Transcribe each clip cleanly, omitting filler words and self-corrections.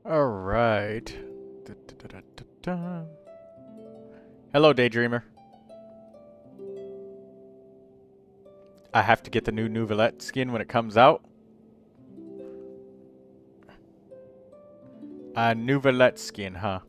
Alright. Hello, Daydreamer. I have to get the new Neuvilette skin when it comes out. Neuvilette skin, huh?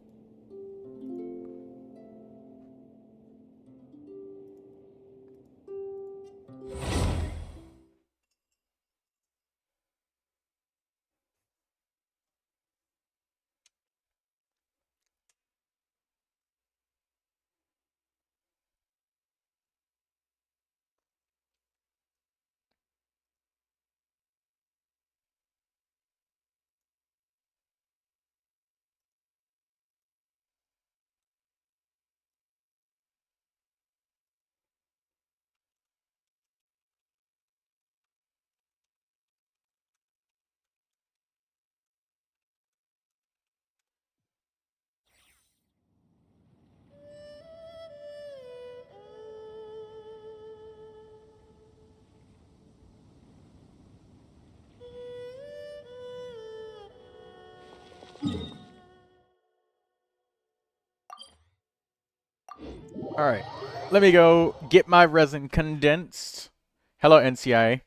Alright. Let me go get my resin condensed. Hello, NCIA.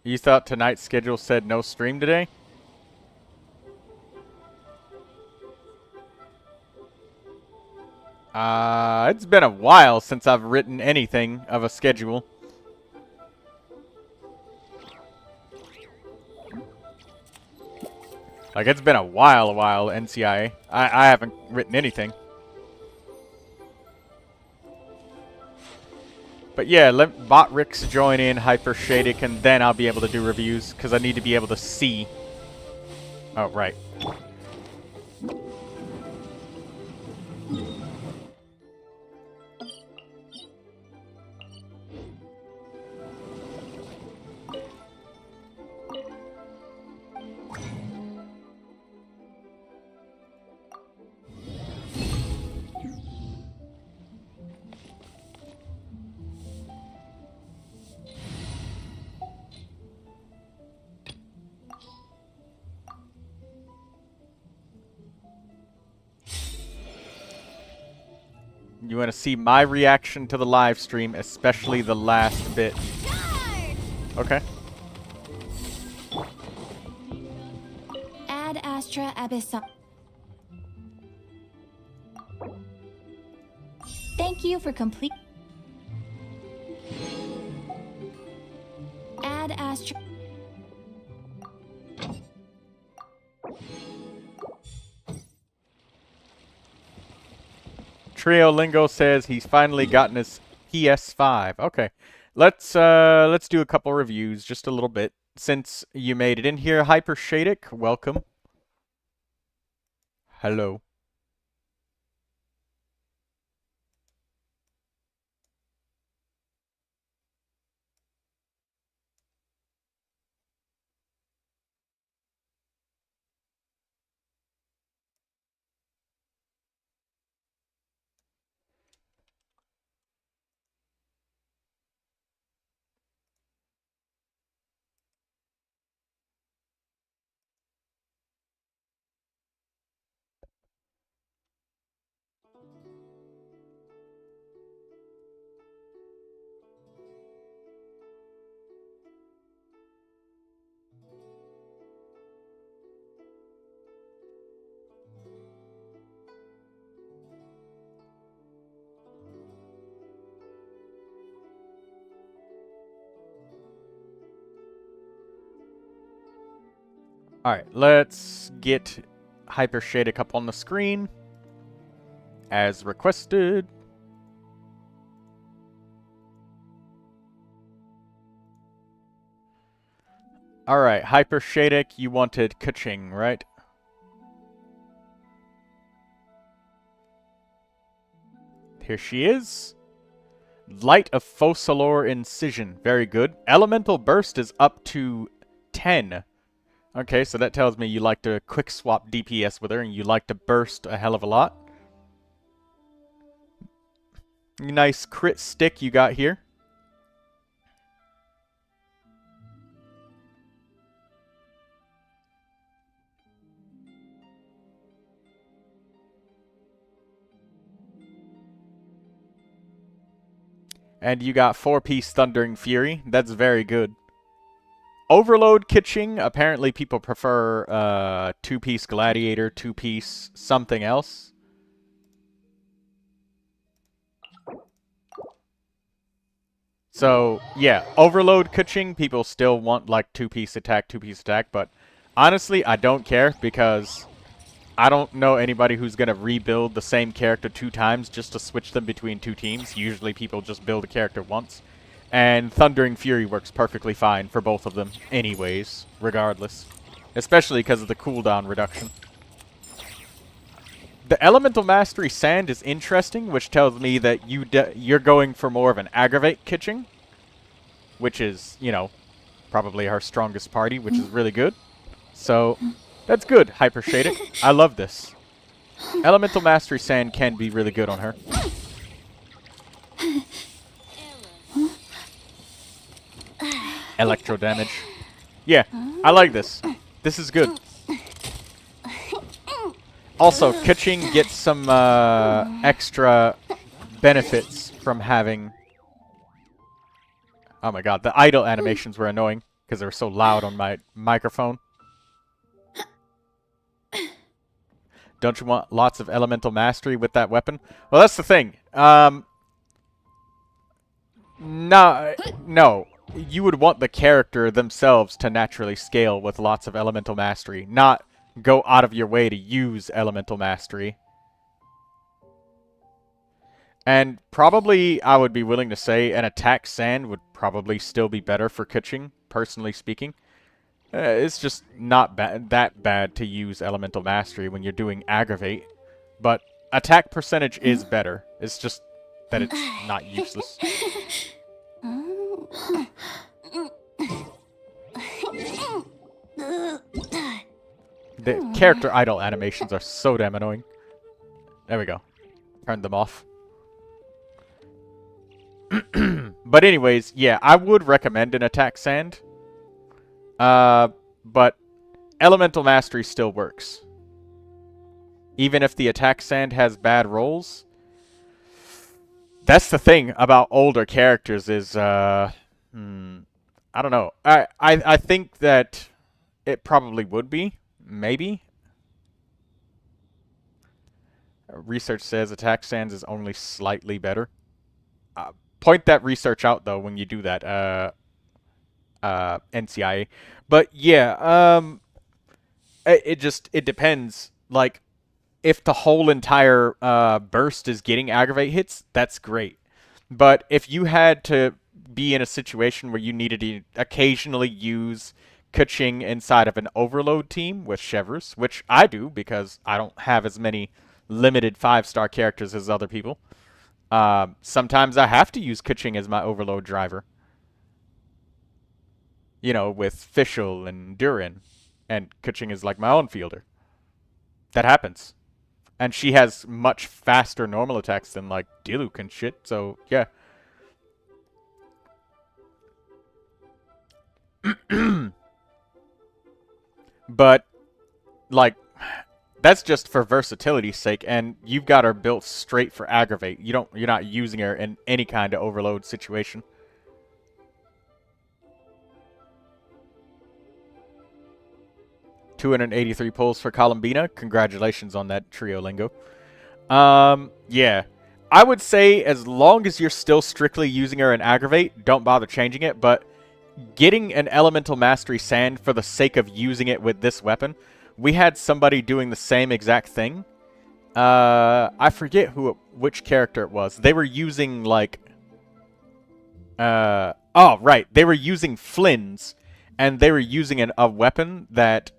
You thought tonight's schedule said no stream today? It's been a while since I've written anything of a schedule. Like, it's been a while, NCIA. I haven't written anything. But yeah, let Botrix join in Hyper Shadic, and then I'll be able to do reviews, because I need to be able to see. Oh, right. You want to see my reaction to the live stream, especially the last bit. Okay. Ad Astra Abyssal. Thank you for complete. Ad Astra. Trio Lingo says he's finally gotten his PS5. Okay. Let's do a couple reviews, just a little bit. Since you made it in here, Hyper Shadic, welcome. Hello. Alright, let's get Hyper Shadic up on the screen. As requested. Alright, Hyper Shadic, you wanted Kaching, right? Here she is. Light of Focalor Incision. Very good. Elemental Burst is up to 10. Okay, so that tells me you like to quick swap DPS with her and you like to burst a hell of a lot. Nice crit stick you got here. And you got 4-piece Thundering Fury. That's very good. Overload Kitching. Apparently people prefer 2-piece Gladiator, 2-piece something else. So, yeah, Overload Kitching, people still want like 2-piece attack, but honestly, I don't care because I don't know anybody who's going to rebuild the same character 2 times just to switch them between 2 teams. Usually people just build a character once. And Thundering Fury works perfectly fine for both of them anyways, regardless. Especially because of the cooldown reduction. The Elemental Mastery Sand is interesting, which tells me that you're going for more of an Aggravate Kitching. Which is, you know, probably our strongest party, which is really good. So, that's good, Hyper Shaded. I love this. Elemental Mastery Sand can be really good on her. Electro damage. Yeah, I like this. This is good. Also, Kitching gets some extra benefits from having... Oh my god, the idle animations were annoying because they were so loud on my microphone. Don't you want lots of elemental mastery with that weapon? Well, that's the thing. No. You would want the character themselves to naturally scale with lots of elemental mastery, not go out of your way to use elemental mastery. And probably, I would be willing to say, an attack sand would probably still be better for Kitching, personally speaking. It's just not that bad to use elemental mastery when you're doing aggravate. But attack percentage is better. It's just that it's not useless. The character idle animations are so damn annoying. There we go. Turned them off. But anyways, yeah, I would recommend an attack sand. But elemental mastery still works. Even if the attack sand has bad rolls. That's the thing about older characters is, I don't know. I think that it probably would be. Maybe. Research says attack sands is only slightly better. Point that research out, though, when you do that. NCIA. But, yeah, it depends. Like, if the whole entire burst is getting aggravate hits, that's great. But if you had to be in a situation where you needed to occasionally use Kaching inside of an overload team with Chevreuse, which I do because I don't have as many limited 5-star characters as other people, sometimes I have to use Kaching as my overload driver. You know, with Fischl and Durin. And Kaching is like my own fielder. That happens. And she has much faster normal attacks than, like, Diluc and shit, so, yeah. But, like, that's just for versatility's sake, and you've got her built straight for aggravate. You're not using her in any kind of overload situation. $283 pulls for Columbina. Congratulations on that trio lingo. Yeah. I would say as long as you're still strictly using her in aggravate, don't bother changing it, but getting an elemental mastery sand for the sake of using it with this weapon, we had somebody doing the same exact thing. I forget which character it was. They were using like oh right, they were using Flynn's, and they were using a weapon that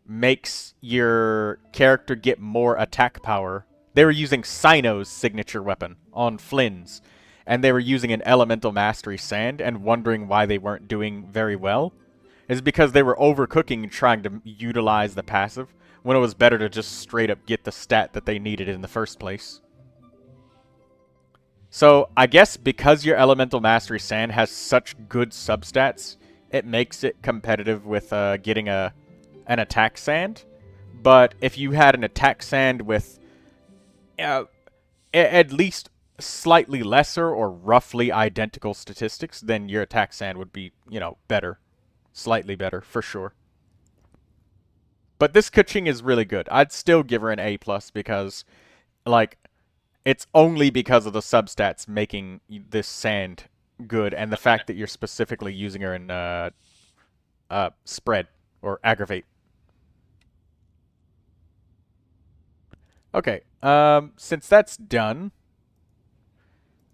makes your character get more attack power. They were using Sino's signature weapon on Flynn's, and they were using an elemental mastery sand and wondering why they weren't doing very well. It's because they were overcooking and trying to utilize the passive when it was better to just straight up get the stat that they needed in the first place. So I guess because your elemental mastery sand has such good substats, it makes it competitive with getting an attack sand. But if you had an attack sand with at least slightly lesser or roughly identical statistics, then your attack sand would be, you know, better. Slightly better, for sure. But this Kuching is really good. I'd still give her an A+, because, like, it's only because of the substats making this sand good, and the fact that you're specifically using her in spread or aggravate. Okay, since that's done,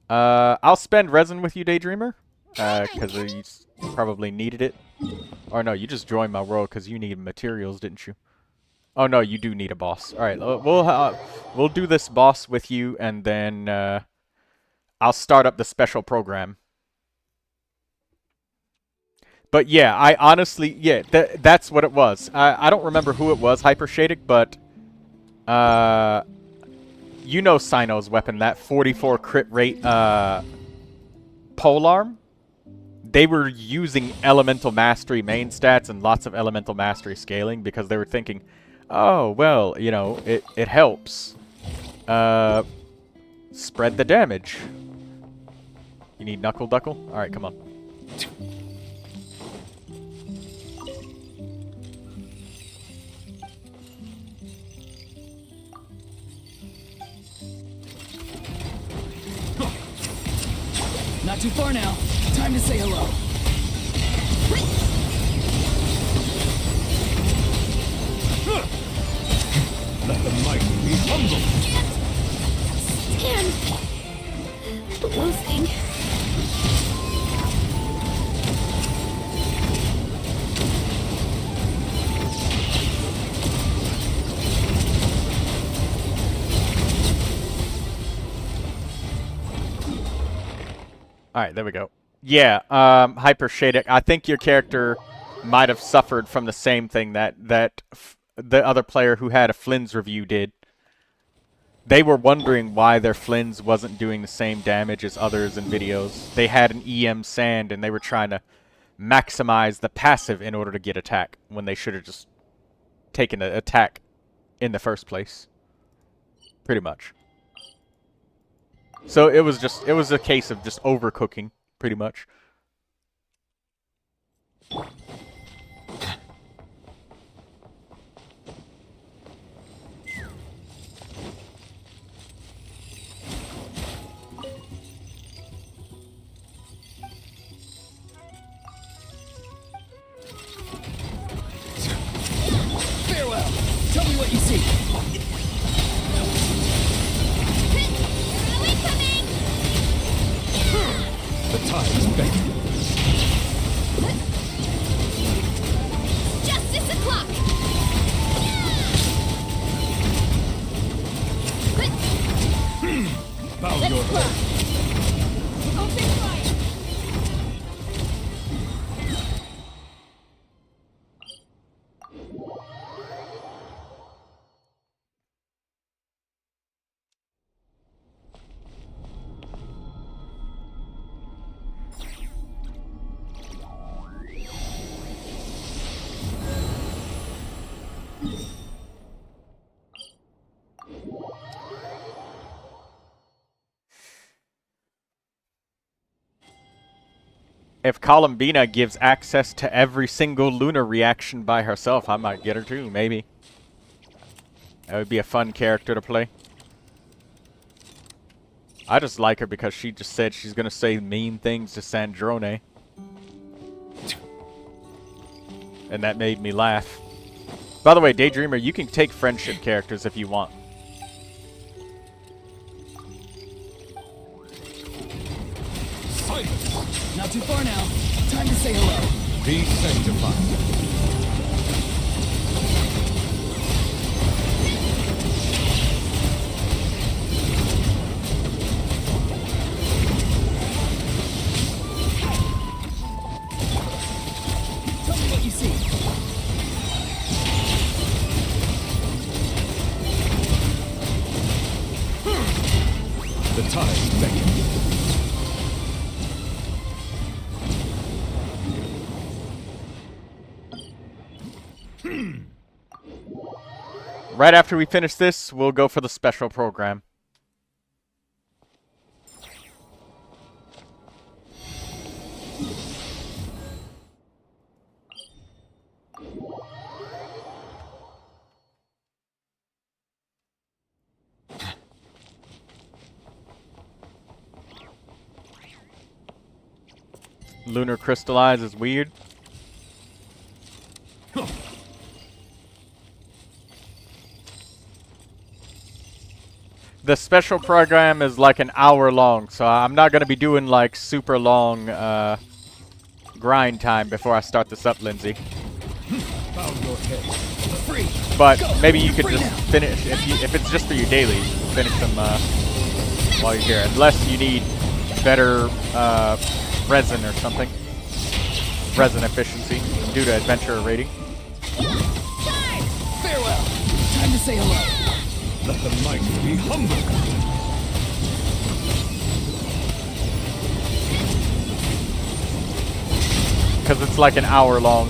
I'll spend resin with you, Daydreamer, because you probably needed it. Or no, you just joined my world because you needed materials, didn't you? Oh no, you do need a boss. All right, we'll do this boss with you, and then I'll start up the special program. But yeah, I honestly, yeah, that's what it was. I don't remember who it was, Hyper Shadic, but you know Sino's weapon, that 44 crit rate polearm. They were using Elemental Mastery main stats and lots of Elemental Mastery scaling because they were thinking, oh, well, you know, it helps. Spread the damage. You need Knuckle Duckle? Alright, come on. Not too far now. Time to say hello. Let the mighty be humble. Stand. The losing. Alright, there we go. Yeah, Hyper Shadic, I think your character might have suffered from the same thing that the other player who had a Flynn's review did. They were wondering why their Flynn's wasn't doing the same damage as others in videos. They had an EM Sand, and they were trying to maximize the passive in order to get attack, when they should have just taken the attack in the first place. Pretty much. So it was a case of just overcooking, pretty much. Farewell. Tell me what you see. The tide's beckoning. Justice o'clock. Bow your head. Open fire. If Columbina gives access to every single lunar reaction by herself, I might get her too, maybe. That would be a fun character to play. I just like her because she just said she's gonna say mean things to Sandrone. And that made me laugh. By the way, Daydreamer, you can take friendship characters if you want. Silence. Not too far now. Time to say hello. Be sanctified. Tell me what you see. The tide's beckoning. Right after we finish this, we'll go for the special program. Lunar Crystallize is weird. The special program is like an hour long, so I'm not gonna be doing like super long grind time before I start this up, Lindsay. Bow your head. Free. But Go. maybe you You're could free just now. finish if it's just for your dailies. Finish them while you're here, unless you need better resin or something. Resin efficiency due to adventure rating. Farewell. Time to say hello. Let the mighty be humble. Because it's like an hour long.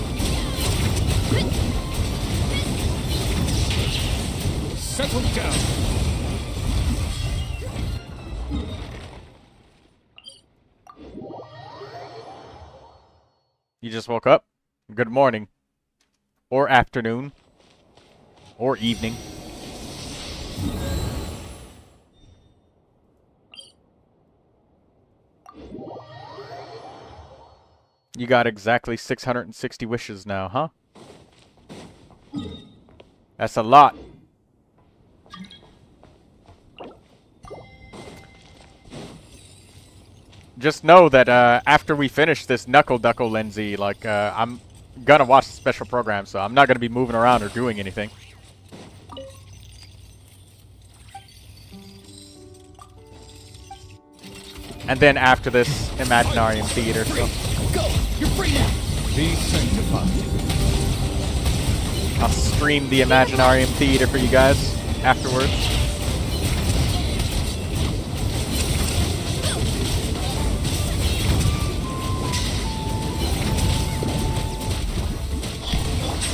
Settle down. You just woke up? Good morning. Or afternoon. Or evening. You got exactly 660 wishes now, huh? That's a lot. Just know that after we finish this Knuckle Duckle Lindsay, like I'm gonna watch the special program, so I'm not gonna be moving around or doing anything. And then after this, Imaginarium Theater. So Go. You're free now. Be sanctified. I'll stream the Imaginarium Theater for you guys afterwards.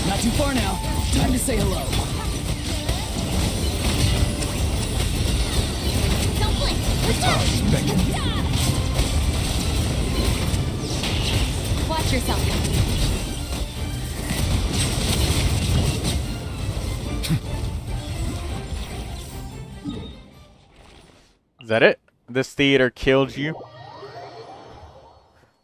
Not too far now. Time to say hello. Don't blink. The tides beckon. Watch yourself. Is that it? This theater killed you?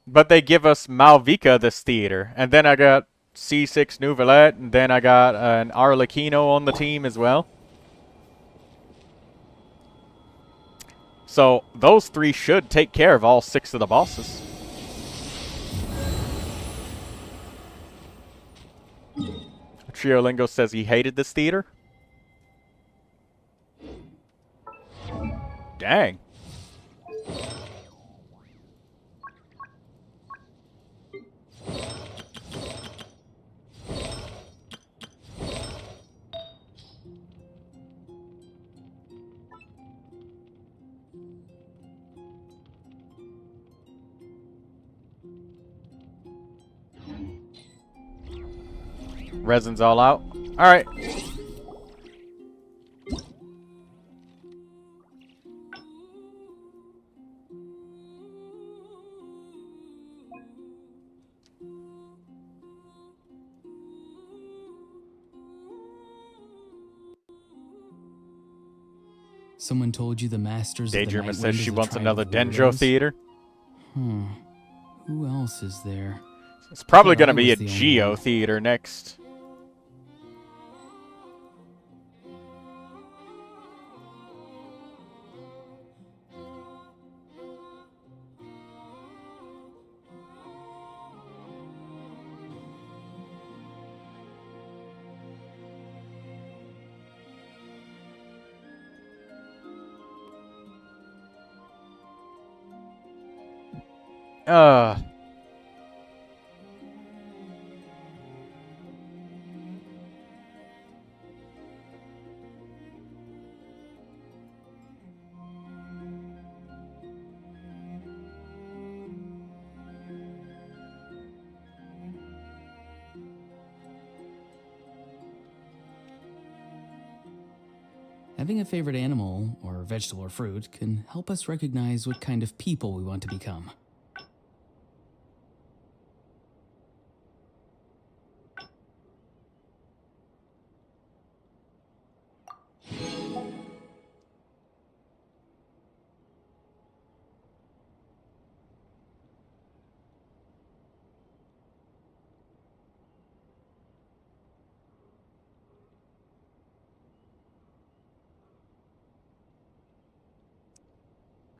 But they give us Malvika this theater. And then I got C6 Neuvilette, and then I got an Arlecchino on the team as well. So those three should take care of all 6 of the bosses. Triolingo says he hated this theater. Dang. Resin's all out. All right. Someone told you the masters of the Daydreamer Night says Wind she is a wants tribe another of Dendro weirdos? theater. Who else is there? It's probably Thought going to I be a was the only Geo one. theater next. Uh. Having a favorite animal, or vegetable or fruit, can help us recognize what kind of people we want to become.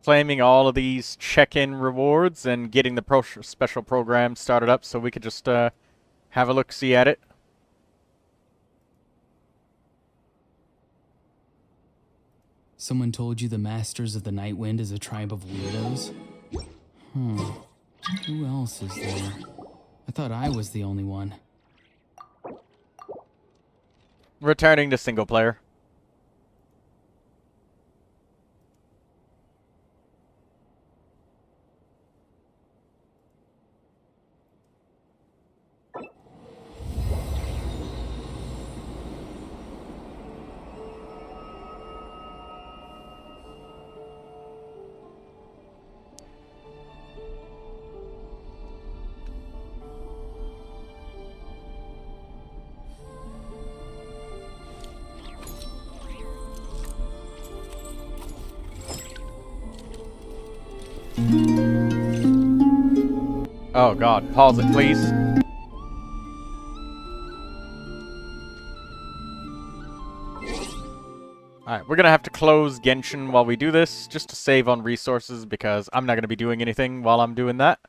claiming all of these check-in rewards and getting the special program started up so we could just have a look-see at it. Someone told you the Masters of the Night Wind is a tribe of weirdos? Who else is there? I thought I was the only one. Returning to single player. Oh god, pause it please. Alright, we're gonna have to close Genshin while we do this, just to save on resources, because I'm not gonna be doing anything while I'm doing that.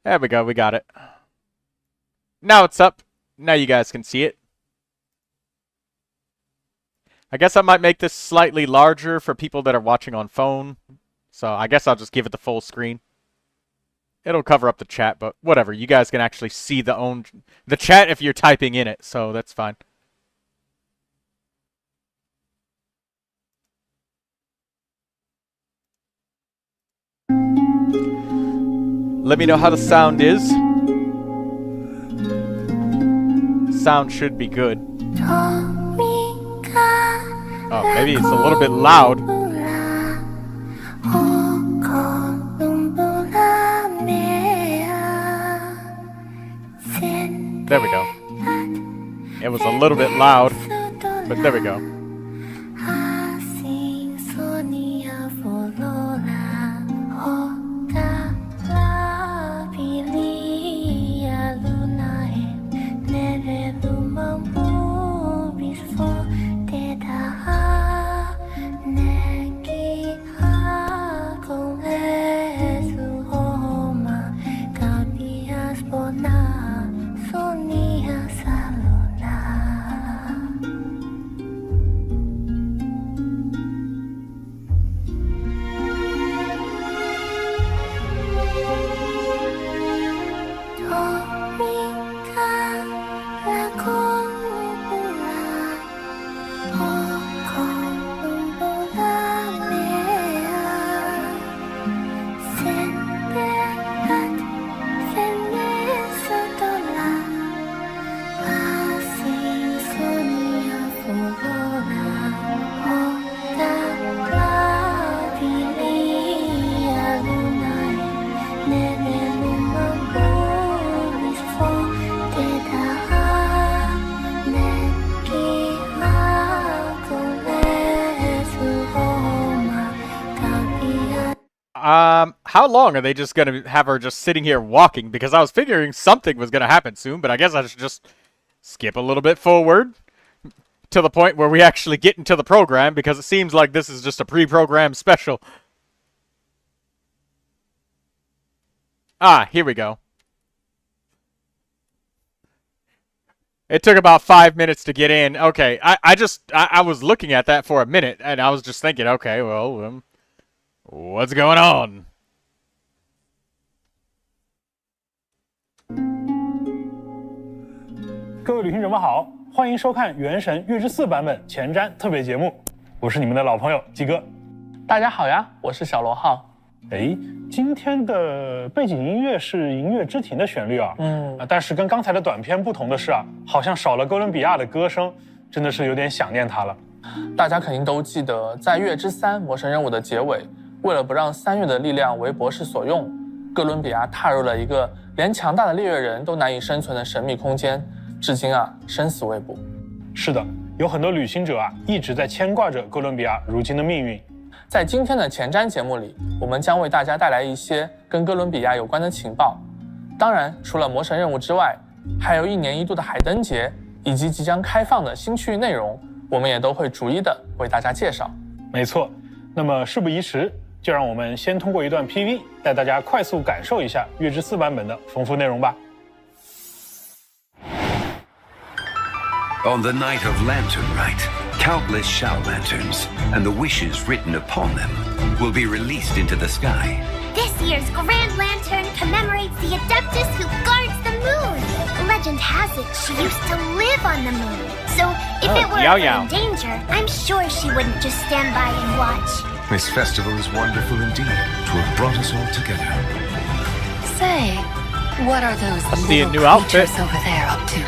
There we go, we got it. Now it's up. Now you guys can see it. I guess I might make this slightly larger for people that are watching on phone. So I guess I'll just give it the full screen. It'll cover up the chat, but whatever. You guys can actually see the chat if you're typing in it, so that's fine. Let me know how the sound is. Sound should be good. Oh, maybe it's a little bit loud. There we go. It was a little bit loud, but there we go. How long are they just gonna have her just sitting here walking? Because I was figuring something was gonna happen soon, but I guess I should just skip a little bit forward to the point where we actually get into the program, because it seems like this is just a pre-programmed special. Ah, here we go. It took about 5 minutes to get in. Okay, I was looking at that for a minute, and I was just thinking, okay, well, what's going on? 各位旅行者们好，欢迎收看《原神月之4》版本前瞻特别节目，我是你们的老朋友鸡哥。大家好呀，我是小罗浩。今天的背景音乐是《银月之庭》的旋律啊，但是跟刚才的短片不同的是啊，好像少了哥伦比亚的歌声，真的是有点想念它了。大家肯定都记得，在月之3魔神任务的结尾，为了不让3月的力量为博士所用，哥伦比亚踏入了一个连强大的猎月人都难以生存的神秘空间。 至今啊，生死未卜。是的，有很多旅行者啊，一直在牵挂着哥伦比亚如今的命运。在今天的前瞻节目里，我们将为大家带来一些跟哥伦比亚有关的情报。当然，除了魔神任务之外，还有1年1度的海灯节，以及即将开放的新区域内容，我们也都会逐一的为大家介绍。没错，那么事不宜迟，就让我们先通过一段 PV 带大家快速感受一下月之4版本的丰富内容吧。On the night of Lantern Rite, countless Shao Lanterns and the wishes written upon them will be released into the sky. This year's Grand Lantern commemorates the Adeptus who guards the moon. Legend has it she used to live on the moon. So if it were ever in danger, I'm sure she wouldn't just stand by and watch. This festival is wonderful indeed to have brought us all together. Say, what are those see a little new outfit. creatures over there up to?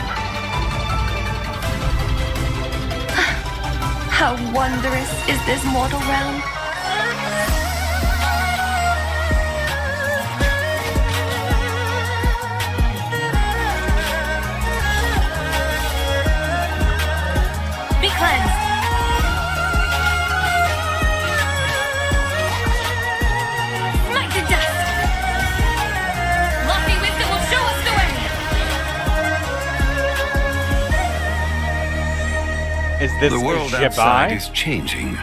How wondrous is this mortal realm? Be cleansed. Smite the dust. Lofty wisdom will show us the way. Is this The world a outside Jibai? is changing.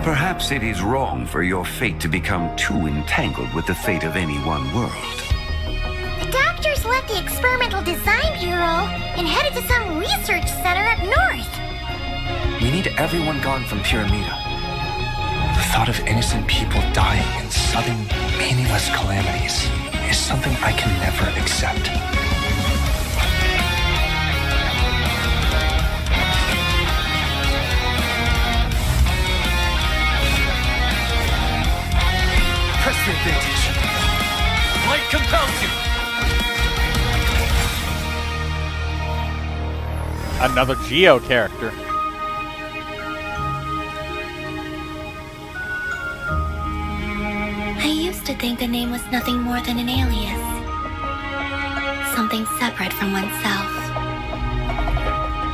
Perhaps it is wrong for your fate to become too entangled with the fate of any one world. The doctors left the Experimental Design Bureau and headed to some research center up north. We need everyone gone from Pyramida. The thought of innocent people dying in sudden, meaningless calamities is something I can never accept. Press your vintage. Light compels you. Another Geo character. I used to think the name was nothing more than an alias. Something separate from oneself.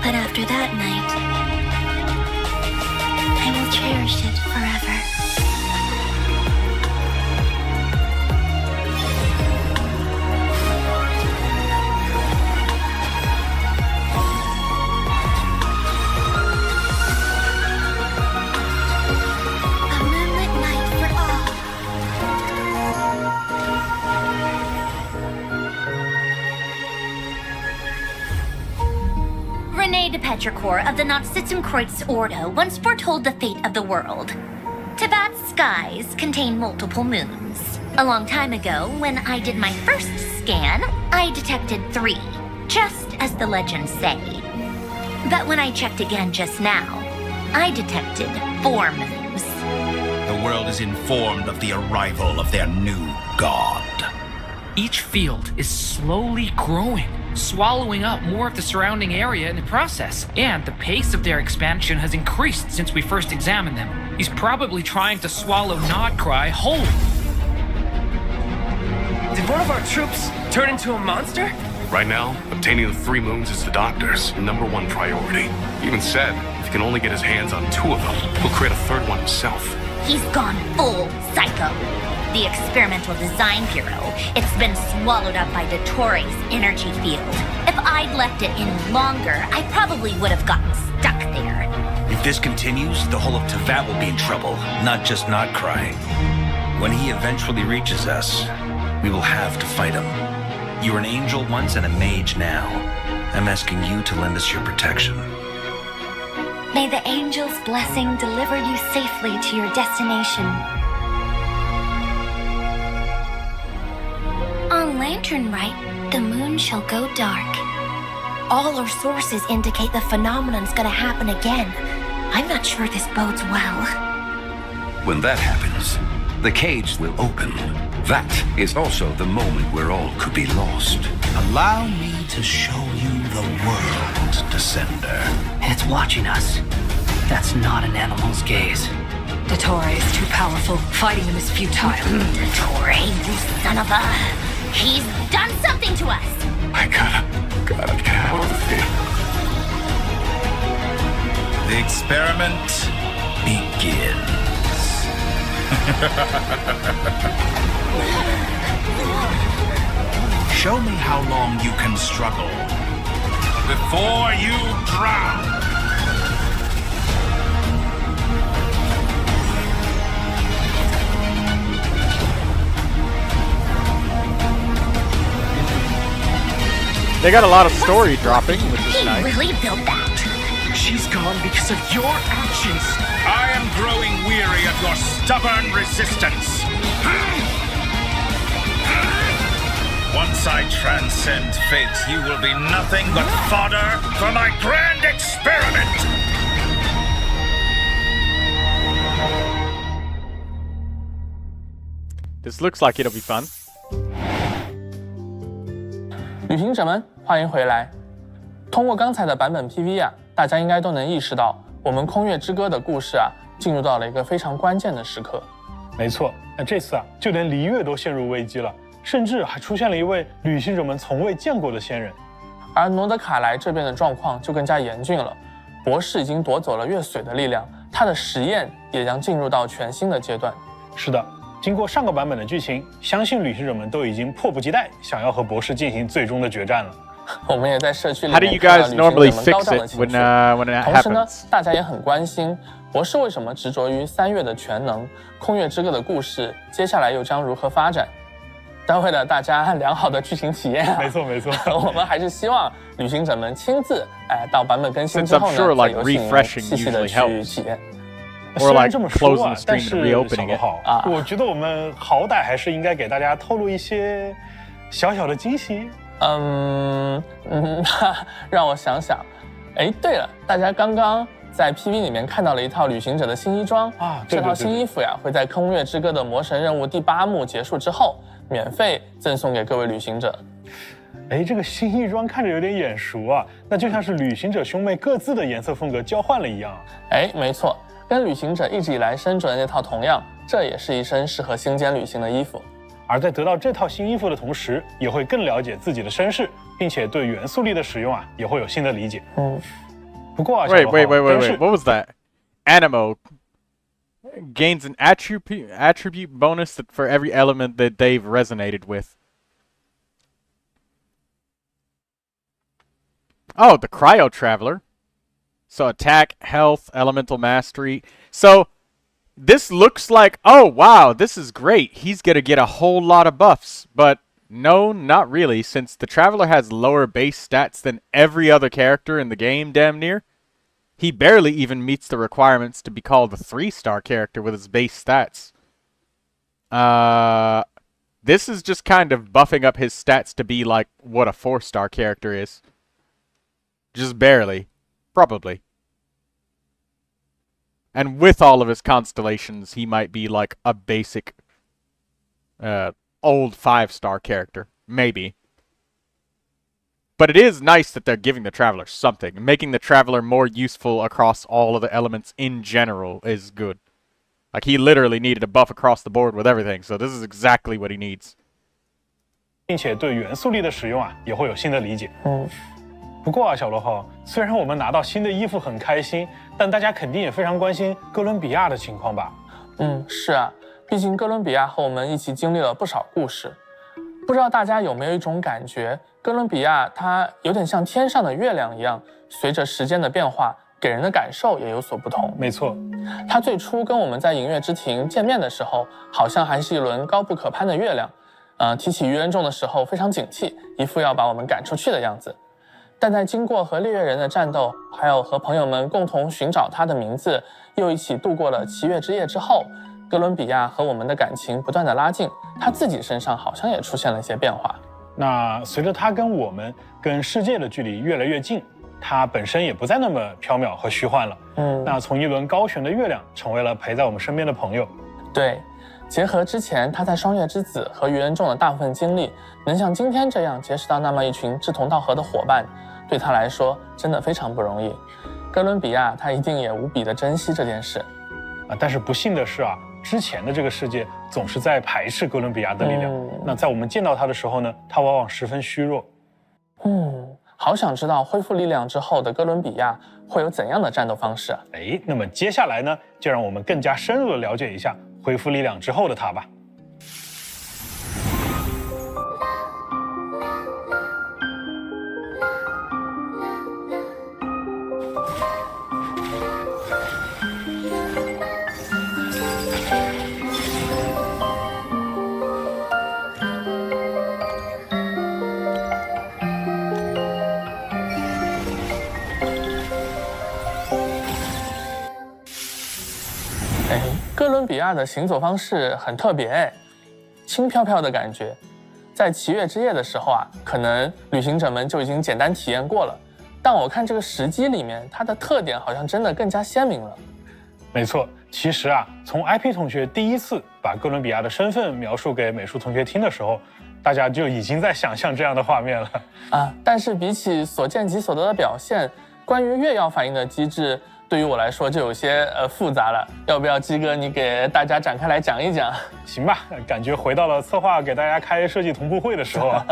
But after that night, I will cherish it forever. A moonlit night for all. Rene de Petrichor of the Nazissenkreuz Ordo once foretold the fate of the world. Tibet's skies contain multiple moons. A long time ago, when I did my first scan, I detected 3, just as the legends say. But when I checked again just now, I detected 4 moons. The world is informed of the arrival of their new god. Each field is slowly growing, swallowing up more of the surrounding area in the process. And the pace of their expansion has increased since we first examined them. He's probably trying to swallow Nodcry whole. Did one of our troops turn into a monster? Right now, obtaining the 3 moons is the doctor's #1 priority. He even said if he can only get his hands on 2 of them, he'll create a 3rd one himself. He's gone full psycho. The Experimental Design Bureau, it's been swallowed up by Dottores' energy field. If I'd left it in longer, I probably would have gotten stuck there. If this continues, the whole of Teyvat will be in trouble, not just Nodcry. When he eventually reaches us, we will have to fight him. You were an angel once and a mage now. I'm asking you to lend us your protection. May the angel's blessing deliver you safely to your destination. On Lantern Rite, the moon shall go dark. All our sources indicate the phenomenon's gonna happen again. I'm not sure this bodes well. When that happens, the cage will open. That is also the moment where all could be lost. Allow me to show you the world, Descender. It's watching us. That's not an animal's gaze. Dottore is too powerful. Fighting him is futile. Dottore, you son of a... He's done something to us! I gotta get out of here. The experiment begins. Show me how long you can struggle before you drown. They got a lot of story dropping, which is He nice. really built that. She's gone because of your actions. I am growing weary of your stubborn resistance. Once I transcend fate, you will be nothing but fodder for my grand experiment. This looks like it'll be fun. 旅行者们，欢迎回来。通过刚才的版本 PV 啊，大家应该都能意识到，我们《空月之歌》的故事啊，进入到了一个非常关键的时刻。没错，那这次啊，就连璃月都陷入危机了，甚至还出现了一位旅行者们从未见过的仙人。而诺德卡莱这边的状况就更加严峻了，博士已经夺走了月髓的力量，他的实验也将进入到全新的阶段。是的。经过上个版本的剧情，相信旅行者们都已经迫不及待想要和博士进行最终的决战了。我们也在社区里 How do 面 you 看到 guys 旅行者 normally 们高 fix 涨的 it 情 when 绪。 when it 同时呢， happens? 大家也很关心博士为什么执着于3月的全能，空月之歌的故事接下来又将如何发展？但为了大家良好的剧情体验啊，没错没错，我们还是希望旅行者们亲自到版本更新之 Since 后 I'm 呢， sure 在 like 游戏里面 refreshing 细细的 usually 去 helps. 体验。 Or 虽然 like 这么说 closing 啊 the，但 stream 是 and reopening 小 it. 豪啊我觉得我们好歹还是应该给大家透露一些小小的惊喜。让我想想，哎，对了，大家刚刚在 PV 里面看到了一套旅行者的新衣装啊，对对对对这套新衣服呀，会在《空月之歌》的魔神任务第8幕结束之后，免费赠送给各位旅行者。哎，这个新衣装看着有点眼熟啊，那就像是旅行者兄妹各自的颜色风格交换了一样。哎，没错，跟旅行者一直以来身着的那套同样，这也是一身适合星间旅行的衣服。而在得到这套新衣服的同时，也会更了解自己的身世，并且对元素力的使用啊，也会有新的理解。不过啊 Wait, 小 wait, 豪 wait, wait, 但是 wait. What was that? Animo gains an attribute bonus for every element that they've resonated with. Oh, the Cryo Traveler. So attack, health, elemental mastery. So this looks like, oh wow, this is great. He's gonna get a whole lot of buffs. But no, not really, since the Traveler has lower base stats than every other character in the game, damn near. He barely even meets the requirements to be called a 3-star character with his base stats. This is just kind of buffing up his stats to be like what a 4-star character is. Just barely. Probably. And with all of his constellations, he might be like a basic old 5-star character. Maybe. But it is nice that they're giving the Traveler something. Making the Traveler more useful across all of the elements in general is good. Like, he literally needed a buff across the board with everything, so this is exactly what he needs. 并且对元素力的使用啊，也会有新的理解。不过啊，小罗号，虽然我们拿到新的衣服很开心，但大家肯定也非常关心哥伦比亚的情况吧？是啊，毕竟哥伦比亚和我们一起经历了不少故事。不知道大家有没有一种感觉，哥伦比亚它有点像天上的月亮一样，随着时间的变化，给人的感受也有所不同。没错，它最初跟我们在银月之庭见面的时候，好像还是一轮高不可攀的月亮。提起愚人众的时候非常警惕，一副要把我们赶出去的样子。但在经过和猎月人的战斗，还有和朋友们共同寻找他的名字，又一起度过了祈月之夜之后，哥伦比亚和我们的感情不断的拉近，他自己身上好像也出现了一些变化。那随着他跟我们、跟世界的距离越来越近，他本身也不再那么缥缈和虚幻了。那从一轮高悬的月亮，成为了陪在我们身边的朋友。对，结合之前他在双月之子和愚人众的大部分经历，能像今天这样结识到那么一群志同道合的伙伴，对他来说真的非常不容易。哥伦比亚他一定也无比的珍惜这件事。但是不幸的是啊，之前的这个世界总是在排斥哥伦比亚的力量。那在我们见到他的时候呢，他往往十分虚弱。好想知道恢复力量之后的哥伦比亚会有怎样的战斗方式啊？那么接下来呢，就让我们更加深入的了解一下恢复力量之后的他吧。亚的行走方式很特别哎，轻飘飘的感觉。在骑月之夜的时候啊，可能旅行者们就已经简单体验过了，但我看这个实机里面，它的特点好像真的更加鲜明了。没错，其实啊，从 IP 同学第一次把哥伦比亚的身份描述给美术同学听的时候，大家就已经在想象这样的画面了啊。但是比起所见即所得的表现，关于月曜反应的机制，对于我来说就有些复杂了。要不要鸡哥你给大家展开来讲一讲？行吧，感觉回到了策划给大家开设计同步会的时候啊。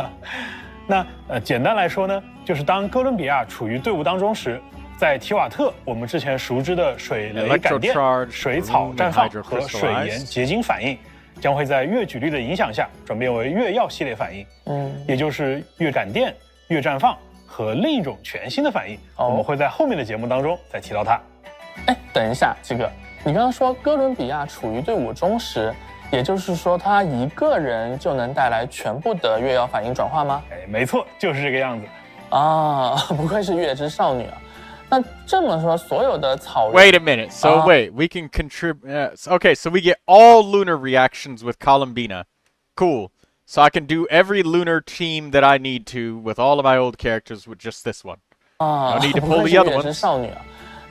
那简单来说呢，就是当哥伦比亚处于队伍当中时，在提瓦特我们之前熟知的水雷感电、水草绽放和水盐结晶反应，将会在月举力的影响下转变为月曜系列反应，也就是月感电、月绽放和另一种全新的反应，我们会在后面的节目当中再提到它。哎，等一下，鸡哥，你刚刚说哥伦比亚处于队伍中时，也就是说他一个人就能带来全部的月曜反应转化吗？哎，没错，就是这个样子啊，不愧是月之少女啊。那这么说，所有的草原 Wait a minute. So wait, we can contribute. Okay, so we get all lunar reactions with Columbina. Cool. So I can do every lunar team that I need to with all of my old characters with just this one. No need to pull the other ones. 少女啊。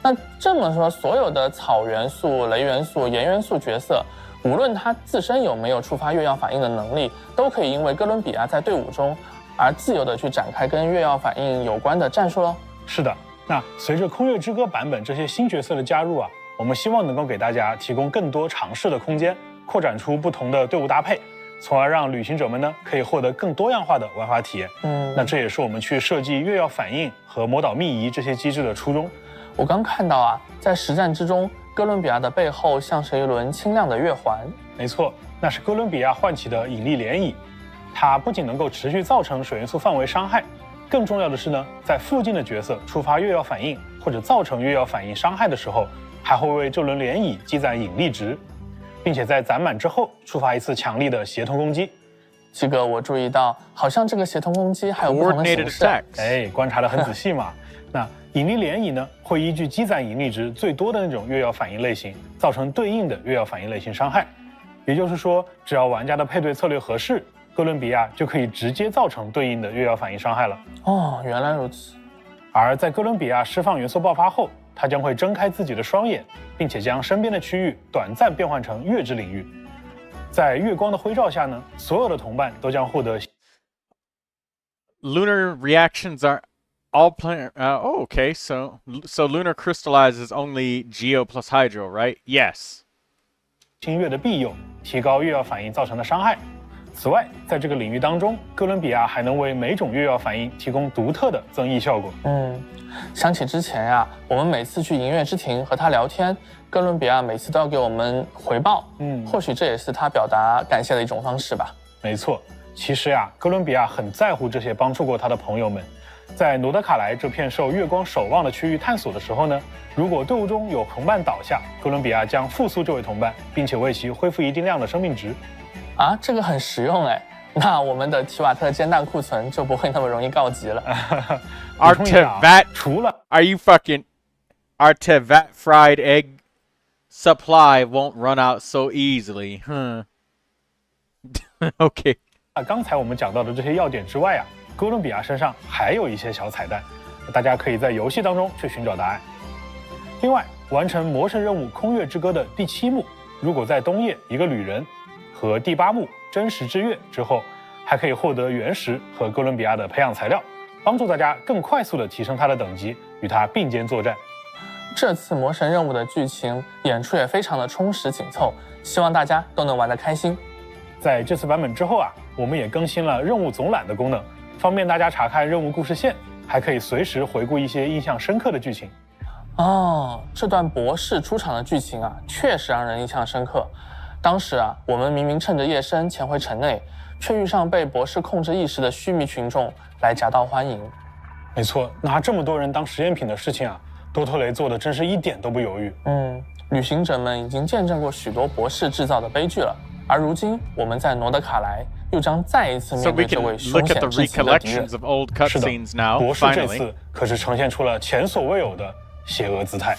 那这么说，所有的草元素、雷元素、盐元素角色，无论他自身有没有触发月曜反应的能力，都可以因为哥伦比亚在队伍中而自由的去展开跟月曜反应有关的战术喽。是的。那随着空月之歌版本这些新角色的加入啊，我们希望能够给大家提供更多尝试的空间，扩展出不同的队伍搭配，从而让旅行者们呢可以获得更多样化的玩法体验。那这也是我们去设计月曜反应和魔导秘仪这些机制的初衷。我刚看到啊，在实战之中，哥伦比亚的背后像是一轮清亮的月环。没错，那是哥伦比亚唤起的引力涟漪，它不仅能够持续造成水元素范围伤害。更重要的是呢，在附近的角色触发月曜反应或者造成月曜反应伤害的时候，还会为这轮涟漪积攒引力值，并且在攒满之后触发一次强力的协同攻击。这个我注意到，好像这个协同攻击还有不同的形式。哎，观察得很仔细嘛。那引力涟漪呢，会依据积攒引力值最多的那种月曜反应类型，造成对应的月曜反应类型伤害。也就是说，只要玩家的配对策略合适，哥伦比亚就可以直接造成对应的月曜反应伤害了。哦，原来如此。而在哥伦比亚释放元素爆发后，它将会睁开自己的双眼，并且将身边的区域短暂变换成月之领域。在月光的辉照下呢，所有的同伴都将获得。Lunar reactions are all planar. Okay, so lunar crystallizes only Geo plus Hydro, right? Yes. 星月的庇佑，提高月曜反应造成的伤害。此外，在这个领域当中，哥伦比亚还能为每种月曜反应提供独特的增益效果。想起之前呀，我们每次去银月之庭和他聊天，哥伦比亚每次都要给我们回报。或许这也是他表达感谢的一种方式吧。没错，其实呀，哥伦比亚很在乎这些帮助过他的朋友们。在诺德卡莱这片受月光守望的区域探索的时候呢，如果队伍中有同伴倒下，哥伦比亚将复苏这位同伴，并且为其恢复一定量的生命值。啊，这个很实用哎，那我们的提瓦特煎蛋库存就不会那么容易告急了。Our Tevat 除了 Are you fucking Our Tevat fried egg supply won't run out so easily, huh? Okay. 刚才我们讲到的这些要点之外啊，哥伦比亚身上还有一些小彩蛋，大家可以在游戏当中去寻找答案。另外，完成魔神任务《空月之歌》的第7幕，如果在冬夜一个旅人和第8幕真实之月之后，还可以获得原石和哥伦比亚的培养材料，帮助大家更快速地提升他的等级，与他并肩作战。这次魔神任务的剧情演出也非常的充实紧凑，希望大家都能玩得开心。在这次版本之后啊，我们也更新了任务总览的功能，方便大家查看任务故事线，还可以随时回顾一些印象深刻的剧情。这段博士出场的剧情啊，确实让人印象深刻。当时啊，我们明明趁着夜深潜回城内，却遇上被博士控制意识的须弥群众来夹道欢迎。没错，拿这么多人当实验品的事情啊，多特雷做的真是一点都不犹豫。旅行者们已经见证过许多博士制造的悲剧了，而如今我们在诺德卡莱又将再一次面对这位凶险至极的敌人。是的，博士这次可是呈现出了前所未有的邪恶姿态。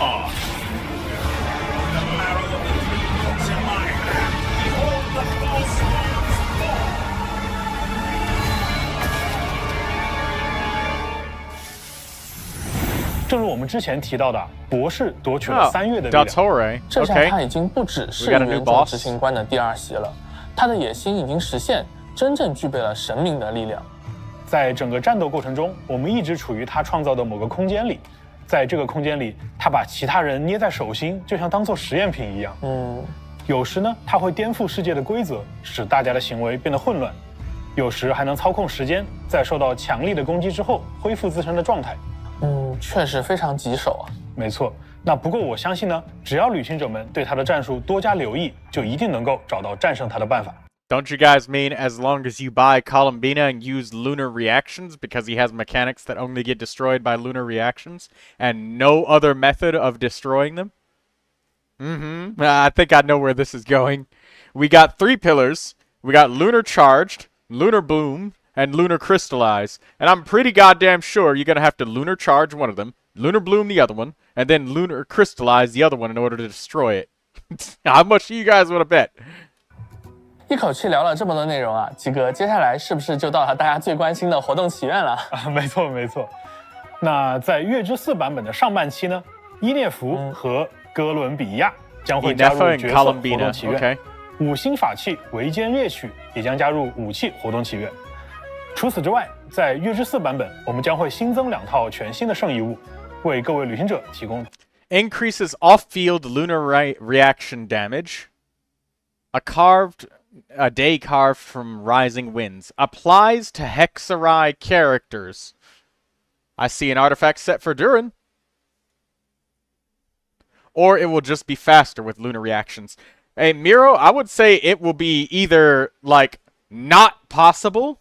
Ah. The marrow of the demons in my hand. Behold the false ones fall. 正如我们之前提到的，博士夺取了3月的力 That's 量。 alright. 这下 Okay. 他已经不只是 We got a new 原种 boss. 执行官的第2席了，他的野心已经实现，真正具备了神明的力量。在整个战斗过程中，我们一直处于他创造的某个空间里，在这个空间里，他把其他人捏在手心，就像当做实验品一样。有时呢，他会颠覆世界的规则，使大家的行为变得混乱；有时还能操控时间，在受到强力的攻击之后恢复自身的状态。确实非常棘手啊。没错。那不过我相信呢，只要旅行者们对他的战术多加留意，就一定能够找到战胜他的办法。Don't you guys mean as long as you buy Columbina and use lunar reactions because he has mechanics that only get destroyed by lunar reactions and no other method of destroying them? I think I know where this is going. We got 3 pillars. We got lunar charged, lunar bloom, and lunar crystallize. And I'm pretty goddamn sure you're going to have to lunar charge one of them, lunar bloom the other one, and then lunar crystallize the other one in order to destroy it. How much do you guys want to bet? 一口气聊了这么多内容啊，几个接下来是不是就到了大家最关心的活动祈愿了？没错没错。那在月之4版本的上半期呢，伊涅弗和哥伦比亚将会加入角色活动祈愿。5星法器维坚乐曲也将加入武器活动祈愿。除此之外，在月之4版本，我们将会新增2套全新的圣遗物，为各位旅行者提供。Increases off-field lunar reaction damage. A day carved from rising winds. Applies to Hexarai characters. I see an artifact set for Durin. Or it will just be faster with lunar reactions. Hey, Miro, I would say it will be either, like, not possible,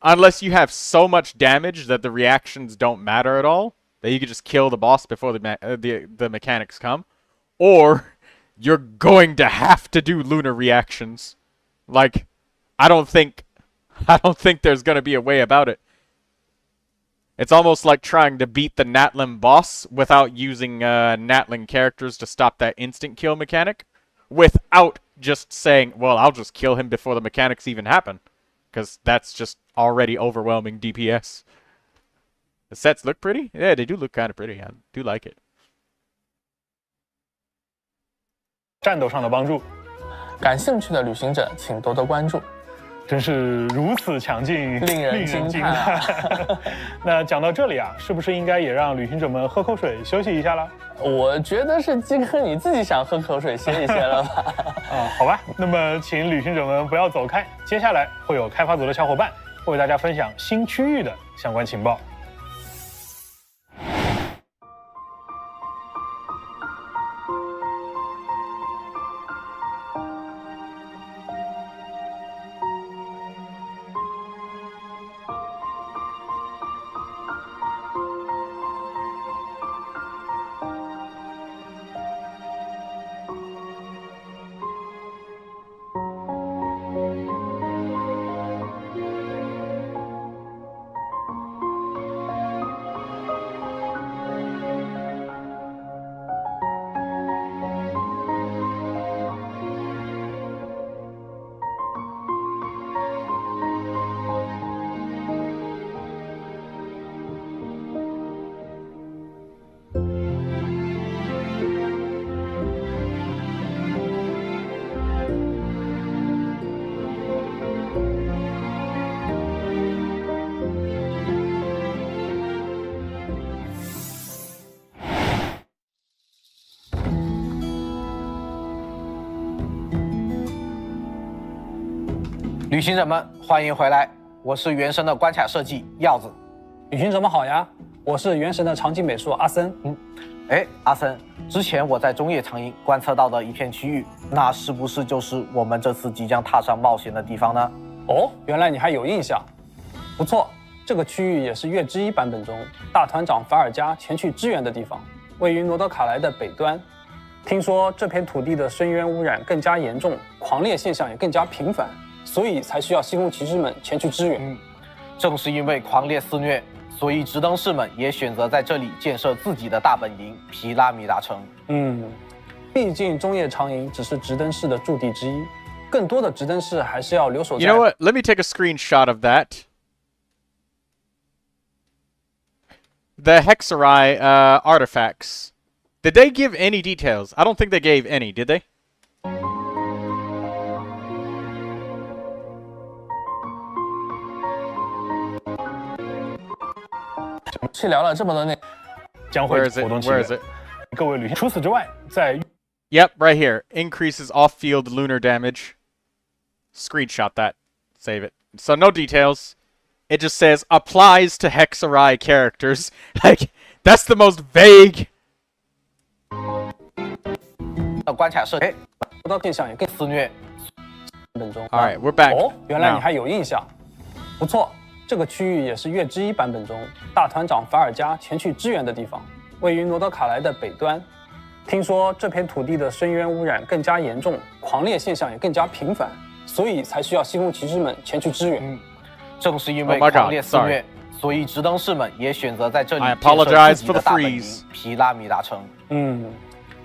unless you have so much damage that the reactions don't matter at all, that you could just kill the boss before the mechanics come, or you're going to have to do lunar reactions. Like, I don't think there's gonna be a way about it. It's almost like trying to beat the Natlan boss without using Natlan characters to stop that instant kill mechanic, without just saying, well, I'll just kill him before the mechanics even happen, because that's just already overwhelming DPS. The sets look pretty? Yeah, they do look kind of pretty. I do like it. 战斗上的帮助，感兴趣的旅行者请多多关注。真是如此强劲，令人惊叹。那讲到这里啊，是不是应该也让旅行者们喝口水休息一下了？我觉得是鸡哥你自己想喝口水歇一歇了吧？好吧，那么请旅行者们不要走开，接下来会有开发组的小伙伴为大家分享新区域的相关情报。旅行者们，欢迎回来！我是原神的关卡设计耀子。旅行者们好呀，我是原神的场景美术阿森。阿森，之前我在中野长鹰观测到的一片区域，那是不是就是我们这次即将踏上冒险的地方呢？哦，原来你还有印象。不错，这个区域也是月之1版本中大团长法尔加前去支援的地方，位于诺德卡莱的北端。听说这片土地的深渊污染更加严重，狂猎现象也更加频繁，所以才需要西风骑士们前去支援。正是因为狂猎肆虐，所以直登士们也选择在这里建设自己的大本营皮拉米达城。毕竟中夜长营只是直登士的驻地之一，更多的直登士还是要留守在。You know what? Let me take a screenshot of that. The Hexarai artifacts. Did they give any details? I don't think they gave any, did they? 去聊了这么多内，将会 Where is it? 活动起 Where is 源 it? 各位旅行。除此之外，在 Yep, right here. Increases off-field lunar damage. Screenshot that. Save it. So no details. It just says applies to Hexarai characters. Like, that's the most vague. 关卡设不到现象也更肆虐。本中。All right, we're back. 哦，原来 now. 你还有印象，不错。这个区域也是月之一版本中大团长法尔加前去支援的地方，位于诺德卡莱的北端。听说这片土地的深渊污染更加严重，狂烈现象也更加频繁，所以才需要西风骑士们前去支援。正是因为 Oh my God, 狂烈肆虐，所以直登士们也选择在这里 I 建设 apologize 自己 for 的 the 大本营 freeze. 皮拉米达城。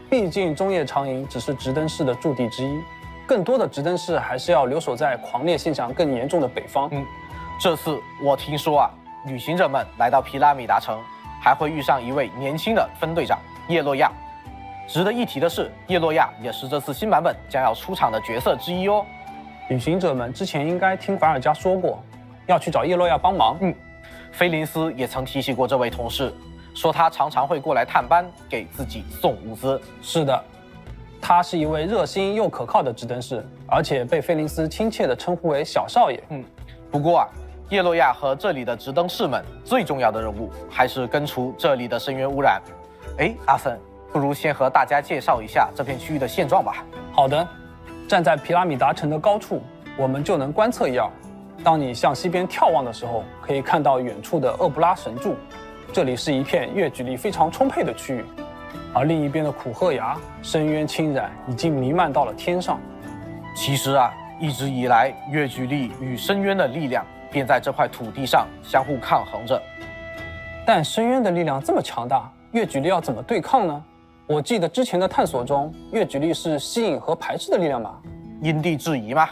毕竟中夜长营只是直登士的驻地之一，更多的直登士还是要留守在狂烈现象更严重的北方。这次我听说啊，旅行者们来到皮拉米达城，还会遇上一位年轻的分队长叶洛亚。值得一提的是，叶洛亚也是这次新版本将要出场的角色之一哦。旅行者们之前应该听法尔加说过，要去找叶洛亚帮忙。菲林斯也曾提起过这位同事，说他常常会过来探班，给自己送物资。是的，他是一位热心又可靠的直登士，而且被菲林斯亲切地称呼为小少爷。不过啊，叶洛亚和这里的直登士们最重要的任务还是根除这里的深渊污染。阿森，不如先和大家介绍一下这片区域的现状吧。好的，站在皮拉米达城的高处，我们就能观测一二。当你向西边眺望的时候，可以看到远处的厄布拉神柱，这里是一片月举力非常充沛的区域。而另一边的苦褐崖，深渊侵染已经弥漫到了天上。其实啊，一直以来，月举力与深渊的力量便在这块土地上相互抗衡着。但深渊的力量这么强大，月举力要怎么对抗呢？我记得之前的探索中，月举力是吸引和排斥的力量吧？因地制宜嘛。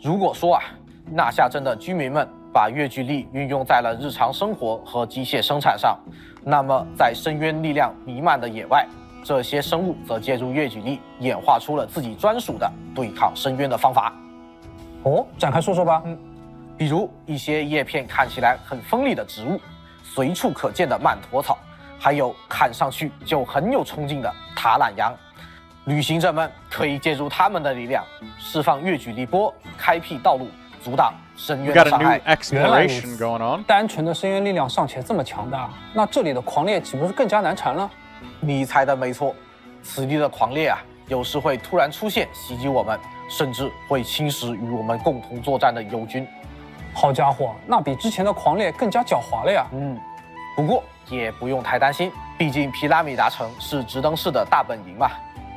如果说啊，纳夏镇的居民们把月举力运用在了日常生活和机械生产上，那么在深渊力量弥漫的野外，这些生物则借助月举力演化出了自己专属的对抗深渊的方法。展开说说吧。比如一些叶片看起来很锋利的植物，随处可见的曼陀草，还有看上去就很有冲劲的塔懒羊。旅行者们可以借助他们的力量，释放月举力波，开辟道路，阻挡深渊的伤害。exploration going on. 单纯的深渊力量尚且这么强大，那这里的狂烈岂不是更加难缠了？你猜的没错，此地的狂烈啊，有时会突然出现袭击我们，甚至会侵蚀与我们共同作战的友军。好家伙，那比之前的狂烈更加狡猾了呀。不过也不用太担心，毕竟皮拉米达城是直登士的大本营嘛。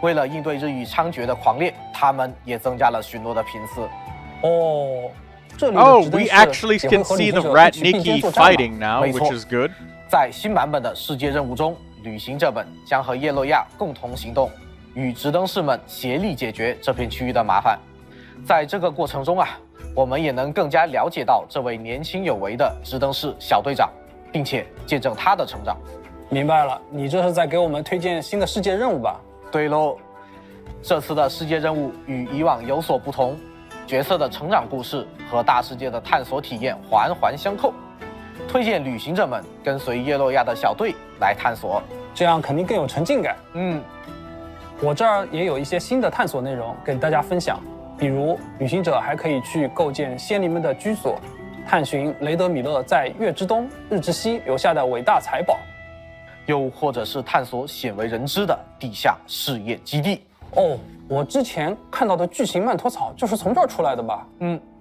为了应对日益猖獗的狂烈，他们也增加了许多的频次。这里Oh, we actually can see the Ratniki fighting now, which is good. 在新版本的世界任务中，旅行者们将和叶洛亚共同行动，与直登士们协力解决这片区域的麻烦。在这个过程中啊，我们也能更加了解到这位年轻有为的直登士小队长，并且见证他的成长。明白了，你这是在给我们推荐新的世界任务吧？对喽，这次的世界任务与以往有所不同，角色的成长故事和大世界的探索体验环环相扣，推荐旅行者们跟随叶洛亚的小队来探索，这样肯定更有沉浸感。我这儿也有一些新的探索内容跟大家分享，比如旅行者还可以去构建仙灵们的居所，探寻雷德米勒在月之东、日之西留下的伟大财宝，又或者是探索鲜为人知的地下试验基地。我之前看到的巨型曼陀草就是从这儿出来的吧？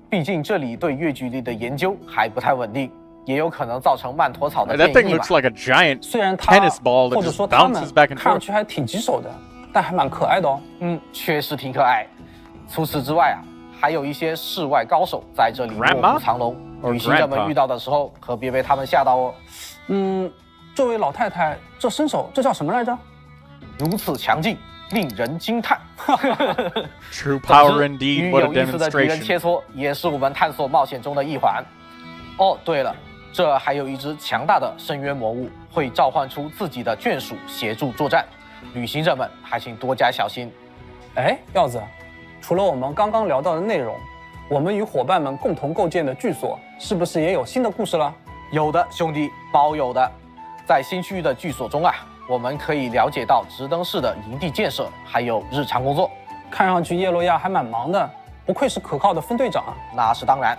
毕竟这里对月距离的研究还不太稳定，也有可能造成曼陀草的 That 变 thing 异嘛。 looks like a giant 虽然它 tennis ball 或 that 者 just 说它们 bounces back and 看上 forth. 去还挺棘手的，但还蛮可爱的哦。确实挺可爱。除此之外啊，还有一些世外高手在这里卧虎藏龙，旅行者们遇到的时候可别被他们吓到哦。这位老太太，这身手这叫什么来着？如此强劲，令人惊叹。True power 总之 indeed. 与 What a 有意思的敌人 demonstration. 切磋，也是我们探索冒险中的一环。哦，对了，这还有一只强大的深渊魔物，会召唤出自己的眷属协助作战。旅行者们还请多加小心。哎，耀子，除了我们刚刚聊到的内容，我们与伙伴们共同构建的据所，是不是也有新的故事了？有的，兄弟，包有的。在新区域的据所中啊，我们可以了解到直登式的营地建设，还有日常工作。看上去叶洛亚还蛮忙的，不愧是可靠的分队长啊。那是当然。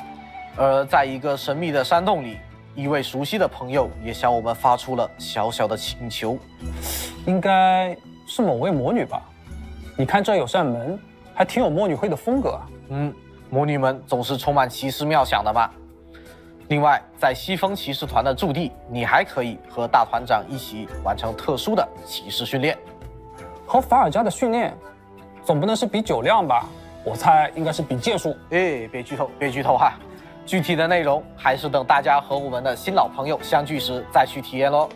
而在一个神秘的山洞里，一位熟悉的朋友也向我们发出了小小的请求。应该是某位魔女吧？你看这有扇门，还挺有魔女会的风格啊。魔女们总是充满奇思妙想的嘛。另外，在西风骑士团的驻地，你还可以和大团长一起完成特殊的骑士训练。和法尔加的训练，总不能是比酒量吧？我猜应该是比剑术。哎，别剧透，别剧透哈！具体的内容还是等大家和我们的新老朋友相聚时再去体验喽。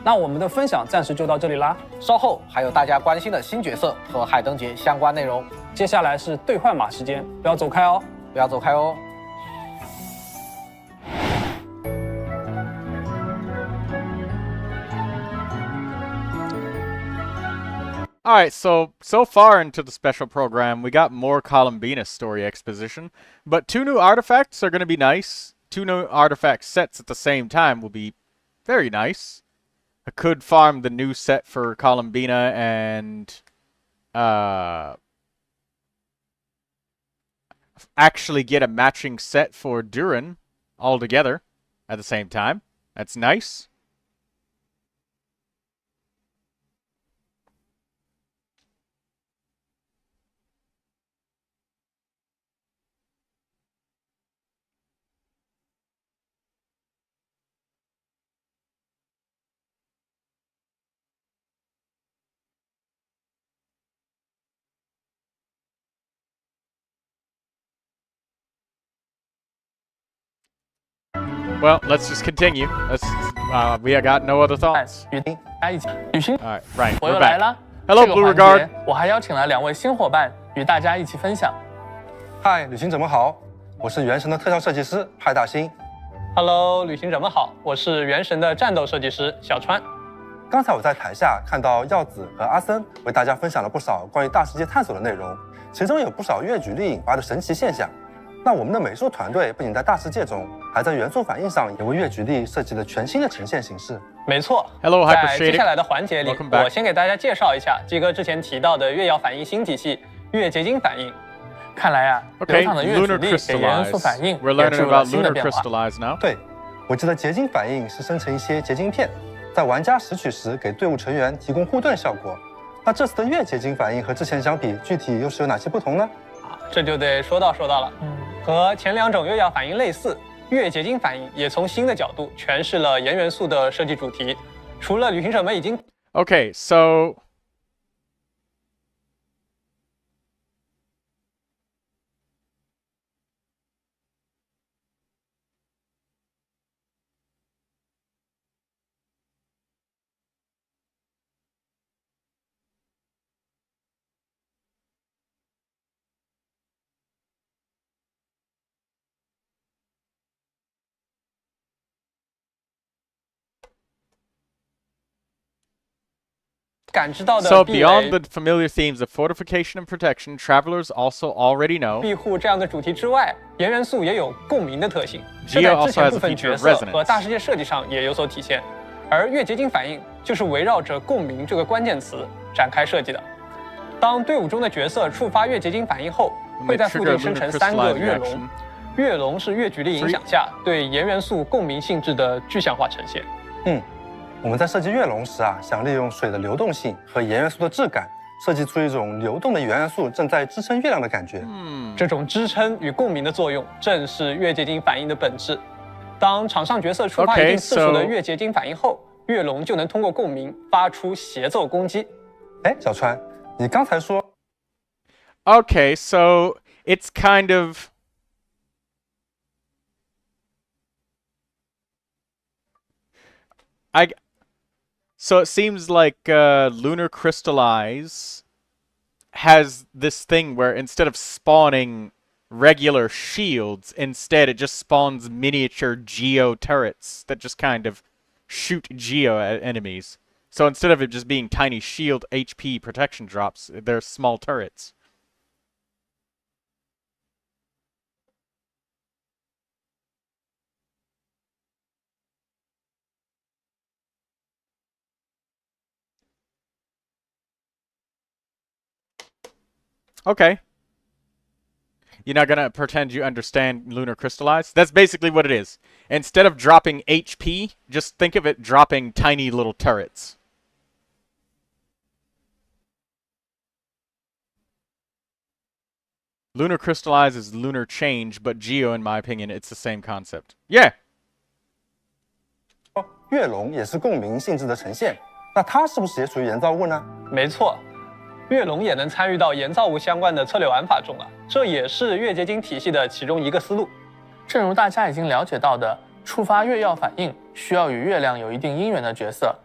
那我们的分享暂时就到这里啦，稍后还有大家关心的新角色和海灯节相关内容。接下来是兑换码时间，不要走开哦，不要走开哦。Alright, so far into the special program, we got more Columbina story exposition, but 2 new artifacts are going to be nice. 2 new artifact sets at the same time will be very nice. I could farm the new set for Columbina and actually get a matching set for Durin all together at the same time. That's nice. Well, let's just continue. We got no other thoughts. 与大家一起旅行。All right, right. 我 We're 又来 back. 了。 Hello, 这个 Blue 环节 Regard. 我还邀请了2位新伙伴与大家一起分享。嗨，旅行者们好，我是原神的特效设计师派大星。Hello， 旅行者们好，我是原神的战斗设计师小川。刚才我在台下看到耀子和阿森为大家分享了不少关于大世界探索的内容，其中有不少越举例引发的神奇现象。那我们的美术团队不仅在大世界中，还在元素反应上也为越举例设计了全新的呈现形式。没错 Hello, 在 Hyper 接下 Shading. 来的环节里， Welcome back. 我先给大家介绍一下基哥之前提到的月曜反应新体系月结晶反应。看来啊，流 Okay, 畅的越举 Lunar 例给元素 Crystallize. 反应 We're 也 learning 注入了 about 新的 Lunar 变化。 Crystallize now. 对，我记得结晶反应是生成一些结晶片，在玩家拾取时给队伍成员提供护盾效果。那这次的月结晶反应和之前相比，具体又是有哪些不同呢？这就得说到了。和前2种月曜反应类似，月结晶反应也从新的角度诠释了岩元素的设计主题。除了旅行者们已经 Okay, so So beyond the familiar themes of fortification and protection, travelers also already know 庇护这样的主题之外，岩元素也有共鸣的特性，这 Geo 在之 also 前 has 部 a 分 feature 角 of 色 resonance. 和大世界设计上也有所体现。而月结晶反应就是围绕着共鸣这个关键词展开设计的。当队伍中的角色触发月结晶反应后，会在附近生成3个月龙。月龙是月举例影响下对岩元素共鸣性质的具象化呈现。我们在设计月龙时啊，想利用水的流动性和岩元素的质感，设计出一种流动的原元素正在支撑月亮的感觉。这种支撑与共鸣的作用，正是月结晶反应的本质。当场上角色触发一定次数的月结晶反应后，月龙就能通过共鸣发出协奏攻击。哎，小川，你刚才说 Okay, so it's kind of So it seems like Lunar Crystallize has this thing where instead of spawning regular shields, instead it just spawns miniature Geo turrets that just kind of shoot Geo at enemies. So instead of it just being tiny shield HP protection drops, they're small turrets. Okay. You're not gonna pretend you understand Lunar Crystallize? That's basically what it is. Instead of dropping HP, just think of it dropping tiny little turrets. Lunar Crystallize is Lunar Change, but Geo, in my opinion, it's the same concept. Yeah! 月龙也是共鸣性质的呈现，那它是不是也属于岩造物呢？没错，月龙也能参与到岩造物相关的策略玩法中了，这也是月结晶体系的其中一个思路。正如大家已经了解到的，触发月曜反应需要与月亮有一定姻缘的角色，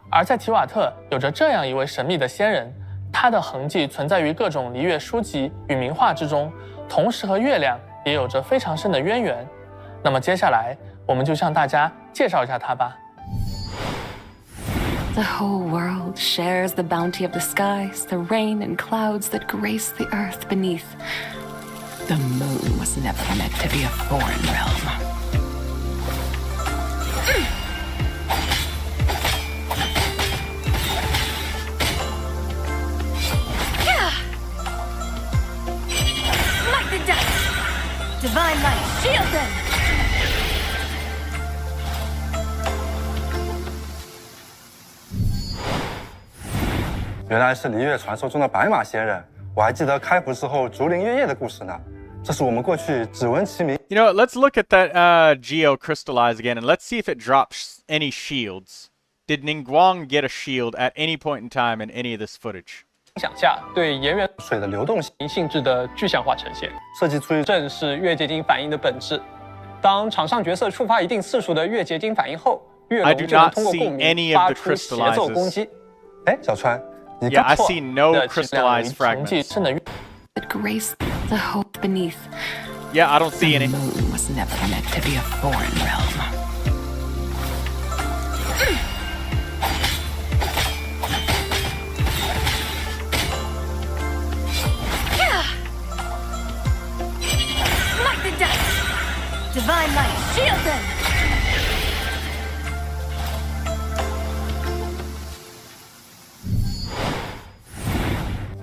而在提瓦特有着这样一位神秘的仙人，他的痕迹存在于各种离月书籍与名画之中，同时和月亮也有着非常深的渊源。那么接下来我们就向大家介绍一下他吧。The whole world shares the bounty of the skies, the rain and clouds that grace the earth beneath. The moon was never meant to be a foreign realm. Smite the dust! Divine light, shield them! 原来是离月传说中的白马仙人，我还记得开服时候竹林月夜的故事呢。这是我们过去只闻其名。You know what, let's look at that Geo Crystallize again, and let's see if it drops any shields. Did Ningguang get a shield at any point in time in any of this footage? 想下对岩原水的流动性质的具象化呈现，设计出正是月结晶反应的本质。当场上角色触发一定次数的月结晶反应后，月龙就能通过共鸣发出协奏攻击。哎，小川。Yeah, I see no crystallized fragments. That grace the hope beneath. Yeah, I don't see any. The moon was never meant to be a foreign realm. Smite the dust! Divine light, shield them!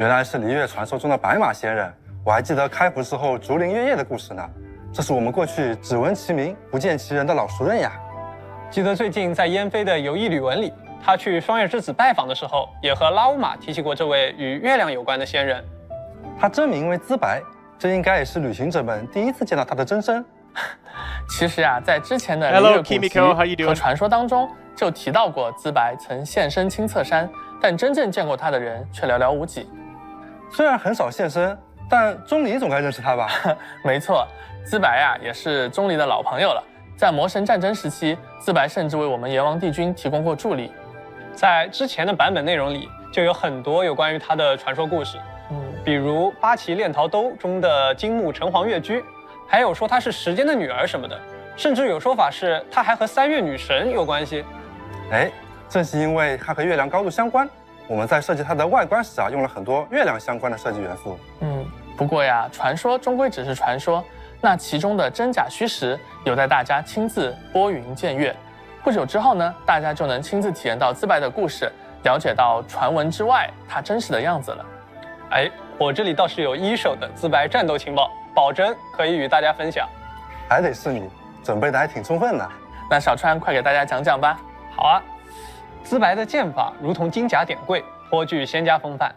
原来是离月传说中的白马仙人，我还记得开服时候竹林月夜的故事呢。这是我们过去只闻其名不见其人的老熟人呀。记得最近在燕飞的游艺旅文里，他去双月之子拜访的时候，也和拉乌玛提起过这位与月亮有关的仙人。他真名为资白，这应该也是旅行者们第一次见到他的真身。其实啊，在之前的离月古籍和传说当中就提到过资白曾现身青侧山，但真正见过他的人却寥寥无几。虽然很少现身，但钟离总该认识他吧？没错，资白啊也是钟离的老朋友了。在魔神战争时期，资白甚至为我们炎王帝君提供过助力。在之前的版本内容里，就有很多有关于他的传说故事，比如八岐炼陶兜中的金木城隍月居，还有说她是时间的女儿什么的，甚至有说法是她还和三月女神有关系。哎，正是因为它和月亮高度相关，我们在设计它的外观时啊，用了很多月亮相关的设计元素。不过呀，传说终归只是传说，那其中的真假虚实，有待大家亲自拨云见月。不久之后呢，大家就能亲自体验到资白的故事，了解到传闻之外他真实的样子了。哎，我这里倒是有一手的资白战斗情报，保证可以与大家分享。还得是你，准备的还挺充分呢。那小川快给大家讲讲吧。好啊，资白的剑法如同金甲点桂，颇具仙家风范。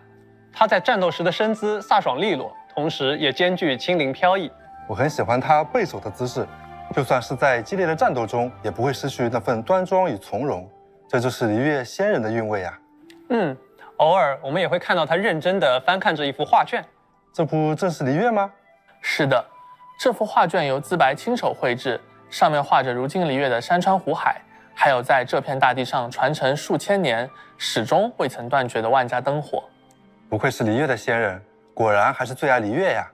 他在战斗时的身姿飒爽利落，同时也兼具轻灵飘逸。我很喜欢他背手的姿势，就算是在激烈的战斗中，也不会失去那份端庄与从容。这就是离月仙人的韵味啊。偶尔我们也会看到他认真地翻看着一幅画卷。这不正是离月吗？是的，这幅画卷由资白亲手绘制，上面画着如今离月的山川湖海，还有在这片大地上传承数千年、始终未曾断绝的万家灯火。不愧是璃月的仙人，果然还是最爱璃月呀。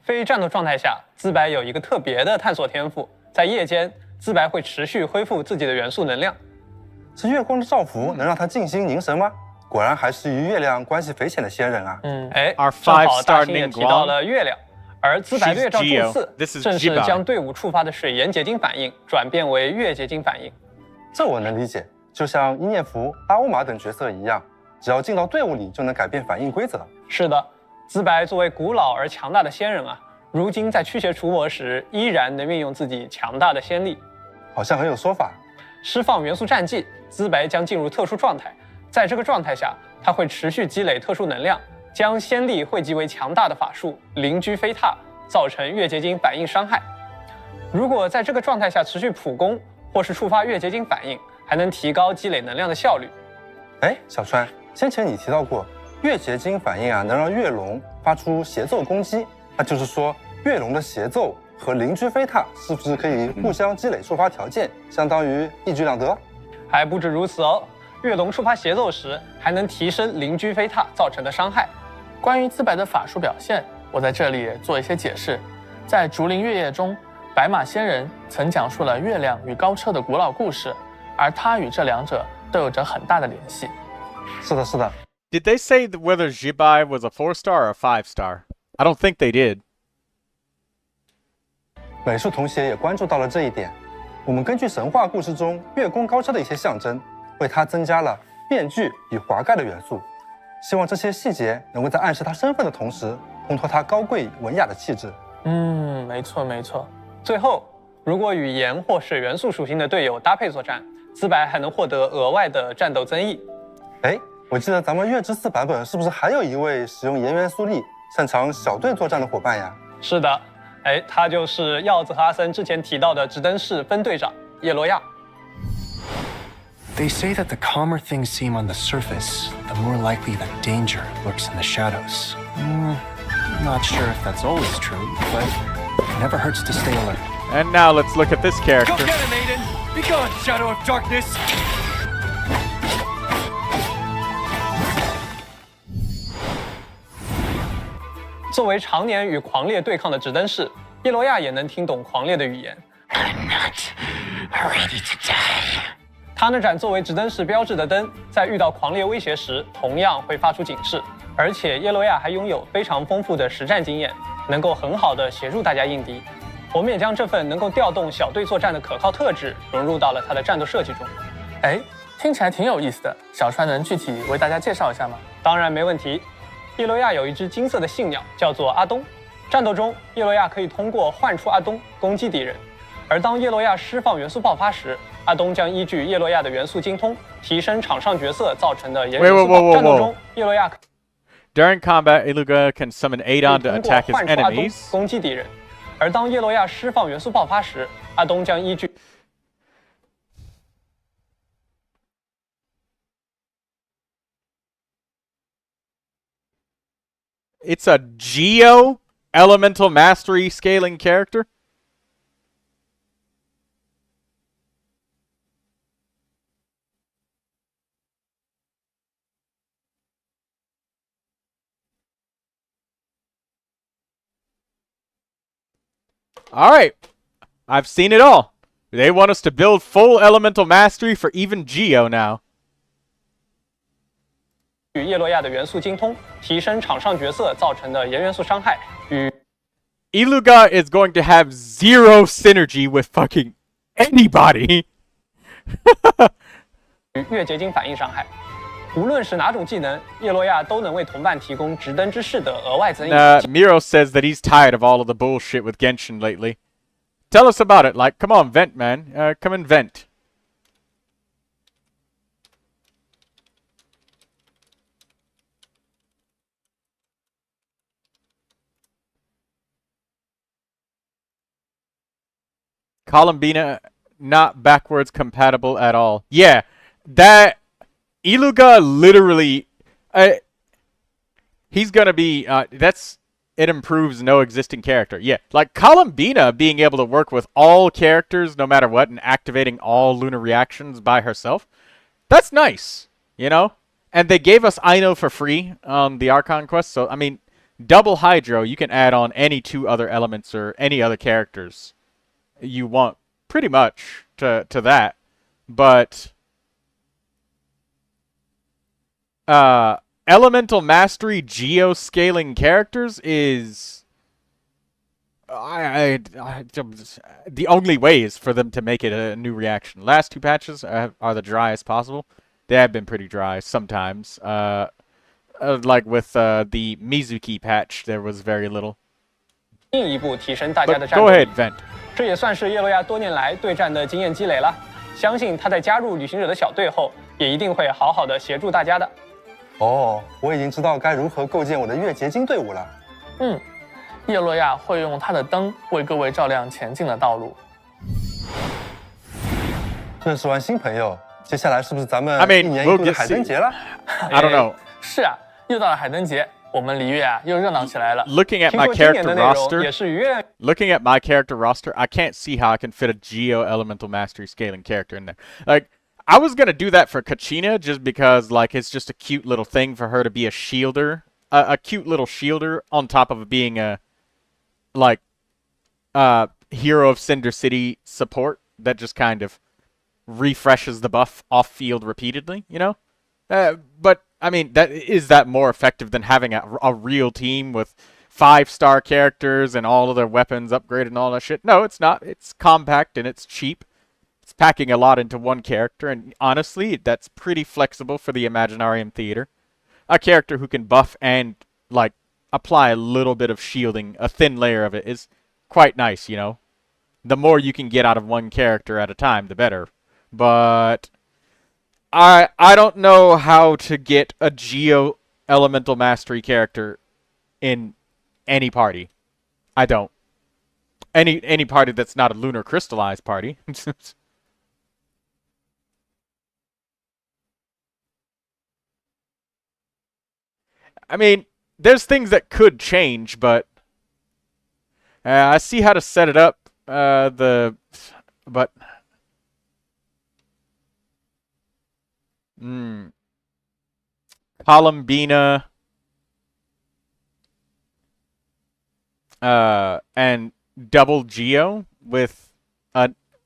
非战斗状态下，资白有一个特别的探索天赋，在夜间，资白会持续恢复自己的元素能量。是月光的照拂能让他静心凝神吗？果然还是与月亮关系匪浅的仙人啊。正好大兴也提到了月亮，而资白略照注4正是将队伍触发的水盐结晶反应转变为月结晶反应。这我能理解，就像伊涅弗、阿乌玛等角色一样，只要进到队伍里就能改变反应规则。是的，资白作为古老而强大的仙人啊，如今在驱邪除魔时依然能运用自己强大的仙力，好像很有说法。释放元素战绩，资白将进入特殊状态，在这个状态下，他会持续积累特殊能量，将仙力汇集为强大的法术灵居飞踏，造成月结晶反应伤害。如果在这个状态下持续普攻，或是触发月结晶反应，还能提高积累能量的效率。小川，先前你提到过月结晶反应啊，能让月龙发出协奏攻击，那就是说月龙的协奏和灵居飞踏是不是可以互相积累触发条件，相当于一举两得？还不止如此哦，月龙触发协奏时还能提升灵居飞踏造成的伤害。关于资白的法术表现，我在这里做一些解释。在竹林月夜中，白马仙人曾讲述了月亮与高车的古老故事，而他与这两者都有着很大的联系。是的，是的。Did they say whether Jibai was a 4-star or a 5-star? I don't think they did. 美术同学也关注到了这一点。我们根据神话故事中月宫高车的一些象征，为它增加了面具与华盖的元素。希望这些细节能够在暗示他身份的同时，烘托他高贵文雅的气质。没错没错。最后，如果与盐或水元素属性的队友搭配作战，资白还能获得额外的战斗增益。我记得咱们月之4版本是不是还有一位使用盐元素力、擅长小队作战的伙伴呀？是的，他就是耀子和阿森之前提到的直登市分队长叶罗亚。They say that the calmer things seem on the surface, the more likely that danger lurks in the shadows. Not sure if that's always true, but it never hurts to stay alert. And now let's look at this character. Go get him, Aiden! Be gone, Shadow of Darkness! 作为常年与狂烈对抗的直登士，叶罗亚也能听懂狂烈的语言。I'm not ready to die. 他那盏作为直登士标志的灯，在遇到狂烈威胁时，同样会发出警示。而且叶罗亚还拥有非常丰富的实战经验，能够很好的协助大家应敌。我们也将这份能够调动小队作战的可靠特质融入到了他的战斗设计中。听起来挺有意思的。小川能具体为大家介绍一下吗？当然没问题。叶罗亚有一只金色的信鸟，叫做阿东。战斗中，叶罗亚可以通过唤出阿东攻击敌人。而当叶罗亚释放元素爆发时，阿东将依据叶罗亚的元素精通，提升场上角色造成的元素爆发。战斗中，叶罗亚 During combat, Iluga can summon Aidon to attack his enemies. 攻击敌人。而当叶罗亚释放元素爆发时，阿东将依据 It's a Geo Elemental Mastery scaling character? Alright, I've seen it all. They want us to build full elemental mastery for even Geo now. 与叶罗亚的元素精通，提升场上角色造成的盐元素伤害与 Iluga is going to have zero synergy with fucking anybody. 与月结晶反应伤害。无论是哪种技能，叶罗亚都能为同伴提供直登之势的额外增益。Miro says that he's tired of all of the bullshit with Genshin lately. Tell us about it. Like, come on, vent, man. Come and vent. Columbina, not backwards compatible at all. Yeah, that Iluga literally, he's gonna be, that's it improves no existing character. Yeah, like Columbina being able to work with all characters no matter what and activating all lunar reactions by herself. That's nice, you know? And they gave us Ino for free on the Archon quest, so, I mean, double Hydro, you can add on any 2 other elements or any other characters you want, pretty much, to that. But, Elemental Mastery Geo-scaling characters is... the only way is for them to make it a new reaction. Last 2 patches are the driest possible. They have been pretty dry sometimes. Like with the Mizuki patch, there was very little. 进一步提升大家的 But 战 go 斗 ahead, 力， Vent. 这也算是叶洛亚多年来对战的经验积累了。相信他在加入旅行者的小队后，也一定会好好的协助大家的。哦，我已经知道该如何构建我的月结晶队伍了。叶洛亚会用他的灯为各位照亮前进的道路。认识完新朋友，接下来是不是咱们 I mean, 一年一度的海灯节了 I don't know. 是啊，又到了海灯节，我们璃月啊又热闹起来了。 Looking at 听 my 说今年 character 的内容 roster, 也是愉悦。 looking at my character roster, I can't see how I can fit a Geo Elemental Mastery scaling character in there. Like, I was gonna do that for Kachina just because, like, it's just a cute little thing for her to be a shielder, a cute little shielder on top of being a, like, Hero of Cinder City support that just kind of refreshes the buff off field repeatedly, you know? But I mean, is that more effective than having a real team with 5-star characters and all of their weapons upgraded and all that shit? No, it's not. It's compact and it's cheap. It's packing a lot into one character, and honestly, that's pretty flexible for the Imaginarium Theater. A character who can buff and, like, apply a little bit of shielding, a thin layer of it, is quite nice, you know? The more you can get out of one character at a time, the better. But I don't know how to get a Geo Elemental Mastery character in any party. I don't. Any party that's not a Lunar Crystallized party. I mean, there's things that could change, but I see how to set it up. But Columbina and double Geo with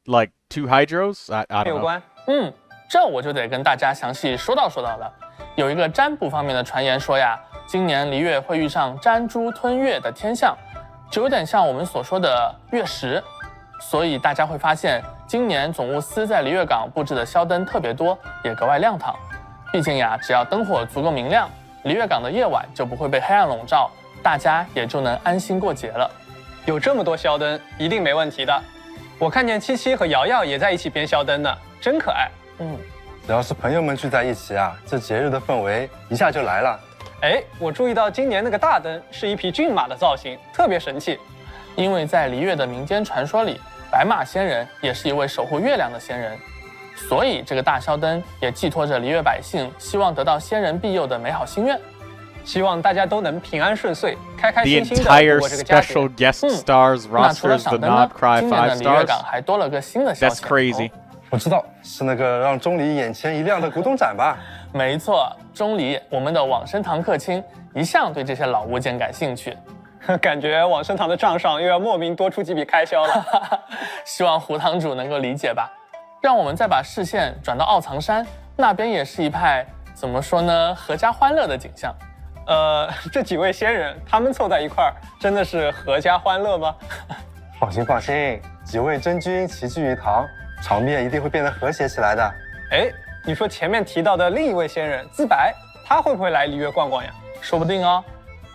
like 2 Hydros. I don't 有 know. 关。这我就得跟大家详细说道了。有一个占卜方面的传言说呀，今年璃月会遇上占珠吞月的天象，就有点像我们所说的月食。所以大家会发现，今年总务司在璃月港布置的宵灯特别多，也格外亮堂。毕竟呀，只要灯火足够明亮，璃月港的夜晚就不会被黑暗笼罩，大家也就能安心过节了。有这么多宵灯，一定没问题的。我看见七七和瑶瑶也在一起编宵灯呢，真可爱。只要是朋友们聚在一起啊，这节日的氛围一下就来了。哎，我注意到今年那个大灯是一匹骏马的造型，特别神气。因为在璃月的民间传说里，白马仙人也是一位守护月亮的仙人，所以这个大宵灯也寄托着璃月百姓希望得到仙人庇佑的美好心愿。希望大家都能平安顺遂，开开 The 心心的 entire 度过这个佳节。 special guest stars 那除了 rosters, 赏 the 灯呢， Not Cry 今年 5的璃月 stars. 港还多了个新的消 That's 息。crazy. 我知道是那个让钟离眼前一亮的古董展吧？没错，钟离，我们的往生堂客卿，一向对这些老物件感兴趣。感觉往生堂的账上又要莫名多出几笔开销了。希望胡堂主能够理解吧。让我们再把视线转到奥藏山，那边也是一派怎么说呢，阖家欢乐的景象。这几位仙人，他们凑在一块儿，真的是阖家欢乐吗？放心放心，几位真君齐聚一堂，场面一定会变得和谐起来的。哎，你说前面提到的另一位仙人资白，他会不会来璃月逛逛呀？说不定哦。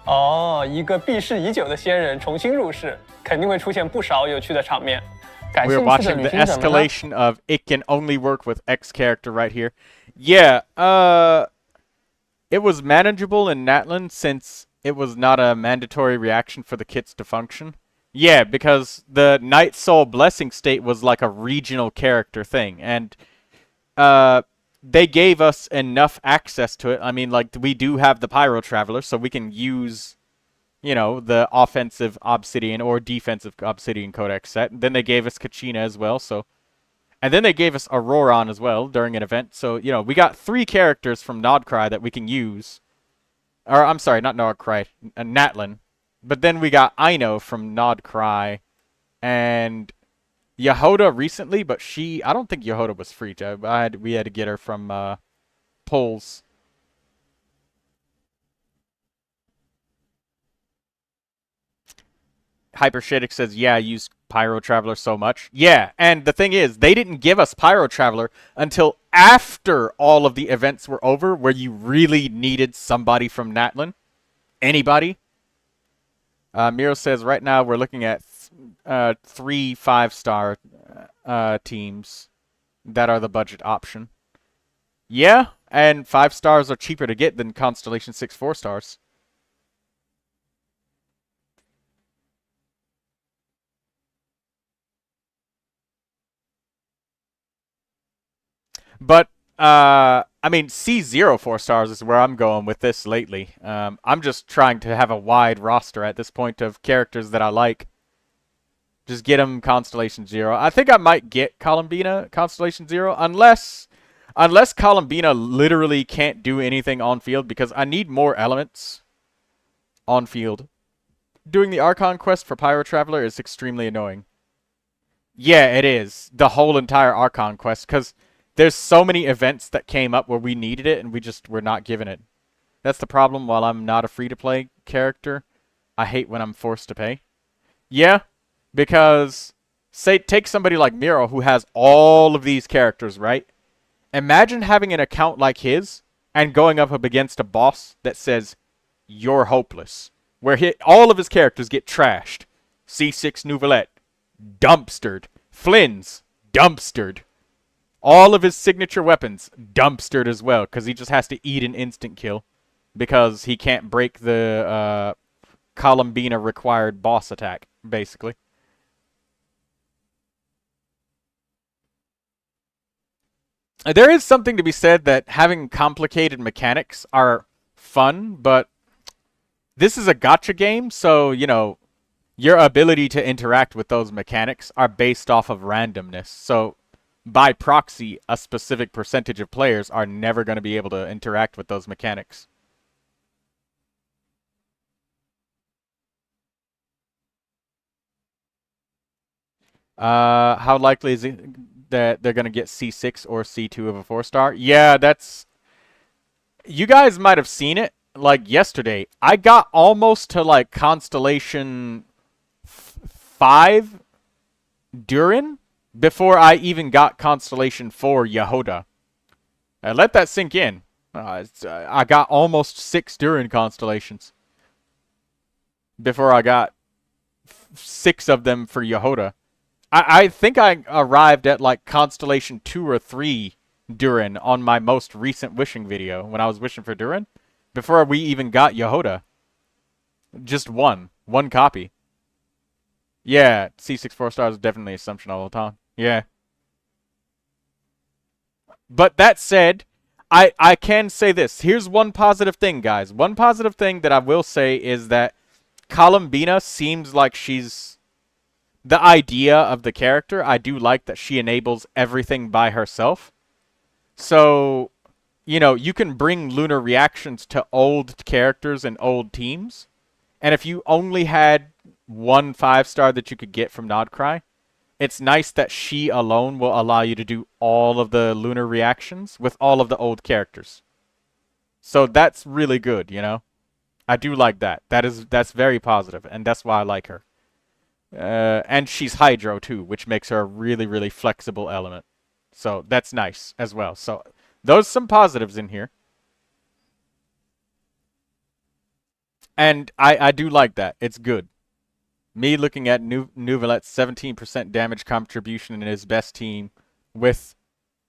哦，一个避世已久的仙人重新入世，肯定会出现不少有趣的场面。We're watching the escalation of it can only work with X character right here. Yeah, it was manageable in Natlan since it was not a mandatory reaction for the kits to function. Yeah, because the Night Soul Blessing state was like a regional character thing, and they gave us enough access to it. I mean, like, we do have the Pyro Traveler, so we can use you know, the offensive Obsidian or defensive Obsidian Codex set. Then they gave us Kachina as well, so... And then they gave us Auroron as well during an event. So, you know, we got 3 characters from Nodcry that we can use. Or, I'm sorry, not Nodcry, Natlin. But then we got Aino from Nodcry. And Yehoda recently, but I don't think Yehoda was free. We had to get her from polls. Hypershadic says, yeah, I use Pyro Traveler so much. Yeah, and the thing is, they didn't give us Pyro Traveler until after all of the events were over, where you really needed somebody from Natlin. Anybody. Miro says, right now we're looking at 3 5-star teams that are the budget option. Yeah, and 5 stars are cheaper to get than Constellation 6 4-stars. But, I mean, C0 4-stars is where I'm going with this lately. I'm just trying to have a wide roster at this point of characters that I like. Just get them Constellation 0. I think I might get Columbina Constellation 0, unless Columbina literally can't do anything on field, because I need more elements on field. Doing the Archon quest for Pyro Traveler is extremely annoying. Yeah, it is. The whole entire Archon quest, because... There's so many events that came up where we needed it, and we just were not given it. That's the problem. While I'm not a free-to-play character, I hate when I'm forced to pay. Yeah, because, say, take somebody like Miro, who has all of these characters, right? Imagine having an account like his, and going up against a boss that says, you're hopeless. Where all of his characters get trashed. C6 Neuvilette, dumpstered. Flynn's, dumpstered. All of his signature weapons, dumpstered as well, because he just has to eat an instant kill, because he can't break the Columbina required boss attack, basically. There is something to be said that having complicated mechanics are fun, but this is a gacha game, so, you know, your ability to interact with those mechanics are based off of randomness, so... By proxy, a specific percentage of players are never going to be able to interact with those mechanics. How likely is it that they're going to get C6 or C2 of a 4-star? Yeah, that's... You guys might have seen it, like, yesterday. I got almost to, like, Constellation 5 Durin before I even got Constellation 4 Yehoda. Let that sink in. I got almost 6 Durin constellations before I got 6 of them for Yehoda. I think I arrived at like Constellation 2 or 3 Durin on my most recent wishing video when I was wishing for Durin before we even got Yehoda. Just one copy. Yeah, C6 4-stars is definitely Assumption all the time. Yeah. But that said, I can say this. Here's one positive thing, guys. One positive thing that I will say is that Columbina seems like she's... The idea of the character, I do like that she enables everything by herself. So, you know, you can bring lunar reactions to old characters and old teams. And if you only had one 5-star that you could get from Nodcry, it's nice that she alone will allow you to do all of the lunar reactions with all of the old characters. So that's really good, you know? I do like that. That's very positive, and that's why I like her. And she's Hydro too, which makes her a really, really flexible element. So that's nice as well. So those some positives in here. And I do like that. It's good. Me looking at Neuvilette's 17% damage contribution in his best team with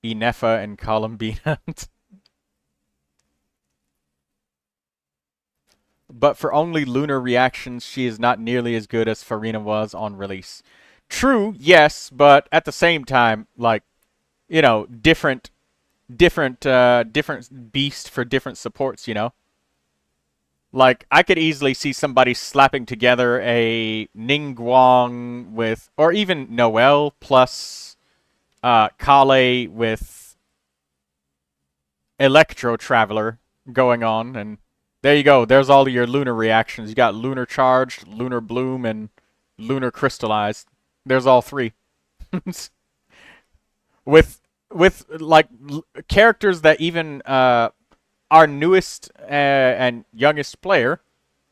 Inefa and Columbina. But for only lunar reactions, she is not nearly as good as Farina was on release. True, yes, but at the same time, like, you know, different beast for different supports, you know? Like, I could easily see somebody slapping together a Ningguang with, or even Noelle plus Kale with Electro Traveler going on, and there you go. There's all of your lunar reactions. You got Lunar Charged, Lunar Bloom, and Lunar Crystallized. There's all three. with like characters that even our newest and youngest player,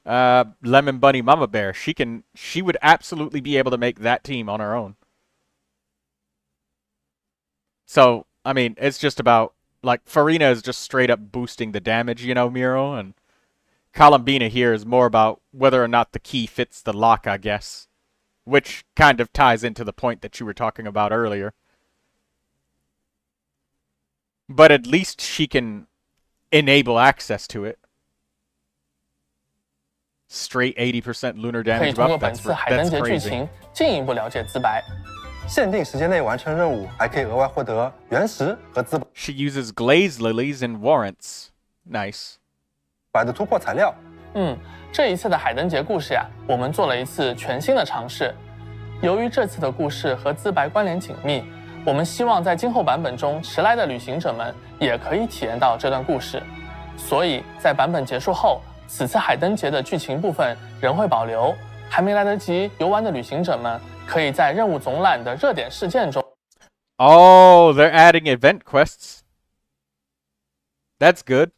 Lemon Bunny Mama Bear, she would absolutely be able to make that team on her own. So, I mean, it's just about, like, Farina is just straight up boosting the damage, you know, Miro, and Columbina here is more about whether or not the key fits the lock, I guess. Which kind of ties into the point that you were talking about earlier. But at least she can enable access to it. Straight 80% lunar 可以 damage 通过 buff, 本 that's, 次海灯 that's 节剧 crazy. 情进一步了解资白。限定时间内完成任务，还可以额外获得原石和资 She uses glaze lilies and warrants. Nice. 白的突破材料。这一次的海灯节故事呀，我们做了一次全新的尝试。由于这次的故事和资白关联紧密，我们希望在今后版本中迟来的旅行者们也可以体验到这段故事。所以在版本结束后，此次海灯节的剧情部分仍会保留。还没来得及游玩的旅行者们，可以在任务总览的热点事件中。Oh, they're adding event quests. That's good.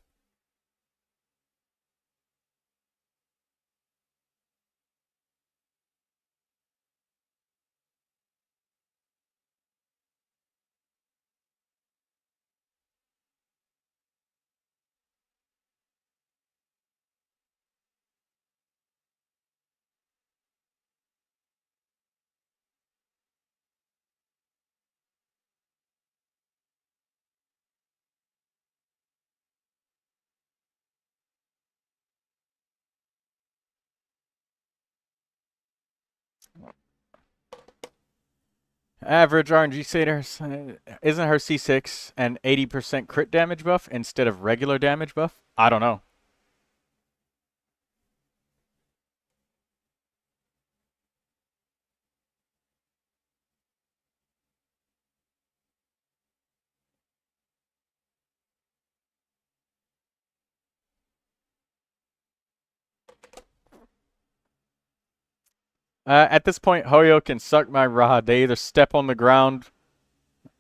Average RNG Satyr, isn't her C6 an 80% crit damage buff instead of regular damage buff? I don't know. At this point, Hoyo can suck my rod. They either step on the ground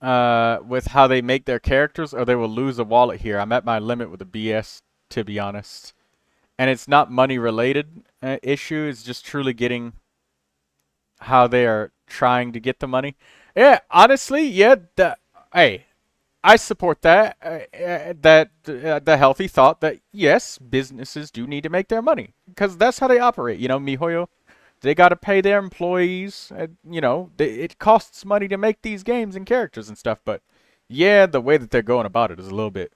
with how they make their characters, or they will lose a wallet here. I'm at my limit with the BS, to be honest. And it's not money-related issue. It's just truly getting how they are trying to get the money. Yeah, honestly, yeah. Hey, I support that. The healthy thought that, yes, businesses do need to make their money. Because that's how they operate, you know, MiHoYo. They got to pay their employees. You know, it costs money to make these games and characters and stuff. But, yeah, the way that they're going about it is a little bit...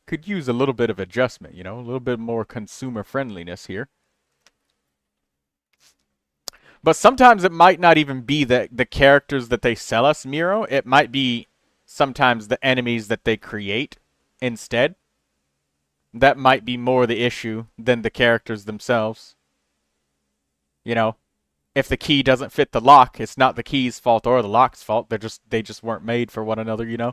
Could use a little bit of adjustment, you know? A little bit more consumer friendliness here. But sometimes it might not even be the characters that they sell us, Miro. It might be sometimes the enemies that they create instead. That might be more the issue than the characters themselves. You know, if the key doesn't fit the lock, it's not the key's fault or the lock's fault. They just weren't made for one another, you know.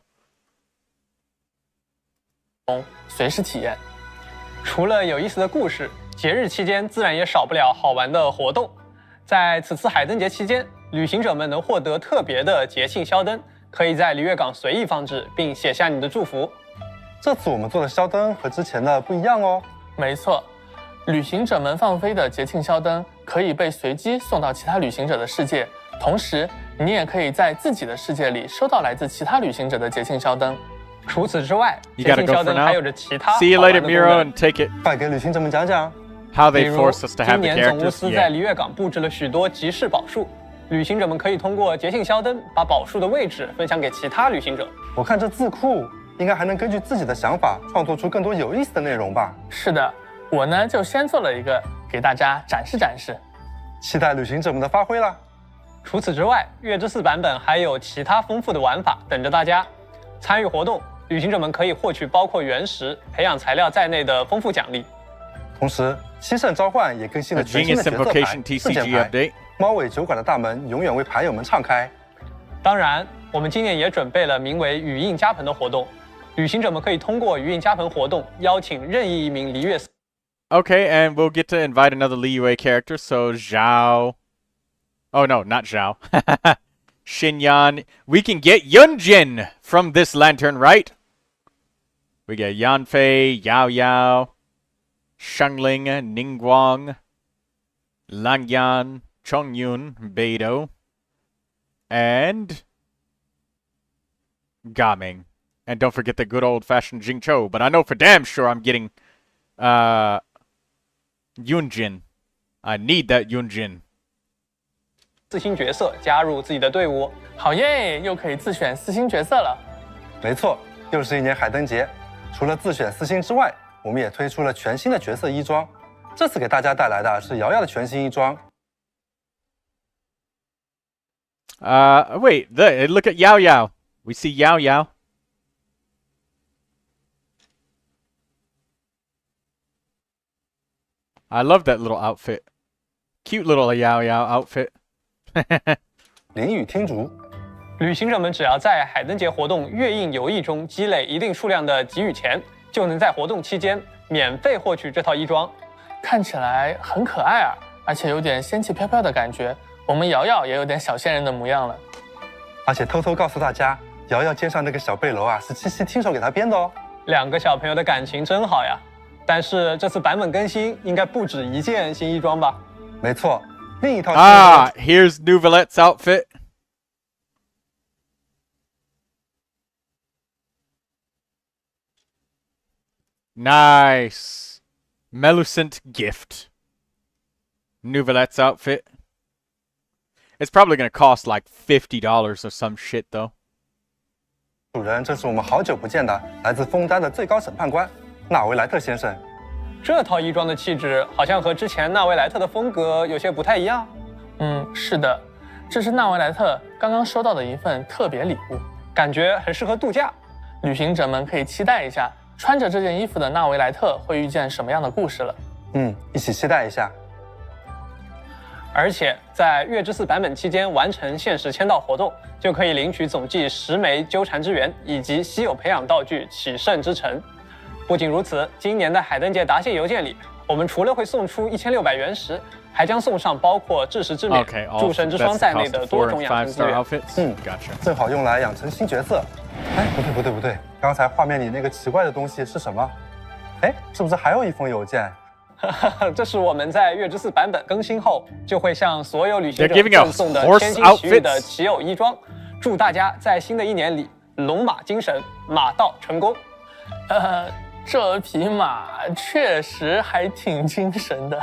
随时体验。除了有意思的故事，节日期间自然也少不了好玩的活动。在此次海灯节期间，旅行者们能获得特别的节庆宵灯，可以在璃月港随意放置，并写下你的祝福。这次我们做的宵灯和之前的不一样哦。没错。旅行者们放飞的节庆宵灯可以被随机送到其他旅行者的世界，同时你也可以在自己的世界里收到来自其他旅行者的节庆宵灯。除此之外，节庆宵灯还有着其他好玩的功能。快给旅行者们讲讲 how they force us to have the characters. 今年总务司在璃月港布置了许多集市宝树，旅行者们可以通过节庆宵灯把宝树的位置分享给其他旅行者。我看这字库应该还能根据自己的想法创作出更多有意思的内容吧？是的。我呢就先做了一个给大家展示展示，期待旅行者们的发挥啦。除此之外，月之4版本还有其他丰富的玩法等着大家。参与活动，旅行者们可以获取包括原石、培养材料在内的丰富奖励。同时，西圣召唤也更新了全新的角色牌圣剑牌。猫尾酒馆的大门永远为牌友们敞开。当然，我们今年也准备了名为语印加蓬的活动，旅行者们可以通过语印加蓬活动邀请任意一名璃月。Okay, and we'll get to invite another Liyue character. So Zhao. Oh no, not Zhao. Xinyan. We can get Yunjin from this lantern, right? We get Yanfei, Yao Yao, Shengling, Ningguang, Langyan, Chongyun, Beidou, and Gaming. And don't forget the good old-fashioned Jingzhou. But I know for damn sure I'm getting Yunjin. I need that Yunjin. 4星角色加入自己的队伍，好耶！又可以自选4星角色了。没错，又是一年海灯节。除了自选4星之外，我们也推出了全新的角色衣装。这次给大家带来的是瑶瑶的全新衣装。Wait, look at Yao Yao. We see Yao Yao. I love that little outfit. Cute little Yao Yao outfit. 淋雨听竹，旅行者们只要在海灯节活动月印游艺中积累一定数量的给予钱，就能在活动期间免费获取这套衣装。看起来很可爱啊，而且有点仙气飘飘的感觉。我们瑶瑶也有点小仙人的模样了。而且偷偷告诉大家，瑶瑶肩上那个小背篓啊，是七七亲手给她编的哦。2个小朋友的感情真好呀！但是这次版本更新应该不止1件新衣装吧？没错。另一套 here's Neuvillette's outfit. Nice. Melusant gift. Neuvillette's outfit. It's probably going to cost like $50 or some shit though. 主人，这是我们好久不见的来自枫丹的最高审判官纳维莱特先生。这套衣装的气质好像和之前纳维莱特的风格有些不太一样。是的，这是纳维莱特刚刚收到的一份特别礼物，感觉很适合度假。旅行者们可以期待一下，穿着这件衣服的纳维莱特会遇见什么样的故事了。一起期待一下。而且在月之4版本期间完成限时签到活动，就可以领取总计10枚纠缠之源以及稀有培养道具启圣之城。不仅如此，今年的海灯节答谢邮件里，我们除了会送出1600原石，还将送上包括至实之冕、诸神之霜在内的多种养成资源。正好用来养成新角色。哎，不对，刚才画面里那个奇怪的东西是什么？哎，是不是还有一封邮件？这是我们在月之4版本更新后，就会向所有旅行者赠送的千星奇遇的奇偶衣装。祝大家在新的一年里龙马精神，马到成功。这匹马确实还挺精神的。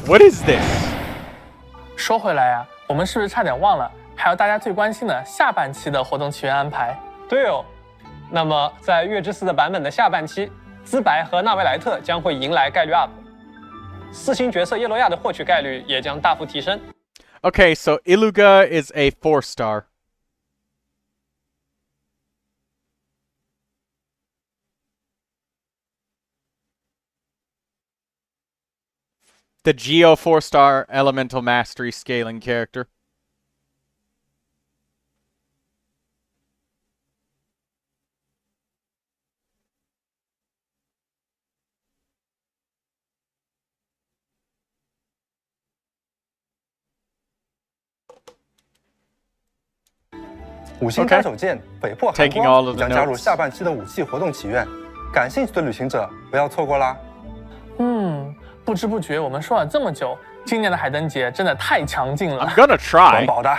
What is this？ 说回来啊，我们是不是差点忘了，还有大家最关心的下半期的活动起源安排？对哦，那么在月之4的版本的下半期，资白和纳维莱特将会迎来概率 up， 4星角色叶洛亚的获取概率也将大幅提升。Okay, so Iluga is a 4-star. The Geo 4-star Elemental Mastery scaling character.5星单手剑北破寒光将加入下半期的武器活动祈愿，感兴趣的旅行者不要错过啦。不知不觉我们说了这么久，今年的海灯节真的太强劲了。I'm gonna try。完保的。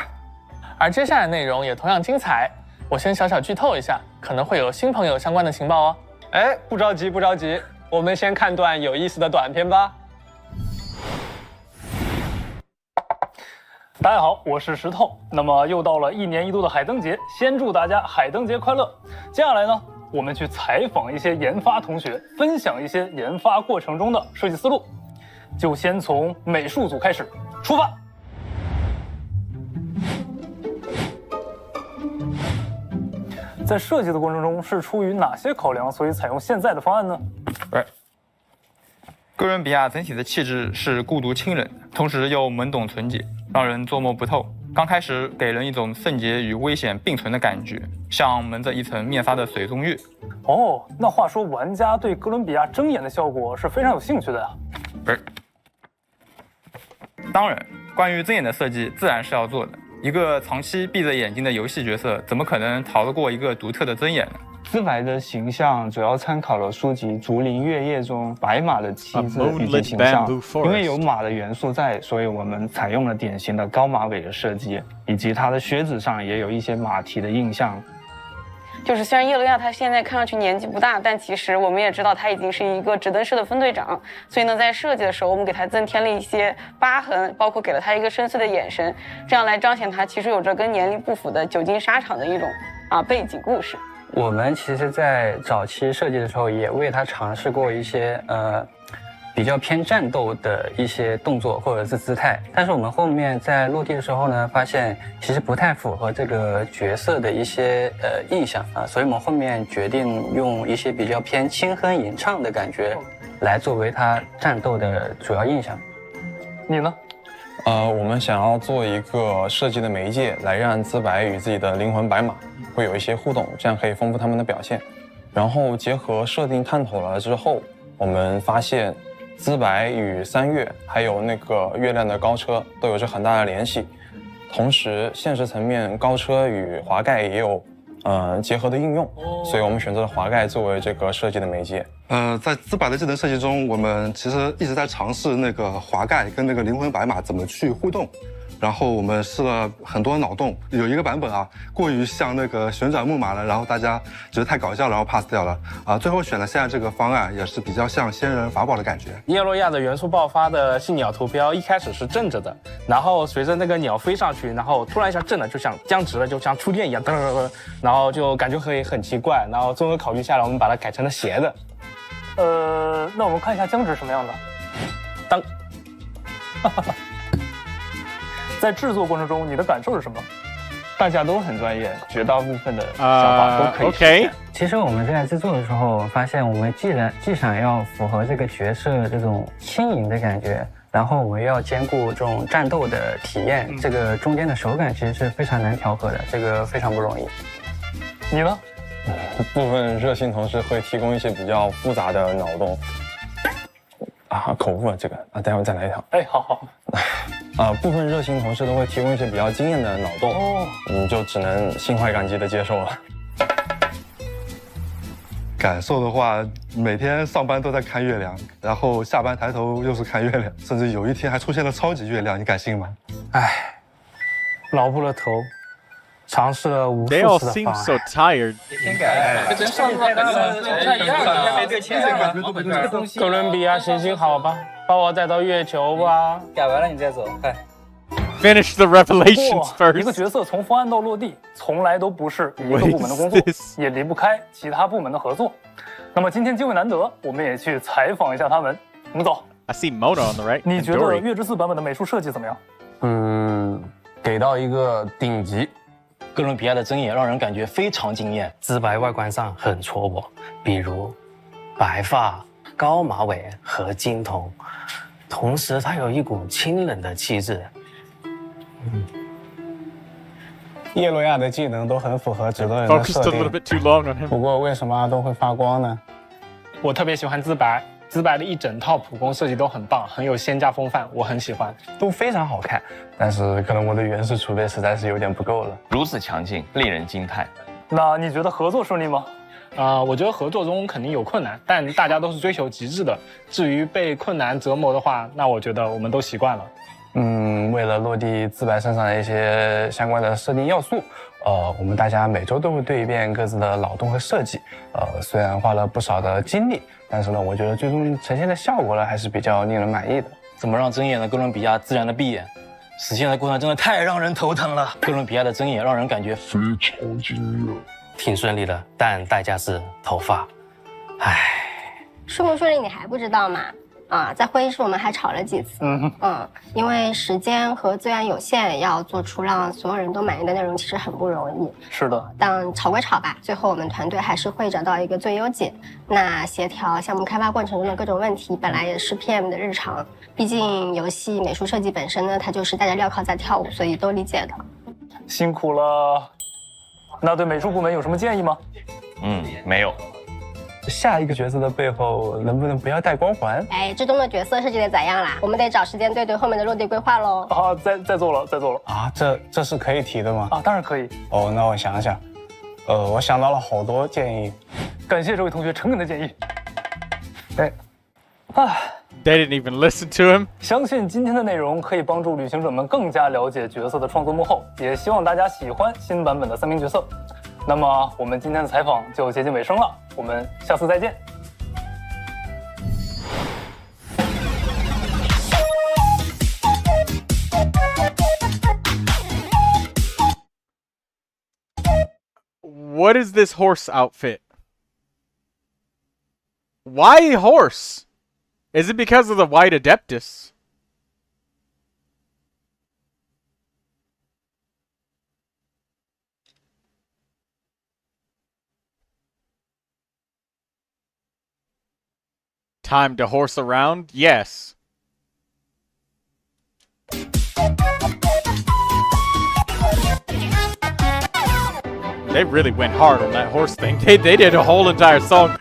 而接下来内容也同样精彩，我先小小剧透一下，可能会有新朋友相关的情报哦。哎，不着急，我们先看段有意思的短片吧。大家好，我是石头。那么又到了1年1度的海灯节，先祝大家海灯节快乐。接下来呢，我们去采访一些研发同学，分享一些研发过程中的设计思路。就先从美术组开始，出发。在设计的过程中是出于哪些考量，所以采用现在的方案呢？哥伦比亚整体的气质是孤独清冷，同时又懵懂纯洁，让人捉摸不透。刚开始给人一种圣洁与危险并存的感觉，像蒙着一层面纱的水中月。哦，那话说玩家对哥伦比亚睁眼的效果是非常有兴趣的呀。当然，关于睁眼的设计自然是要做的。一个长期闭着眼睛的游戏角色，怎么可能逃得过一个独特的睁眼呢？自白的形象主要参考了书籍《竹林月夜》中白马的妻子以及形象，因为有马的元素在，所以我们采用了典型的高马尾的设计，以及它的靴子上也有一些马蹄的印象。就是虽然叶罗亚他现在看上去年纪不大，但其实我们也知道他已经是一个指灯式的分队长，所以呢，在设计的时候我们给他增添了一些疤痕，包括给了他一个深邃的眼神，这样来彰显他其实有着跟年龄不符的久经沙场的一种背景故事。我们其实在早期设计的时候也为他尝试过一些比较偏战斗的一些动作或者是姿态，但是我们后面在落地的时候呢，发现其实不太符合这个角色的一些印象所以我们后面决定用一些比较偏轻哼吟唱的感觉来作为他战斗的主要印象。你呢？我们想要做一个设计的媒介，来让资白与自己的灵魂白马会有一些互动，这样可以丰富他们的表现。然后结合设定探讨了之后，我们发现资白与三月还有那个月亮的高车都有着很大的联系，同时现实层面高车与滑盖也有结合的应用，所以我们选择了滑盖作为这个设计的媒介。在资白的技能设计中，我们其实一直在尝试那个滑盖跟那个灵魂白马怎么去互动。然后我们试了很多脑洞，有一个版本过于像那个旋转木马了，然后大家觉得太搞笑，然后 pass 掉了最后选了现在这个方案，也是比较像仙人法宝的感觉。叶洛亚的元素爆发的信鸟图标一开始是正着的，然后随着那个鸟飞上去，然后突然一下正了，就像僵直了，就像触电一样，噔噔噔，然后就感觉会很奇怪，然后综合考虑下来，我们把它改成了斜的。那我们看一下僵直什么样的。当。在制作过程中，你的感受是什么？大家都很专业，绝大部分的想法都可以实现。其实我们在制作的时候发现，我们既想要符合这个角色这种轻盈的感觉，然后我们要兼顾这种战斗的体验，这个中间的手感其实是非常难调和的，这个非常不容易。你呢？部分热心同事会提供一些比较复杂的脑洞。口误了这个待会再来一条。好。部分热心同事都会提供一些比较惊艳的脑洞，你就只能心怀感激的接受了。感受的话，每天上班都在看月亮，然后下班抬头又是看月亮，甚至有一天还出现了超级月亮，你敢信吗？劳不了头，尝试了无数次 They all 的 seem 方案。 so tired. 哥伦比亚行行好吧，把我带到月球吧。改完了你再走，快。 Finish the revelations first. 一个角色从方案到落地，从来都不是一个部门的工作，也离不开其他部门的合作。那么今天机会难得，我们也去采访一下他们。我们走。I see Mona on the right. 你觉得月之4版本的美术设计怎么样？给到一个顶级。哥伦比亚的睁眼让人感觉非常惊艳，资白外观上很戳我，比如白发、高马尾和金童，同时它有一股清冷的气质。叶洛亚的技能都很符合指导人的设定，不过为什么都会发光呢？我特别喜欢资白，资白的一整套普攻设计都很棒，很有仙家风范，我很喜欢，都非常好看。但是可能我的原始储备实在是有点不够了。如此强劲，令人惊叹。那你觉得合作顺利吗？我觉得合作中肯定有困难，但大家都是追求极致的。至于被困难折磨的话，那我觉得我们都习惯了。为了落地资白身上的一些相关的设定要素，我们大家每周都会对一遍各自的脑洞和设计。虽然花了不少的精力，但是呢，我觉得最终呈现的效果呢，还是比较令人满意的。怎么让睁眼的哥伦比亚自然的闭眼？实现的过程真的太让人头疼了。哥伦比亚的睁眼让人感觉非常惊艳，挺顺利的，但代价是头发。顺不顺利你还不知道吗？在会议室我们还吵了几次。因为时间和资源有限，要做出让所有人都满意的内容，其实很不容易。是的。但吵归吵吧，最后我们团队还是会找到一个最优解。那协调项目开发过程中的各种问题，本来也是 PM 的日常。毕竟游戏美术设计本身呢，它就是带着镣铐在跳舞，所以都理解的。辛苦了。那对美术部门有什么建议吗？没有。下一个角色的背后能不能不要带光环？哎，之中的角色设计的咋样啦？我们得找时间对后面的落地规划喽。再做了啊！这是可以提的吗？当然可以。那我想想，我想到了好多建议。感谢这位同学诚恳的建议。They didn't even listen to him. 相信今天的内容可以帮助旅行者们更加了解角色的创作幕后，也希望大家喜欢新版本的3名角色。那么我们今天的采访就接近尾声了，我们下次再见。What is this horse outfit? Why horse? Is it because of the white Adeptus? Time to horse around? Yes. They really went hard on that horse thing. They did a whole entire song.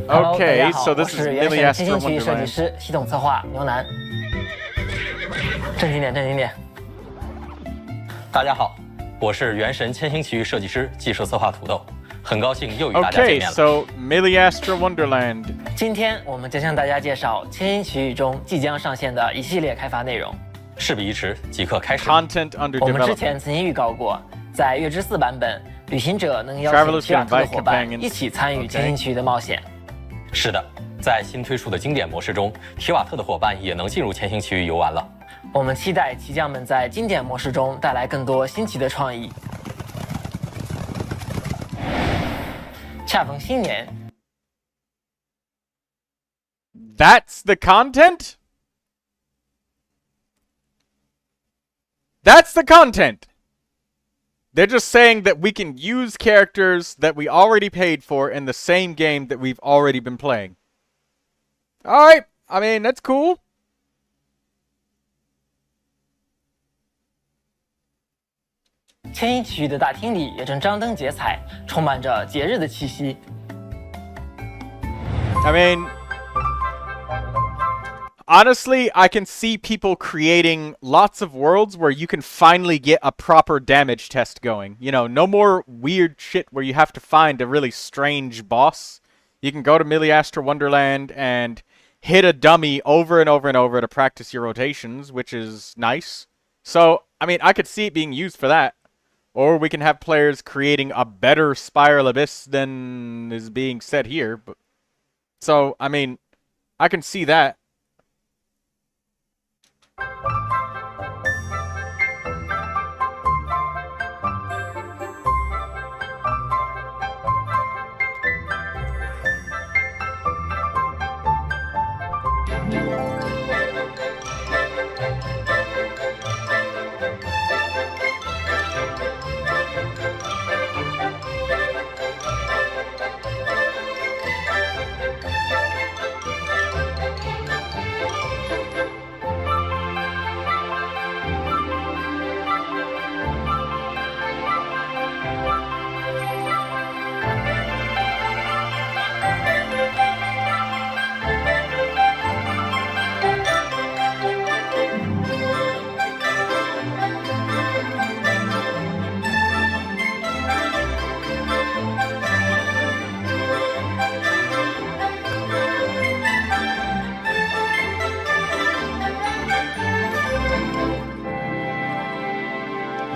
Okay, so this is Millie Astra Wonderland. 设计师、系统策划牛楠。正经点。大家好，我是《原神》千星奇遇设计师、技术策划土豆，很高兴又与大家见面了。Okay, so Millie Astra Wonderland. 今天我们将向大家介绍《千星奇遇》中即将上线的一系列开发内容。事不宜迟，即刻开始。Content under development. 我们之前曾经预告过，在月之4版本，旅行者能邀请提瓦特的伙伴一起参与《千星奇遇》的冒险。是的，在新推出的经典模式中，提瓦特的伙伴也能进入千星奇遇游玩了。我们期待骑将们在经典模式中带来更多新奇的创意。恰逢新年 That's the content? That's the content! They're just saying that we can use characters that we already paid for in the same game that we've already been playing. Alright, I mean, that's cool.《千星奇遇》的大厅里也正张灯结彩，充满着节日的气息。I mean, honestly, I can see people creating lots of worlds where you can finally get a proper damage test going. You know, no more weird shit where you have to find a really strange boss. You can go to Millie Astra Wonderland and hit a dummy over and over and over to practice your rotations, which is nice. So, I mean, I could see it being used for that. Or we can have players creating a better Spiral Abyss than is being said here. But so, I mean, I can see that.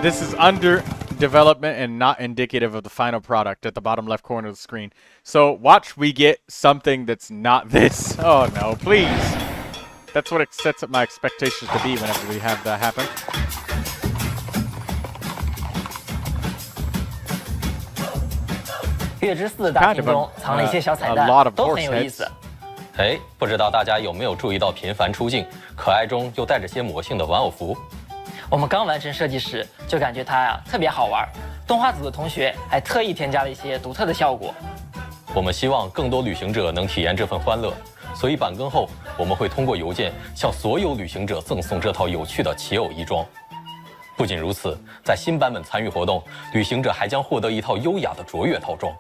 This is under development and not indicative of the final product at the bottom left corner of the screen. So watch we get something that's not this. Oh no, please. That's what it sets up my expectations to be whenever we have that happen. 月之4大厅中藏了一些小彩蛋，都很有意思。哎，不知道大家有没有注意到频繁出镜、可爱中又带着些魔性的玩偶服？我们刚完成设计时，就感觉它呀特别好玩。动画组的同学还特意添加了一些独特的效果。我们希望更多旅行者能体验这份欢乐，所以版更后我们会通过邮件向所有旅行者赠送这套有趣的奇偶衣装。不仅如此，在新版本参与活动，旅行者还将获得一套优雅的卓越套装。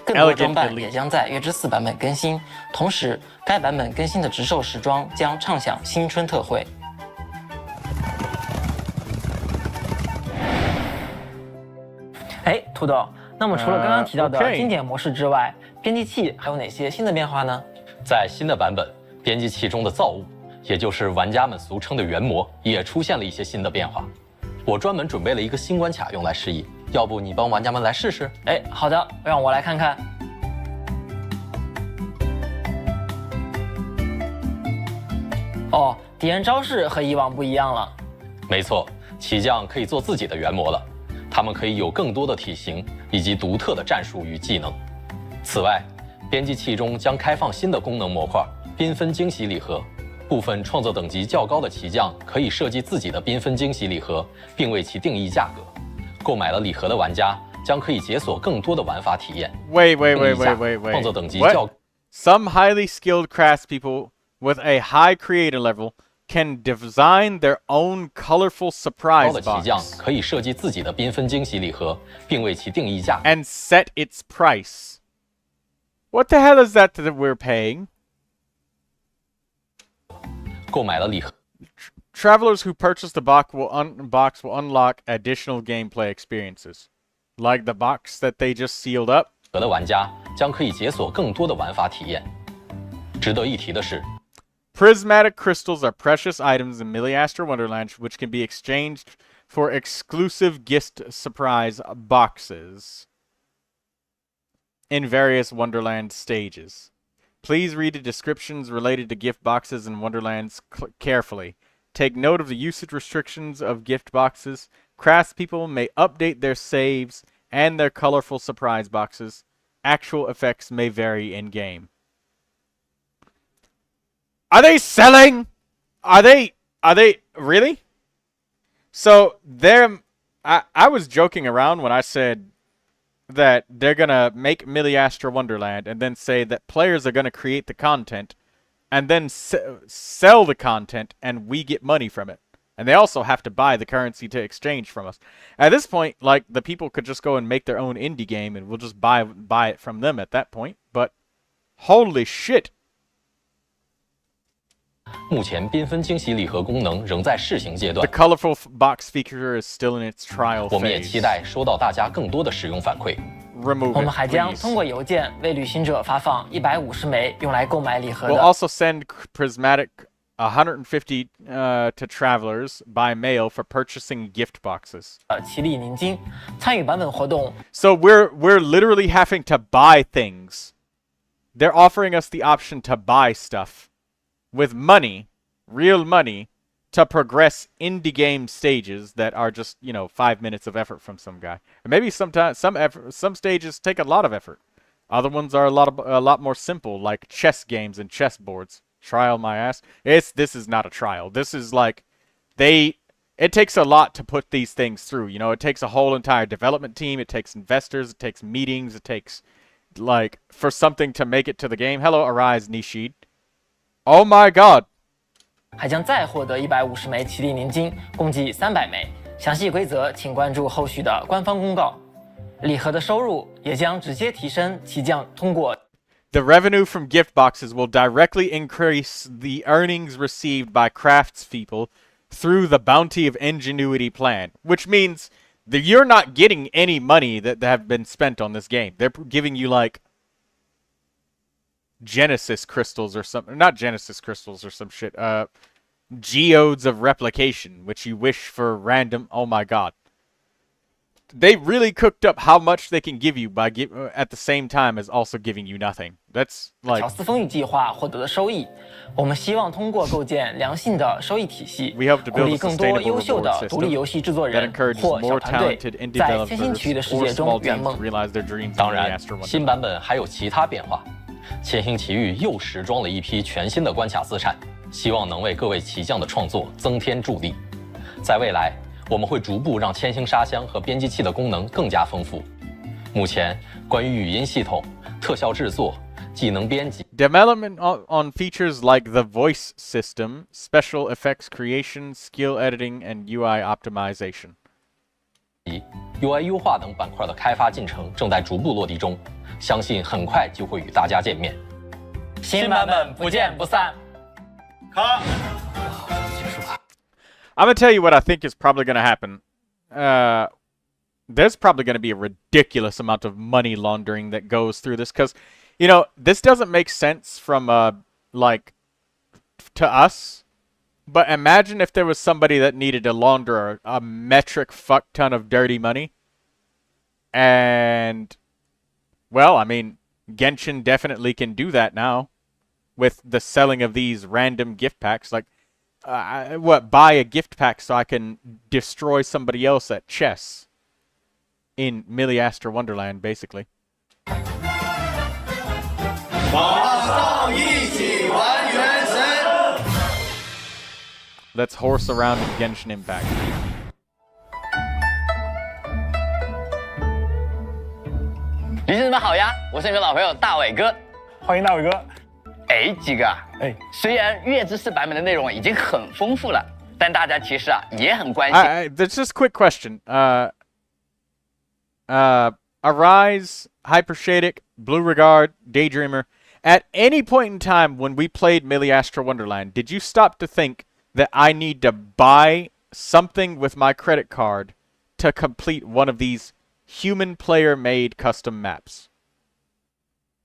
更多装扮也将在月之4版本更新，同时该版本更新的直兽时装将畅享新春特惠。哎，土豆，那么除了刚刚提到的经典模式之外，编辑器还有哪些新的变化呢？在新的版本，编辑器中的造物，也就是玩家们俗称的原模，也出现了一些新的变化。我专门准备了一个新关卡用来示意，要不你帮玩家们来试试？哎，好的，让我来看看。哦，敌人招式和以往不一样了。没错，骑将可以做自己的原模了，他们可以有更多的体型以及独特的战术与技能。此外，编辑器中将开放新的功能模块——缤纷惊喜礼盒。部分创作等级较高的骑将可以设计自己的缤纷惊喜礼盒，并为其定义价格。购买了礼盒的玩家将可以解锁更多的玩法体验。Wait. 创作等级较 Some highly skilled craftspeople with a high creator level can design their own colorful surprise 高的骑将可以设计自己的缤纷惊喜礼盒，并为其定义价格 and set its price. What the hell is that we're paying? 购买了礼盒 Travelers who purchase the box will unlock additional gameplay experiences, like the box that they just sealed up. 的玩家将可以解锁更多的玩法体验。值得一提的是 Prismatic crystals are precious items in Miliastra Wonderland, which can be exchanged for exclusive gift surprise boxes in various Wonderland stages. Please read the descriptions related to gift boxes in Wonderlands carefully. Take note of the usage restrictions of gift boxes. Craftspeople may update their saves and their colorful surprise boxes. Actual effects may vary in-game. Are they selling? Are they really? So I was joking around when I said that they're gonna make Miliastra Wonderland and then say that players are gonna create the content and then sell the content and we get money from it. And they also have to buy the currency to exchange from us. At this point, like, the people could just go and make their own indie game and we'll just buy it from them at that point. But holy shit. 目前缤纷惊喜礼盒功能仍在试行阶段。The colorful box feature is still in its trial phase. 我们也期待收到大家更多的使用反馈。Remove it, 我们还将通过邮件为旅行者发放150枚用来购买礼盒的。We'll also send prismatic 150 to travelers by mail for purchasing gift boxes. 奇力凝晶参与版本活动。So we're literally having to buy things. They're offering us the option to buy stuff with money, real money, to progress indie game stages that are just, 5 minutes of effort from some guy. And maybe sometimes some stages take a lot of effort. Other ones are a lot more simple, like chess games and chess boards. Trial my ass. This is not a trial. This is like it takes a lot to put these things through. It takes a whole entire development team. It takes investors. It takes meetings. It takes for something to make it to the game. Hello, Arise Nishid. Oh my god. 还将再获得150枚奇力凝晶，共计300枚。详细规则请关注后续的官方公告。礼盒的收入也将直接提升骑将通过。The revenue from gift boxes will directly increase the earnings received by craftspeople through the Bounty of Ingenuity plan, which means that you're not getting any money that have been spent on this game. They're giving you Genesis crystals or something. Not Genesis crystals or some shit. Geodes of replication, which you wish for random. Oh my god. they really cooked up how much they can give you by at the same time as also giving you nothing. That's like 乔斯风雨计划获得的收益。我们希望通过构建良性的收益体系， We hope to 鼓 build 励 a 更多 sustainable 优秀 reward 的独立游戏制 system 作 that 人 encourages 或小 more 团队 talented 在千星 developers 奇遇的世 or 界 small 中圆 teams 梦 to。realize their dreams. 当 in 然 Astro Wonderland. 新版本还有其他变化。千星奇遇又时装了一批全新的关卡资产，希望能为各位奇将的创作增添助力。在未来，我们会逐步让千星沙箱和编辑器的功能更加丰富。目前，关于语音系统、特效制作、技能编辑 Development on features like the voice system, special effects creation, skill editing, and UI optimization. UI 优化等板块的开发进程正在逐步落地中，相信很快就会与大家见面。新版本不见不散。I'm gonna tell you what I think is probably gonna happen. There's probably gonna be a ridiculous amount of money laundering that goes through this, because, you know, this doesn't make sense from like to us. But imagine if there was somebody that needed to launder a metric fuck ton of dirty money. And, well, I mean, Genshin definitely can do that now with the selling of these random gift packs. Like, buy a gift pack so I can destroy somebody else at chess in Milliastra Wonderland, basically. Let's horse around in Genshin Impact. 女士们好呀，我是你们老朋友大伟哥，欢迎大伟哥。哎，鸡哥，虽然月之4版本的内容已经很丰富了，但大家其实也很关心。There's just a quick question. Arise, Hypershadic, Blue Regard, Daydreamer. At any point in time when we played Milliastra Wonderland, did you stop to think that I need to buy something with my credit card to complete one of these human player made custom maps?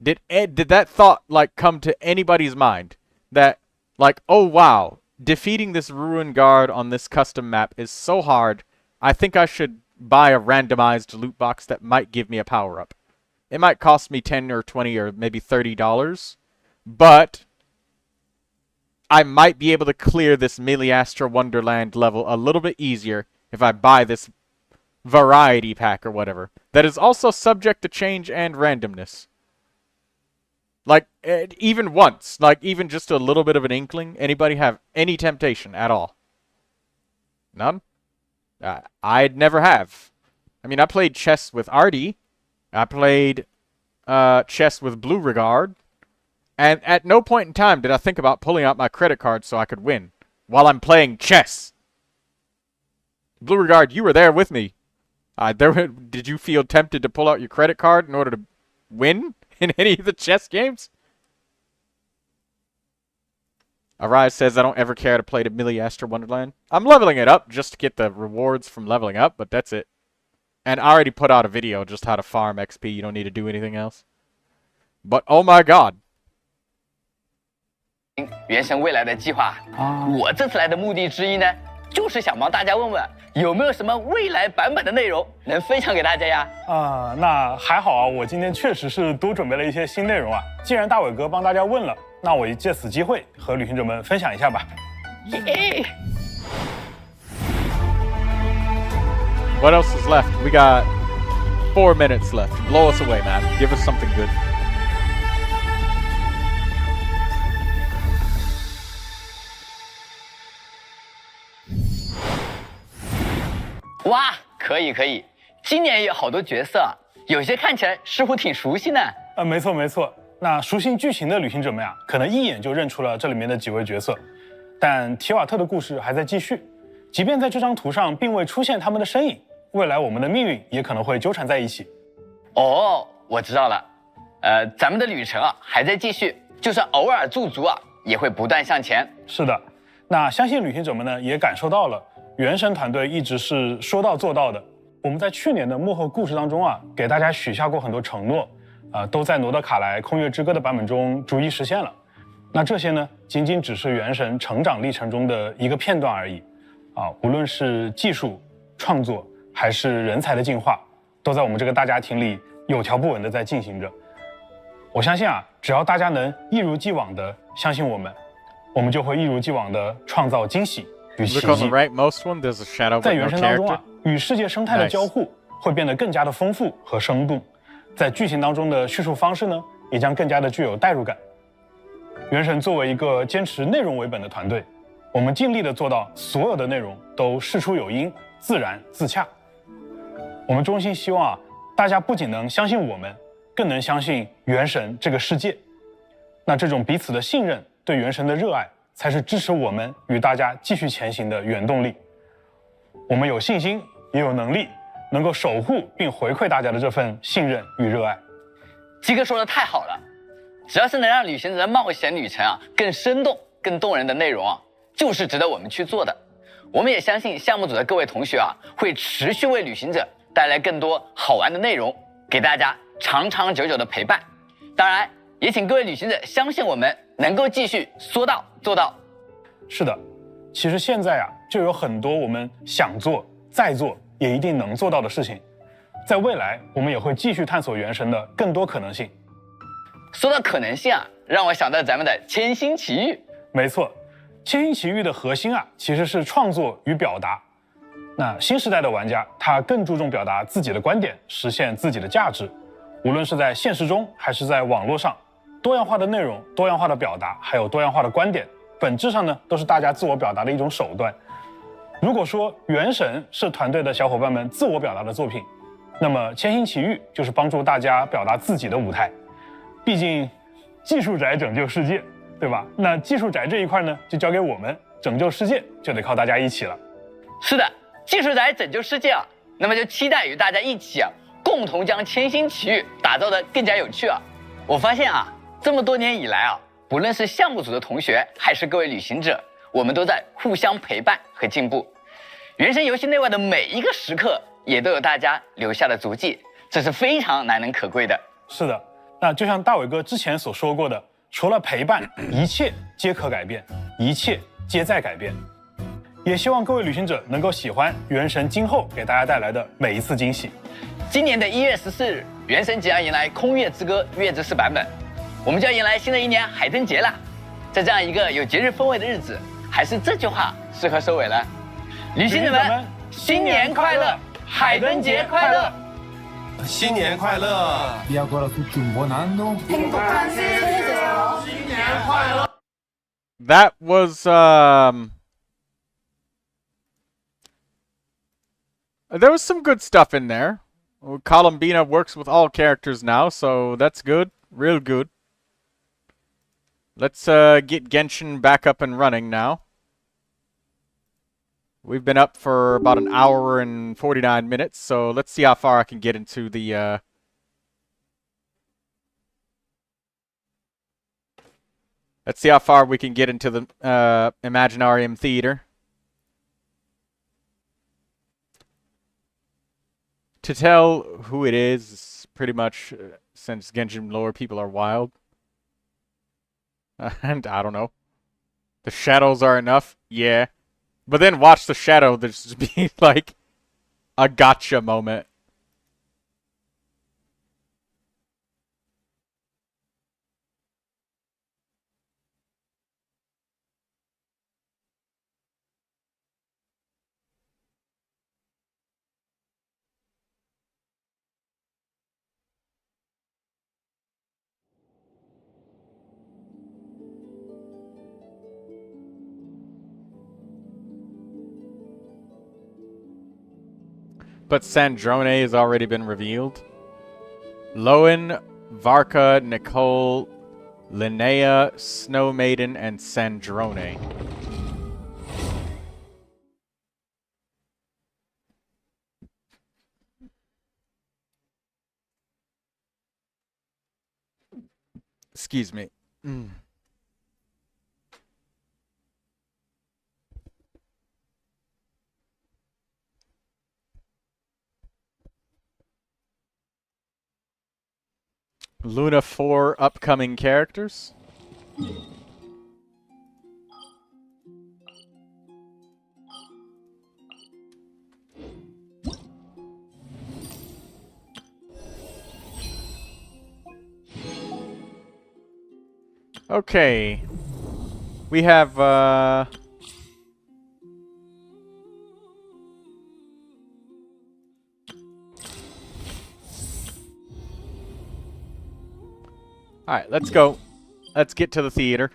Did that thought like come to anybody's mind that like, oh wow, defeating this Ruin Guard on this custom map is so hard, I think I should buy a randomized loot box that might give me a power up. It might cost me $10 or $20 or maybe $30, but I might be able to clear this Milliastra Wonderland level a little bit easier if I buy this variety pack or whatever. That is also subject to change and randomness. Like, even once, like even just a little bit of an inkling, anybody have any temptation at all? None? I'd never have. I mean, I played chess with Artie. I played chess with Blue Regard. And at no point in time did I think about pulling out my credit card so I could win while I'm playing chess. Blue Regard, you were there with me. Did you feel tempted to pull out your credit card in order to win in any of the chess games? Arise says, I don't ever care to play to Milliastra Wonderland. I'm leveling it up just to get the rewards from leveling up, but that's it. And I already put out a video just how to farm XP. You don't need to do anything else. But oh my god. 原神未来的计划，我这次来的目的之一呢，就是想帮大家问问有没有什么未来版本的内容能分享给大家呀？那还好啊，我今天确实是多准备了一些新内容啊。既然大伟哥帮大家问了，那我也借此机会和旅行者们分享一下吧。耶！ What else is left? We got 4 minutes left. Blow us away, man. Give us something good. 哇，可以可以，今年也有好多角色，有些看起来似乎挺熟悉呢。没错没错。那熟悉剧情的旅行者们呀，可能一眼就认出了这里面的几位角色。但提瓦特的故事还在继续，即便在这张图上并未出现他们的身影，未来我们的命运也可能会纠缠在一起。哦，我知道了。咱们的旅程还在继续，就算偶尔驻足也会不断向前。是的，那相信旅行者们呢也感受到了。原神团队一直是说到做到的。我们在去年的幕后故事当中给大家许下过很多承诺，都在罗德卡莱空月之歌的版本中逐一实现了。那这些呢，仅仅只是原神成长历程中的一个片段而已。无论是技术、创作，还还是人才的进化，都在我们这个大家庭里有条不紊的在进行着。我相信啊，只要大家能一如既往的相信我们，我们就会一如既往的创造惊喜与奇迹。在原神当中啊，与世界生态的交互会变得更加的丰富和生动，在剧情当中的叙述方式呢，也将更加的具有代入感。原神作为一个坚持内容为本的团队，我们尽力的做到所有的内容都事出有因、自然自洽。我们衷心希望啊，大家不仅能相信我们，更能相信原神这个世界。那这种彼此的信任，对原神的热爱，才是支持我们与大家继续前行的原动力。我们有信心，也有能力，能够守护并回馈大家的这份信任与热爱。鸡哥说的太好了，只要是能让旅行者的冒险旅程啊更生动、更动人的内容啊，就是值得我们去做的。我们也相信项目组的各位同学啊，会持续为旅行者带来更多好玩的内容，给大家长长久久的陪伴。当然，也请各位旅行者相信我们能够继续说到做到。是的，其实现在啊，就有很多我们想做、再做也一定能做到的事情。在未来，我们也会继续探索原神的更多可能性。说到可能性啊，让我想到咱们的千星奇遇。没错，千星奇遇的核心啊，其实是创作与表达。那新时代的玩家，他更注重表达自己的观点，实现自己的价值。无论是在现实中还是在网络上，多样化的内容、多样化的表达，还有多样化的观点，本质上呢，都是大家自我表达的一种手段。如果说《原神》是团队的小伙伴们自我表达的作品，那么《千星奇遇》就是帮助大家表达自己的舞台。毕竟，技术宅拯救世界，对吧？那技术宅这一块呢，就交给我们，拯救世界就得靠大家一起了。是的，技术宅拯救世界啊，那么就期待与大家一起啊，共同将千星奇遇打造得更加有趣啊。我发现啊，这么多年以来啊，不论是项目组的同学，还是各位旅行者，我们都在互相陪伴和进步。原神游戏内外的每一个时刻，也都有大家留下的足迹，这是非常难能可贵的。是的，那就像大伟哥之前所说过的，除了陪伴，一切皆可改变，一切皆在改变。也希望各位旅行者能够喜欢原神今后给大家带来的每一次惊喜。今年的1月14日，原神即将迎来《空月之歌》月之4版本，我们就要迎来新的一年海灯节了。在这样一个有节日氛围的日子，还是这句话适合收尾了。旅行者们，新年快乐，海灯节快乐！新年快乐！ Vi auguro a tutti un buon anno. That was there was some good stuff in there. Columbina works with all characters now, so that's good. Real good. Let's get Genshin back up and running now. We've been up for about an hour and 49 minutes, so let's see how far I can get into the let's see how far we can get into the Imaginarium Theater. To tell who it is, pretty much, since Genshin lore people are wild. And I don't know. The shadows are enough, yeah. But then watch the shadow just be like a gotcha moment. But Sandrone has already been revealed. Loen, Varka, Nicole, Linnea, Snow Maiden, and Sandrone. Excuse me. Luna 4 upcoming characters. Okay. We have, Alright, let's go. Let's get to the theater.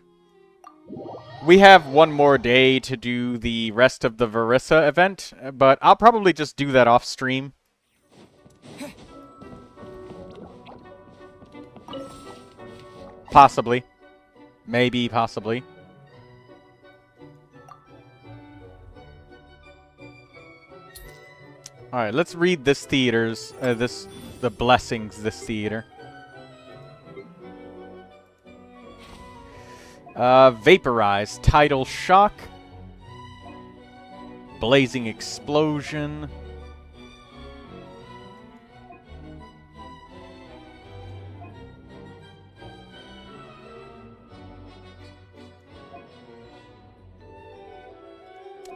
We have one more day to do the rest of the Verissa event, but I'll probably just do that off stream. Possibly. Maybe, possibly. Alright, let's read this theater's, the blessings this theater. Vaporize, Tidal Shock, Blazing Explosion,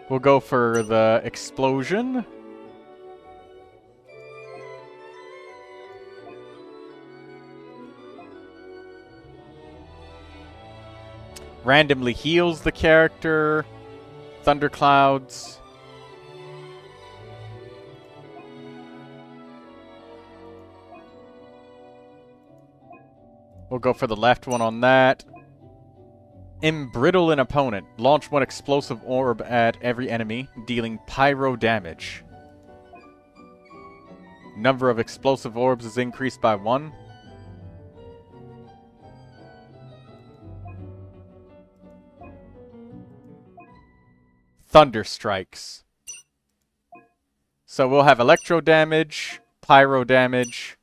we'll go for the Explosion. Randomly heals the character. Thunderclouds. We'll go for the left one on that. Embrittle an opponent. Launch one explosive orb at every enemy, dealing pyro damage. Number of explosive orbs is increased by 1. Thunder Strikes. So we'll have electro damage, pyro damage,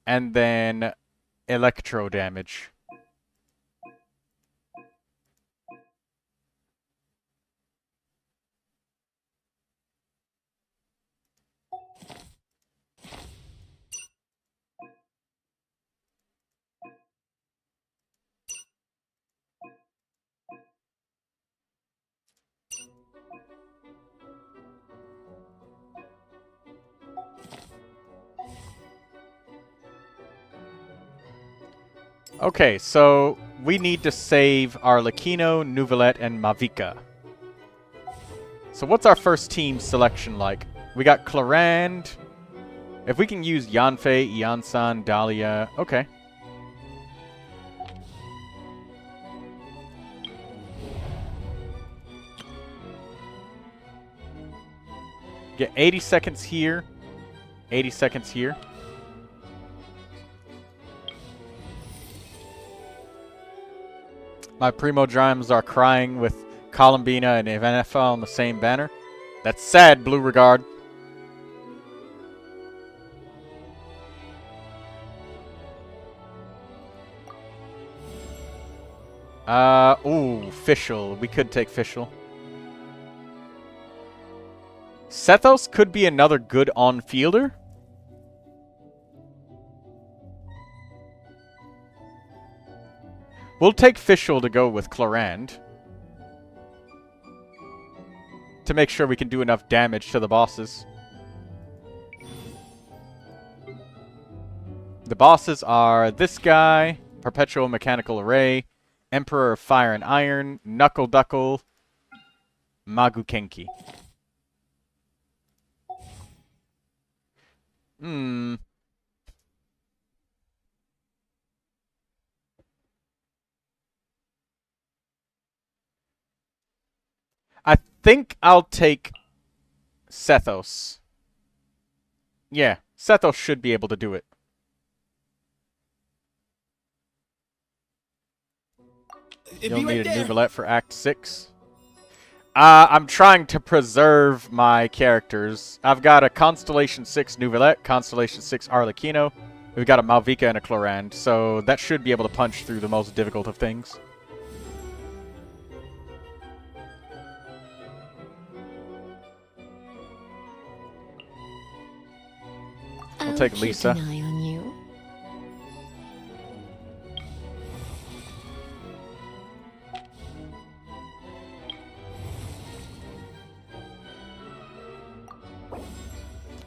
and then electro damage. Okay, so we need to save Arlecchino, Neuvilette, and Mavica. So what's our first team selection like? We got Clarand. If we can use Yanfei, Yansan, Dahlia. Okay. Get 80 seconds here. 80 seconds here. My Primodrimes are crying with Columbina and Evanefa on the same banner. That's sad, Blue Regard. Ooh, Fischl. We could take Fischl. Sethos could be another good on-fielder. We'll take Fischl to go with Clarand. To make sure we can do enough damage to the bosses. The bosses are this guy, Perpetual Mechanical Array, Emperor of Fire and Iron, Knuckle Duckle, Magukenki. I think I'll take Sethos. Yeah, Sethos should be able to do it. You'll need a Neuvilette for Act 6. I'm trying to preserve my characters. I've got a Constellation 6 Neuvilette, Constellation 6 Arlecchino. We've got a Mavica and a Clarand, so that should be able to punch through the most difficult of things. I'll take Lisa. Keep an eye on you.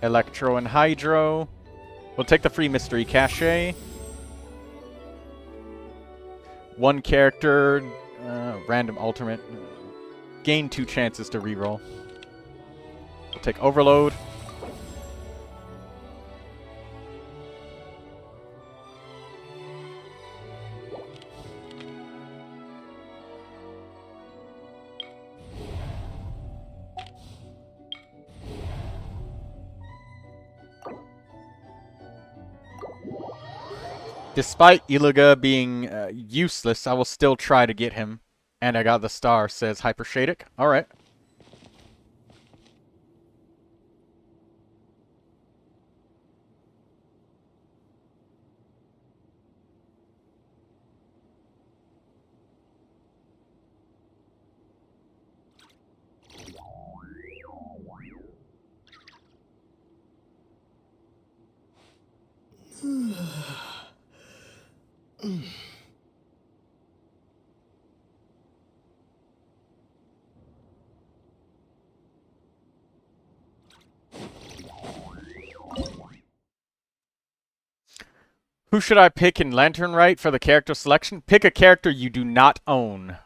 Electro and Hydro. We'll take the free mystery cache. One character, random alternate. Gain 2 chances to reroll. We'll take Overload. Despite Ilaga being useless, I will still try to get him. And I got the star, says Hypershadic. Alright. Who should I pick in Lantern Rite for the character selection? Pick a character you do not own.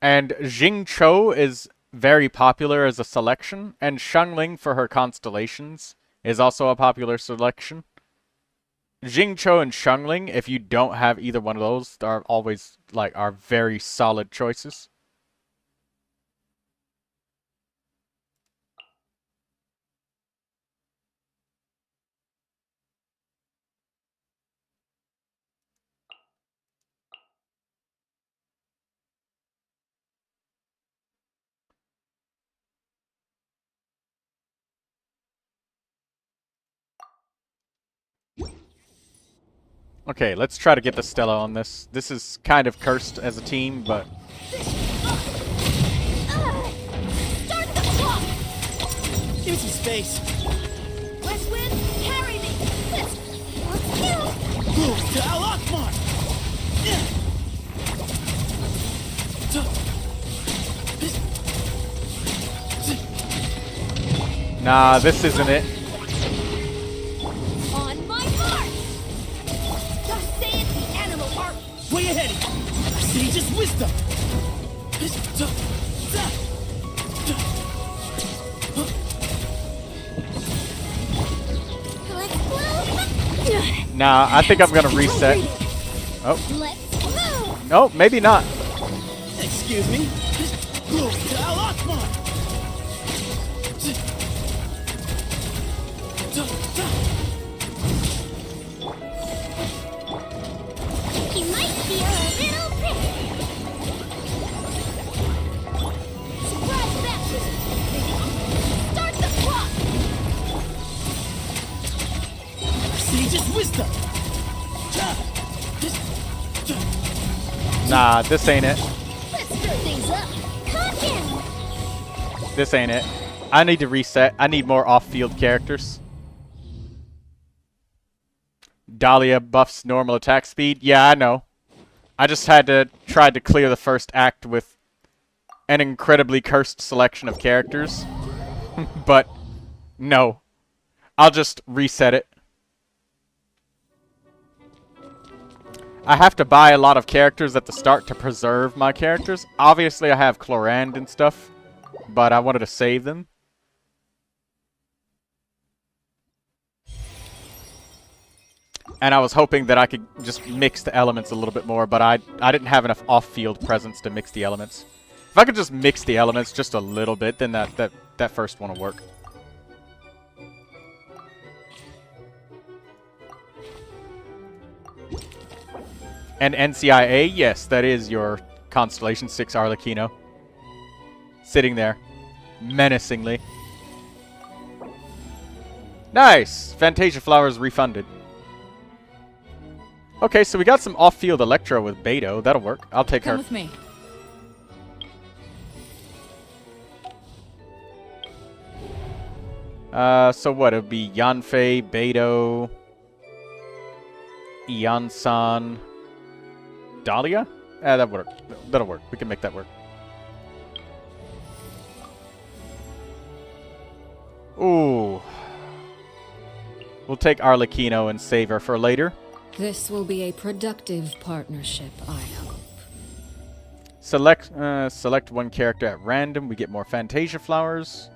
And Jing Cho is very popular as a selection, and Xiangling for her constellations is also a popular selection. Jing Cho and Xiangling, if you don't have either one of those, are always are very solid choices. Okay, let's try to get the Stella on this. This is kind of cursed as a team, but... Start the clock! Give me some space. Westwind, carry me! Let's kill! Move to Al Akbar! Nah, this isn't it. Way ahead! Sage's wisdom! Nah, I think I'm gonna reset. Oh. No, maybe not. Excuse me? He might be a little prick. Surprise baptism. Start the clock. Sage's wisdom. Nah, this ain't it. Let's stir things up. Come in. This ain't it. I need to reset. I need more off-field characters. Dahlia buffs normal attack speed. Yeah, I know. I just had to try to clear the first act with an incredibly cursed selection of characters. But, no. I'll just reset it. I have to buy a lot of characters at the start to preserve my characters. Obviously, I have Chlorand and stuff, but I wanted to save them. And I was hoping that I could just mix the elements a little bit more, but I didn't have enough off-field presence to mix the elements. If I could just mix the elements just a little bit, then that first one will work. And NCIA, yes, that is your Constellation 6 Arlecchino. Sitting there, menacingly. Nice! Fantasia Flowers refunded. Okay, so we got some off-field Electro with Beto. That'll work. I'll take her. Come with me. So what? It would be Yanfei, Beto, Iansan, Dahlia? That'll work. That'll work. We can make that work. Ooh. We'll take Arlecchino and save her for later. This will be a productive partnership, I hope. Select one character at random. We get more Fantasia flowers.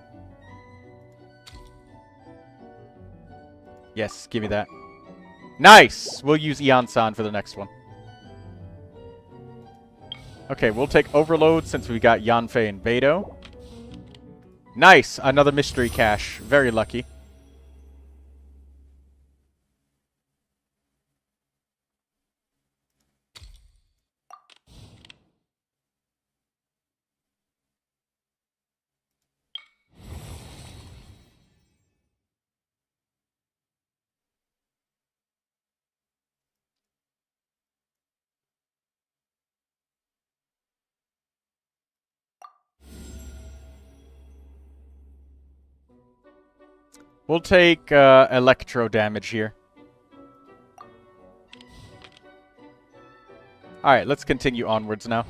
Yes, give me that. Nice! We'll use Eon-san for the next one. Okay, we'll take Overload since we got Yanfei and Beidou. Nice! Another mystery cache. Very lucky. We'll take electro damage here. Alright, let's continue onwards now.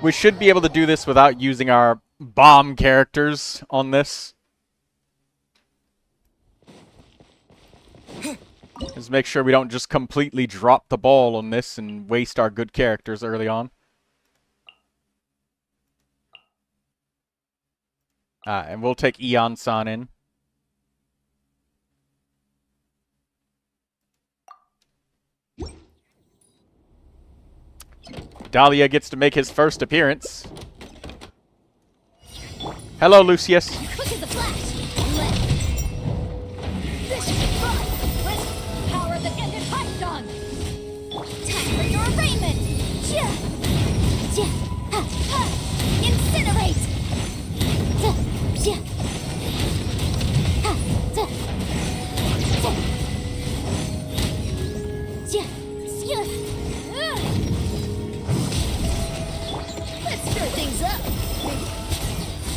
We should be able to do this without using our bomb characters on this. Just make sure we don't just completely drop the ball on this and waste our good characters early on. And we'll take Eon-san in. Dahlia gets to make his first appearance. Hello, Lucius. Quick as a flash. This is fun. With power that ended Python. Time for your arraignment. Incinerate. Let's stir things up.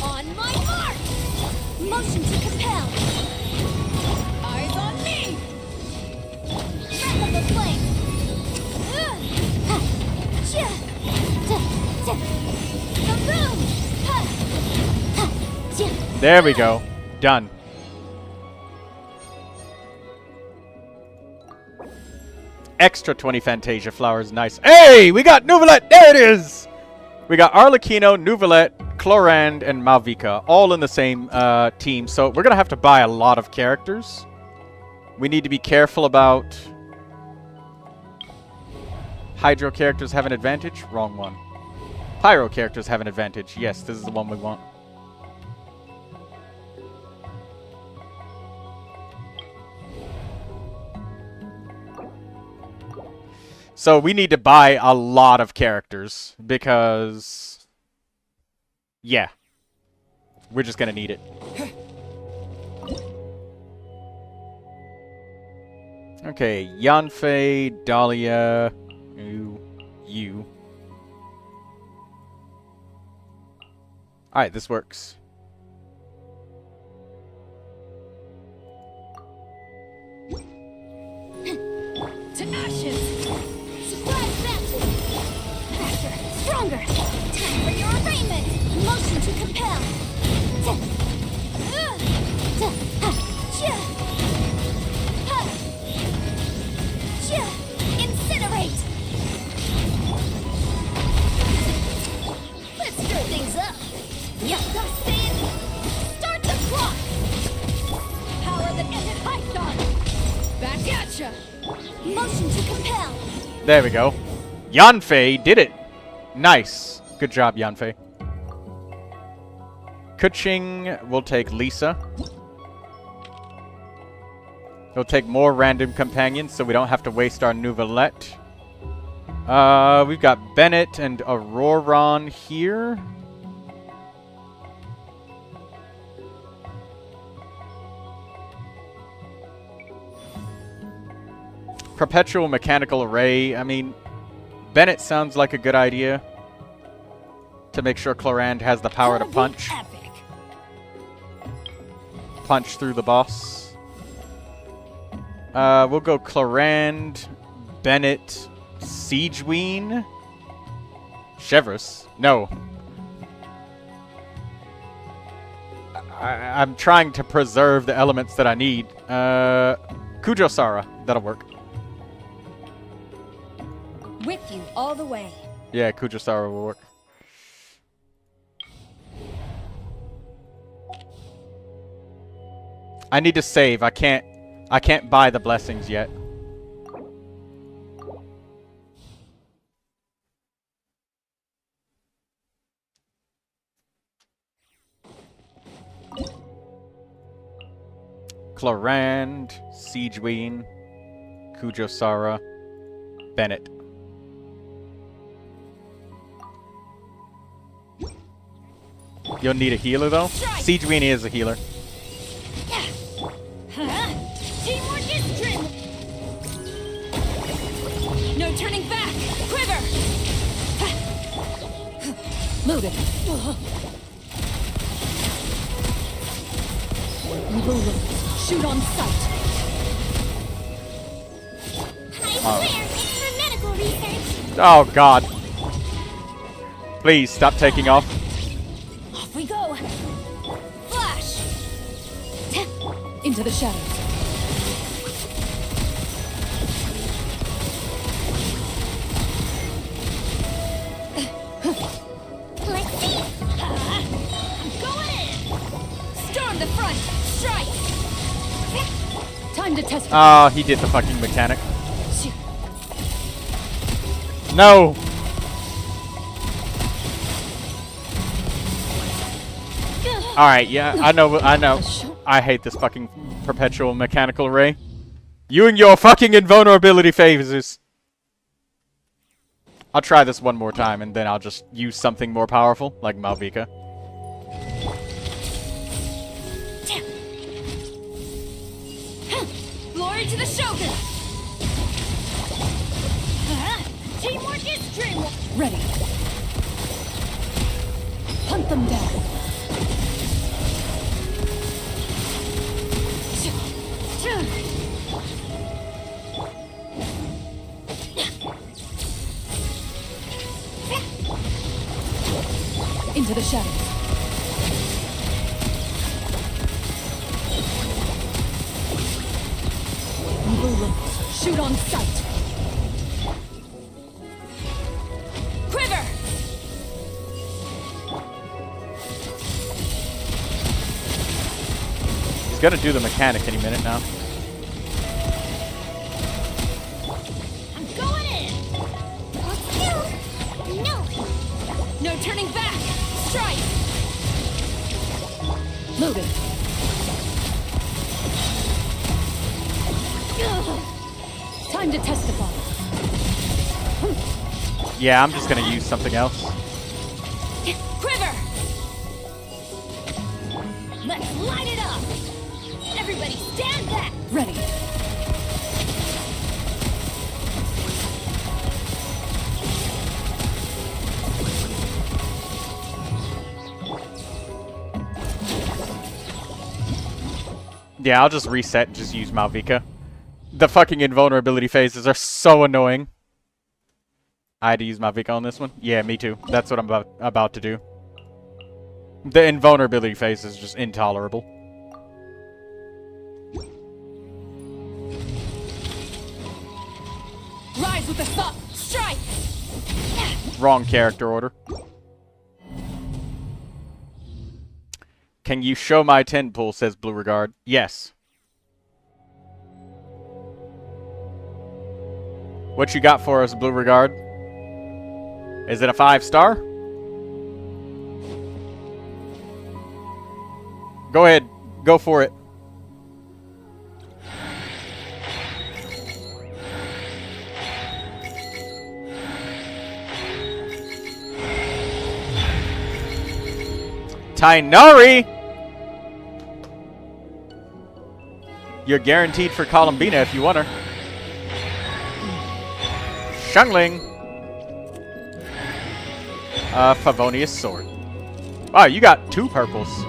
On my mark. Motion to compel. Eyes on me. Breath of the flame. The room. There we go. Done. Extra 20 Fantasia flowers. Nice. Hey! We got Neuvilette! There it is! We got Arlecchino, Neuvilette, Clorand, and Malvika. All in the same team. So we're going to have to buy a lot of characters. We need to be careful about... Hydro characters have an advantage? Wrong one. Pyro characters have an advantage. Yes, this is the one we want. So we need to buy a lot of characters because, yeah, we're just going to need it. Okay, Yanfei, Dahlia, you. Alright, this works. To ashes. Stronger! Time for your arraignment! Motion to compel! Incinerate! Let's stir things up! Start the clock! Power that ended Python! Back at ya! Motion to compel! There we go. Yanfei did it! Nice. Good job, Yanfei. Kuching will take Lisa. He'll take more random companions so we don't have to waste our Neuvilette. We've got Bennett and Auroron here. Perpetual Mechanical Array. I mean, Bennett sounds like a good idea. To make sure Clorand has the power to punch. Punch through the boss. We'll go Clorand, Bennett, Siegeween, Chevreuse. No. I'm trying to preserve the elements that I need. Kujosara. that'll work. With you all the way. Yeah, Kujasara will work. I need to save. I can't buy the blessings yet. Clarand, Siegeween, Kujosara, Bennett. You'll need a healer though. Siegeween is a healer. Teamwork is trim. No turning back. Quiver. Loaded. Evil look. Shoot on sight. Oh. It's for medical research. Oh god. Please stop taking off. Off we go. Flash. Into the shadows. Let's see. I'm going in. Storm the front. Strike. Time to test. Oh, he did the fucking mechanic. No. Alright, yeah, I know. I hate this fucking perpetual mechanical array. You and your fucking invulnerability phases. I'll try this one more time and then I'll just use something more powerful, like Malvika. Glory to the Shogun! Teamwork is trim! Ready. Hunt them down. Into the shadows. Evil looks. Shoot on sight. Quiver! He's gonna do the mechanic any minute now. I'm going in! No! No turning back! Strike! Loaded. Time to testify. Yeah, I'm just gonna use something else. Quiver! Let's light it up! Everybody stand back! Ready. Yeah, I'll just reset and just use Malvika. The fucking invulnerability phases are so annoying. I had to use Malvika on this one. Yeah, me too. That's what I'm about to do. The invulnerability phase is just intolerable. Rise with the thought! Strike! Wrong character order. Can you show my 10 pull, says Blue Regard. Yes. What you got for us, Blue Regard? Is it a 5-star? Go ahead. Go for it. Tainari! You're guaranteed for Columbina if you want her. Shungling. Favonius Sword. Wow, you got 2 purples.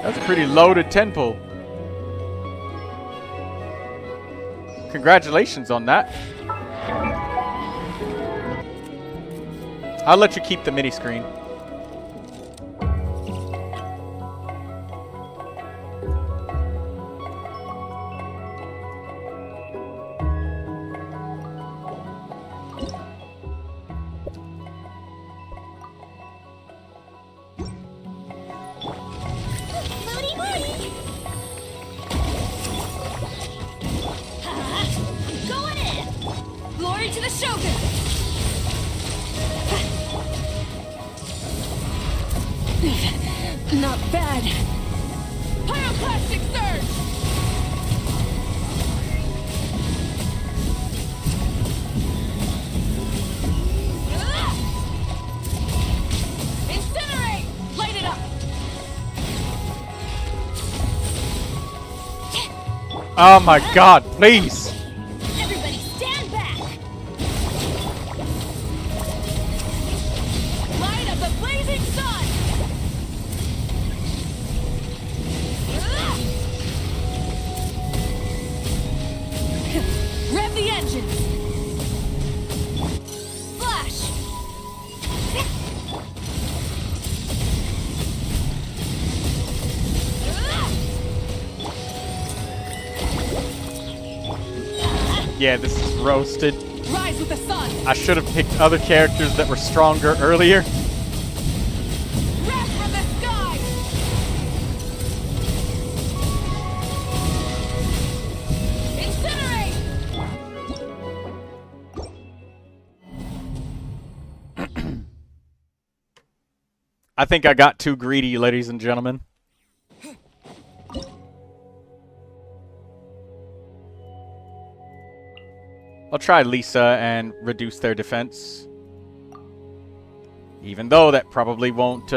That's a pretty loaded 10 pull. Congratulations on that. I'll let you keep the mini screen. Bad. Pyroclastic surge! Incinerate! Light it up! Oh my god, please! Everybody stand back! Light up the blazing sun! Rev the engines! Flash! Yeah, this is roasted. Rise with the sun! I should have picked other characters that were stronger earlier. Wrath from the sky! Incinerate! I think I got too greedy, ladies and gentlemen. I'll try Lisa and reduce their defense. Even though that probably won't,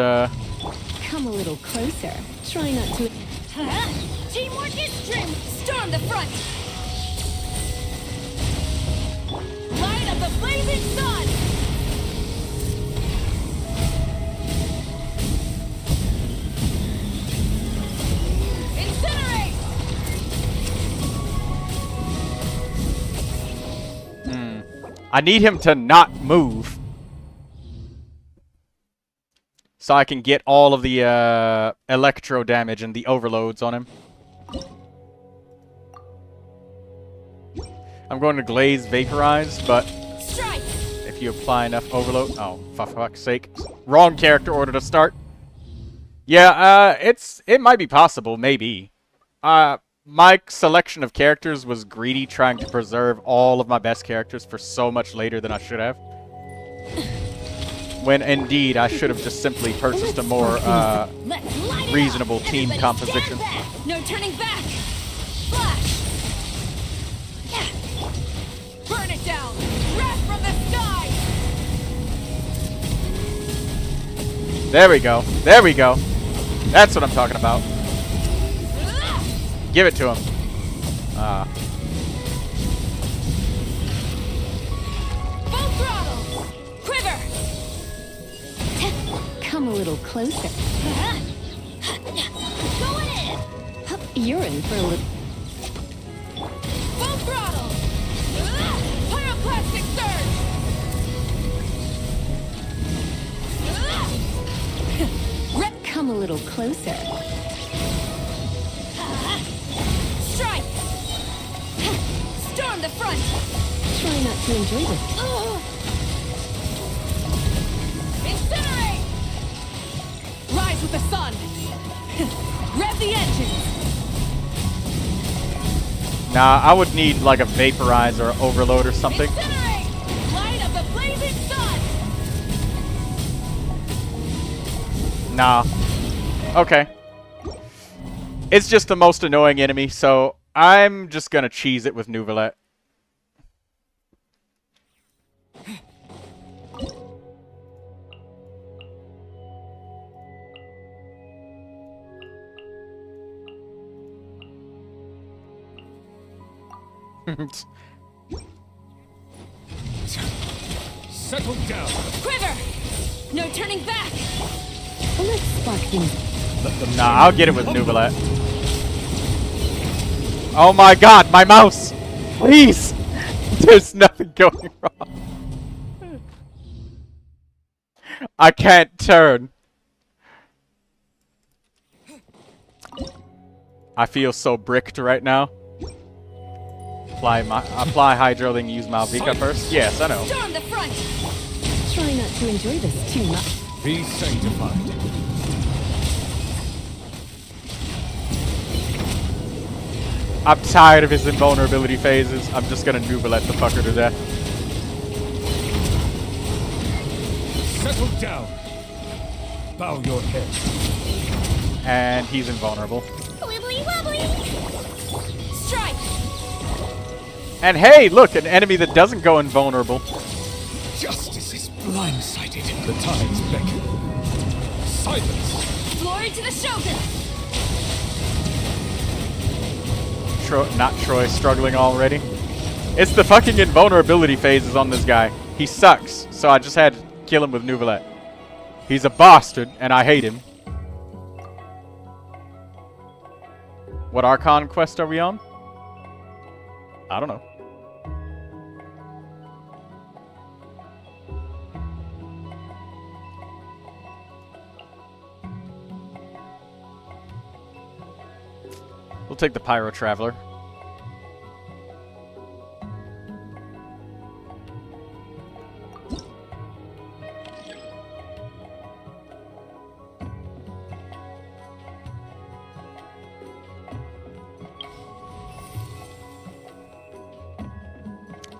Come a little closer. Try not to... Teamwork is trim! Storm the front! Light up the blazing sun! Incinerate! I need him to not move. So I can get all of the electro damage and the overloads on him. I'm going to Glaze Vaporize, but if you apply enough overload... Oh, for fuck's sake. Wrong character order to start. Yeah, it might be possible, maybe. My selection of characters was greedy, trying to preserve all of my best characters for so much later than I should have. When indeed, I should have just simply purchased a more reasonable team composition. No turning back! Flash! Burn it down! Wrath from the sky! There we go. There we go. That's what I'm talking about. Give it to him. Full throttle! Quiver! Come a little closer. Going in! You're in for a little... Full throttle! Pyroclastic surge! Come a little closer. Strike! Storm the front! Try not to enjoy this. Incinerate! Rise with the sun! Rev the engines! Nah, I would need like a Vaporize or Overload or something. Incinerate! Light up the blazing sun! Nah. Okay. It's just the most annoying enemy, so I'm just gonna cheese it with Neuvilette. Settle down! Quiver! No turning back! Let's spark things. Nah, I'll get it with Neuvilette. Oh my god, my mouse! Please! There's nothing going wrong. I can't turn. I feel so bricked right now. Apply Hydro, then use Malvika first? Yes, I know. Storm the front! Try not to enjoy this too much. Be sanctified. I'm tired of his invulnerability phases. I'm just gonna Neuvilette the fucker to death. Settle down. Bow your head. And he's invulnerable. Wibbly wobbly. Strike. And hey, look, an enemy that doesn't go invulnerable. Justice is blindsided. The tides beckon. Silence. Glory to the Shogun. Not Troy, struggling already. It's the fucking invulnerability phases on this guy. He sucks, so I just had to kill him with Neuvilette. He's a bastard, and I hate him. What Archon quest are we on? I don't know. We'll take the Pyro Traveler.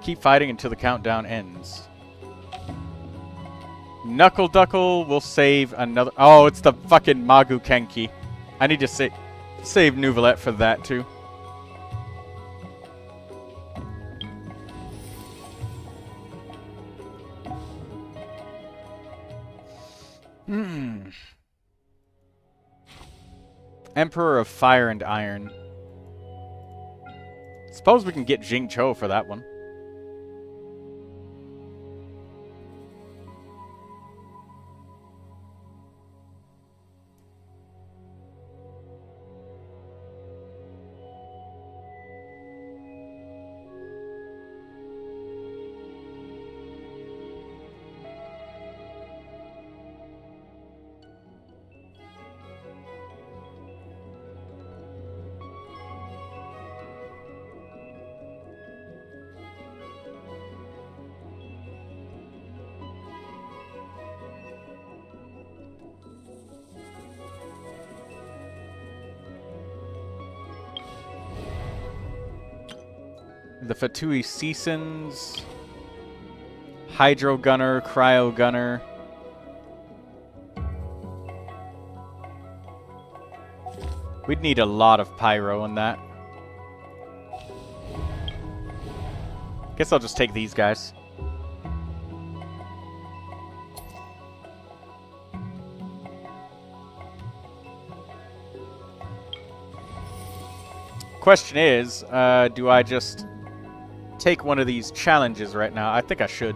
Keep fighting until the countdown ends. Knuckle Duckle will save another... Oh, it's the fucking Magu Kenki. I need to save Neuvilette for that, too. Emperor of Fire and Iron. Suppose we can get Jing Cho for that one. The Fatui Seasons, Hydro Gunner, Cryo Gunner. We'd need a lot of Pyro in that. Guess I'll just take these guys. Question is, do I just take one of these challenges right now? I think I should.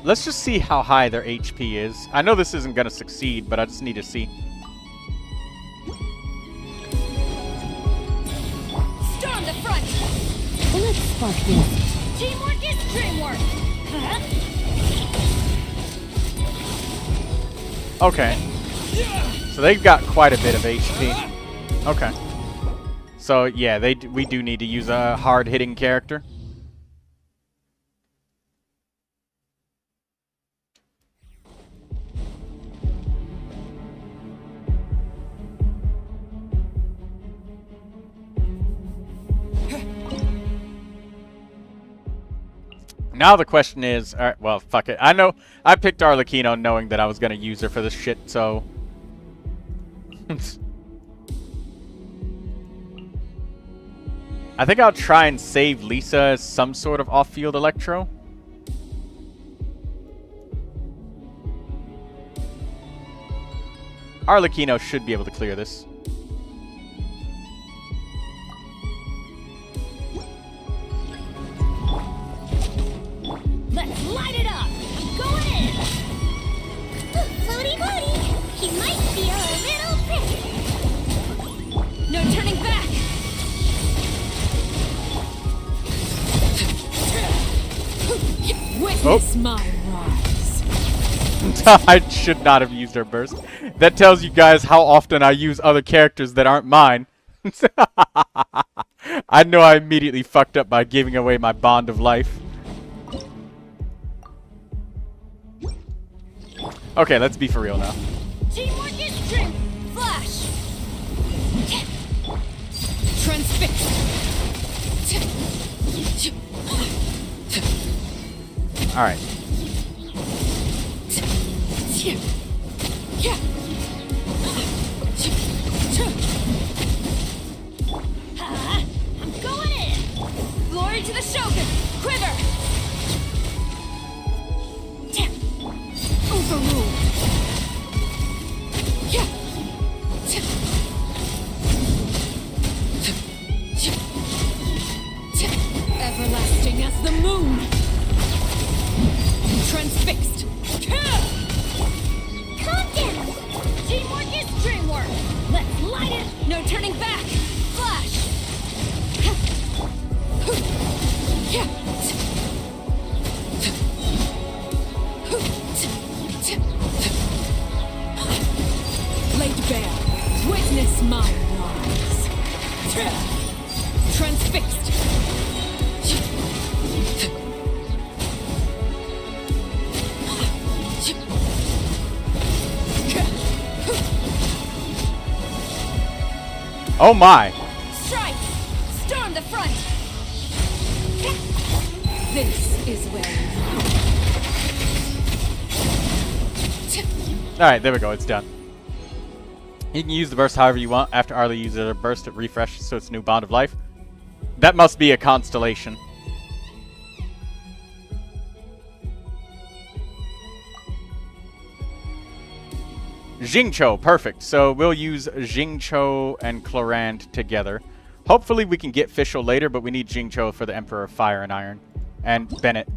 Let's just see how high their HP is. I know this isn't going to succeed, but I just need to see. Storm the front. Let's spark this. Teamwork is dreamwork. Okay. So they've got quite a bit of HP. Okay. So yeah, we do need to use a hard-hitting character. Now the question is, alright, well, fuck it. I know, I picked Arlecchino knowing that I was going to use her for this shit, so... I think I'll try and save Lisa as some sort of off-field Electro. Arlecchino should be able to clear this. Witness my rise. I should not have used her burst. That tells you guys how often I use other characters that aren't mine. I know I immediately fucked up by giving away my bond of life. Okay, let's be for real now. Teamwork is strength. Flash. Transfix. Alright. I'm going in. Glory to the Shogun. Quiver. Overruled. Everlasting as the moon. Transfixed. Calm down. Teamwork is dreamwork. Let's light it. No turning back. Flash. Laid bare. Witness my rise. Transfixed. Oh my! Strike! Storm the front! This is where Alright, there we go, it's done. You can use the burst however you want. After Arlie uses her burst, it refreshes so it's a new bond of life. That must be a constellation. Jingcho, perfect. So we'll use Jingcho and Clorand together. Hopefully we can get Fischl later, but we need Jingcho for the Emperor of Fire and Iron. And Bennett.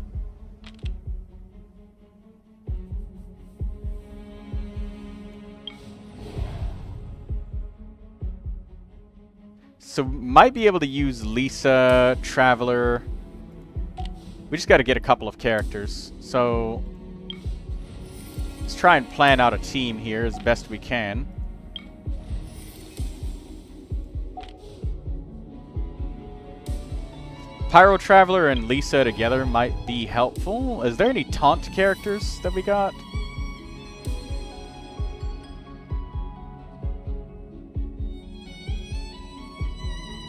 So might be able to use Lisa, Traveler. We just got to get a couple of characters. So let's try and plan out a team here as best we can. Pyro Traveler and Lisa together might be helpful. Is there any taunt characters that we got?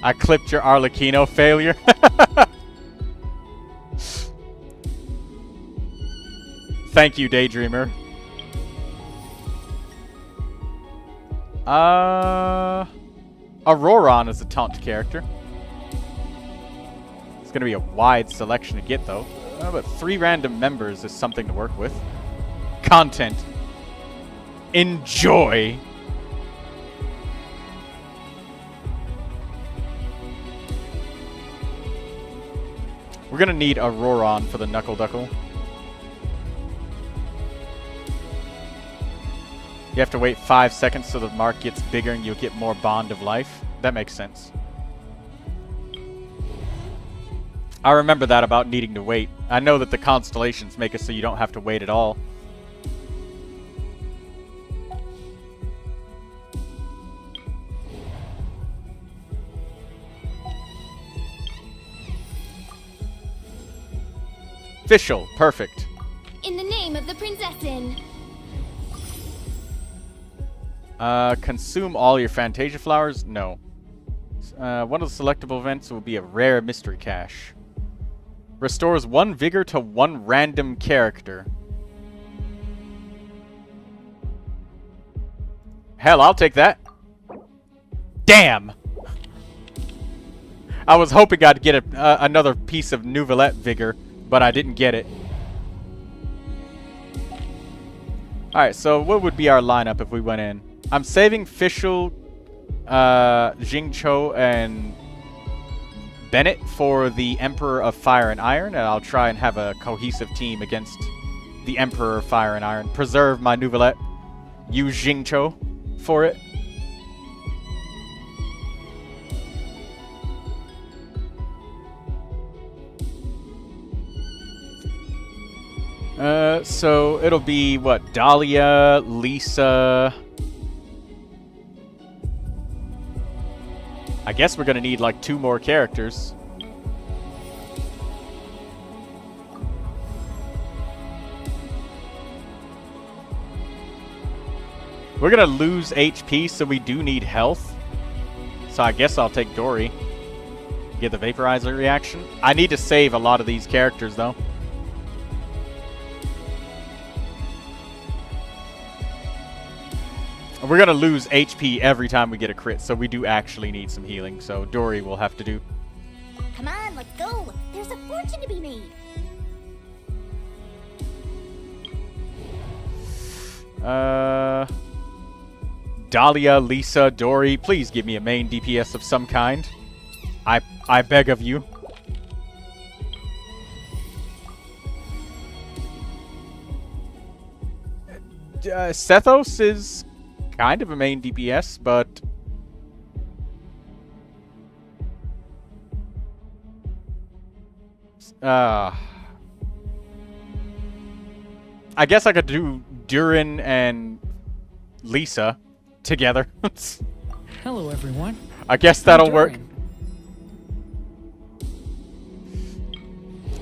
I clipped your Arlecchino failure. Thank you, Daydreamer. Auroron is a taunt character. It's going to be a wide selection to get, though. But 3 random members is something to work with. Content. Enjoy. We're going to need Auroron for the Knuckle Duckle. You have to wait 5 seconds so the mark gets bigger and you'll get more Bond of Life. That makes sense. I remember that about needing to wait. I know that the constellations make it so you don't have to wait at all. Fischl, perfect. In the name of the Prinzessin. Consume all your Fantasia flowers? No. One of the selectable events will be a rare mystery cache. Restores 1 vigor to 1 random character. Hell, I'll take that. Damn! I was hoping I'd get another piece of Neuvilette vigor, but I didn't get it. Alright, so what would be our lineup if we went in? I'm saving Fischl, Jingcho, and Bennett for the Emperor of Fire and Iron, and I'll try and have a cohesive team against the Emperor of Fire and Iron. Preserve my Neuvilette. Use Jingcho for it. So it'll be what? Dahlia, Lisa. I guess we're gonna need like 2 more characters. We're gonna lose HP, so we do need health. So I guess I'll take Dory. Get the vaporizer reaction. I need to save a lot of these characters though. We're gonna lose HP every time we get a crit, so we do actually need some healing. So Dory will have to do. Come on, let's go. There's a fortune to be made. Dahlia, Lisa, Dory, please give me a main DPS of some kind. I beg of you. Sethos is kind of a main DPS, but I guess I could do Durin and Lisa together. Hello, everyone. I guess that'll work.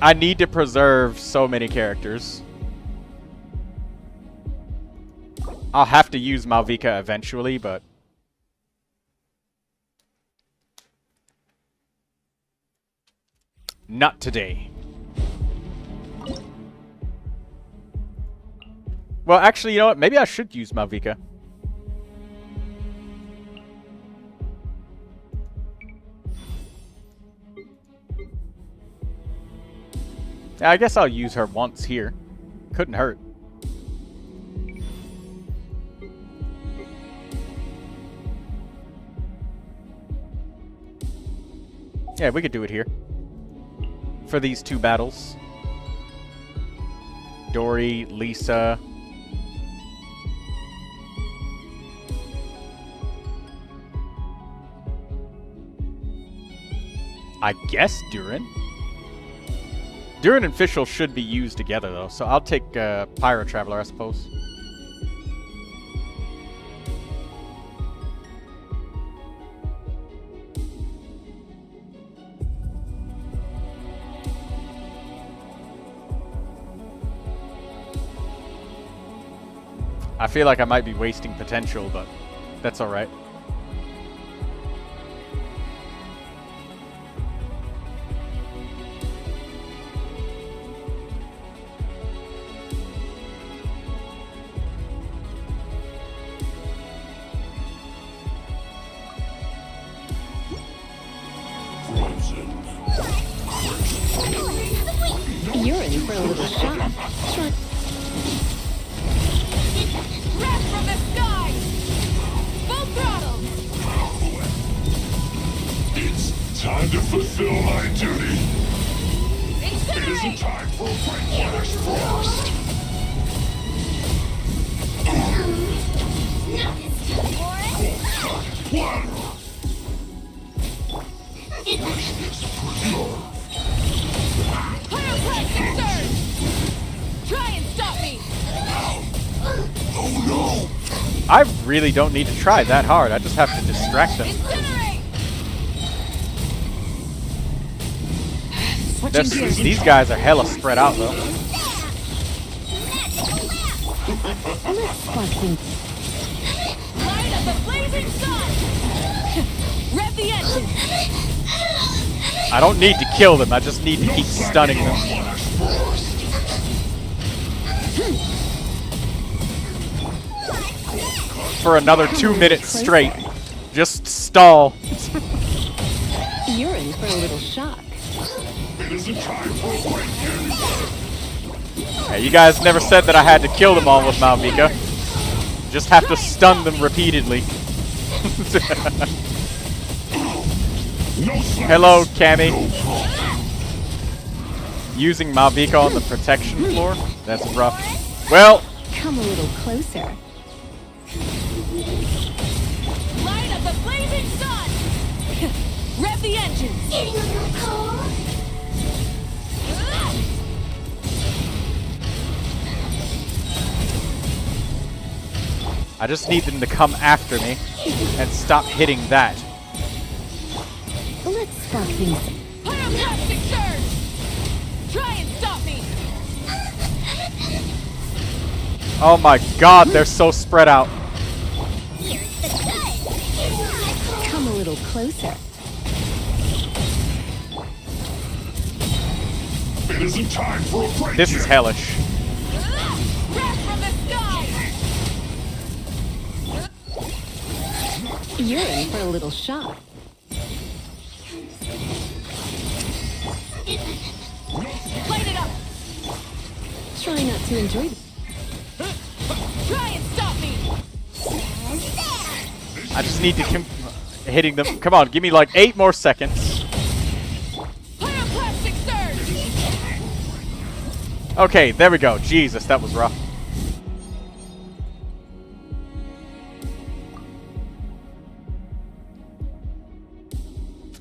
I need to preserve so many characters. I'll have to use Malvika eventually, but not today. Well, actually, you know what? Maybe I should use Malvika. I guess I'll use her once here. Couldn't hurt. Yeah, we could do it here. For these 2 battles. Dory, Lisa. I guess Durin. Durin and Fischl should be used together, though, so I'll take Pyro Traveler, I suppose. I feel like I might be wasting potential, but that's alright. You're in for a little shock. Wrath from the sky! Full throttle! It's time to fulfill my duty. Incinerate! It isn't time for Whitewater's Frost. Pyroclastic surge! Try and stop me! Oh no! I really don't need to try that hard. I just have to distract them. These guys are hella spread out, though. Light up the blazing sun! Rev the engine! I don't need to kill them. I just need to keep stunning them. For another 2 minutes straight. Just stall. You're in for a little shock. It isn't time for Hey, you guys never said that I had to kill them all with Malvika. Just have to stun them repeatedly. Hello, Cammy. Using Malvika on the protection floor? That's rough. Well, Come a little closer. Light up the blazing sun! Rev the engines! I just need them to come after me and stop hitting that. Let's spark things. Pyroclastic surge! Try and stop me! Oh my god, they're so spread out. Come a little closer. It isn't time for a break. This is hellish. Crash from the sky! You're in for a little shock. Light it up! Try not to enjoy this. Try and stop me! I just need to keep hitting them. Come on, give me like 8 more seconds. Pyroclastic surge! Okay, there we go. Jesus, that was rough.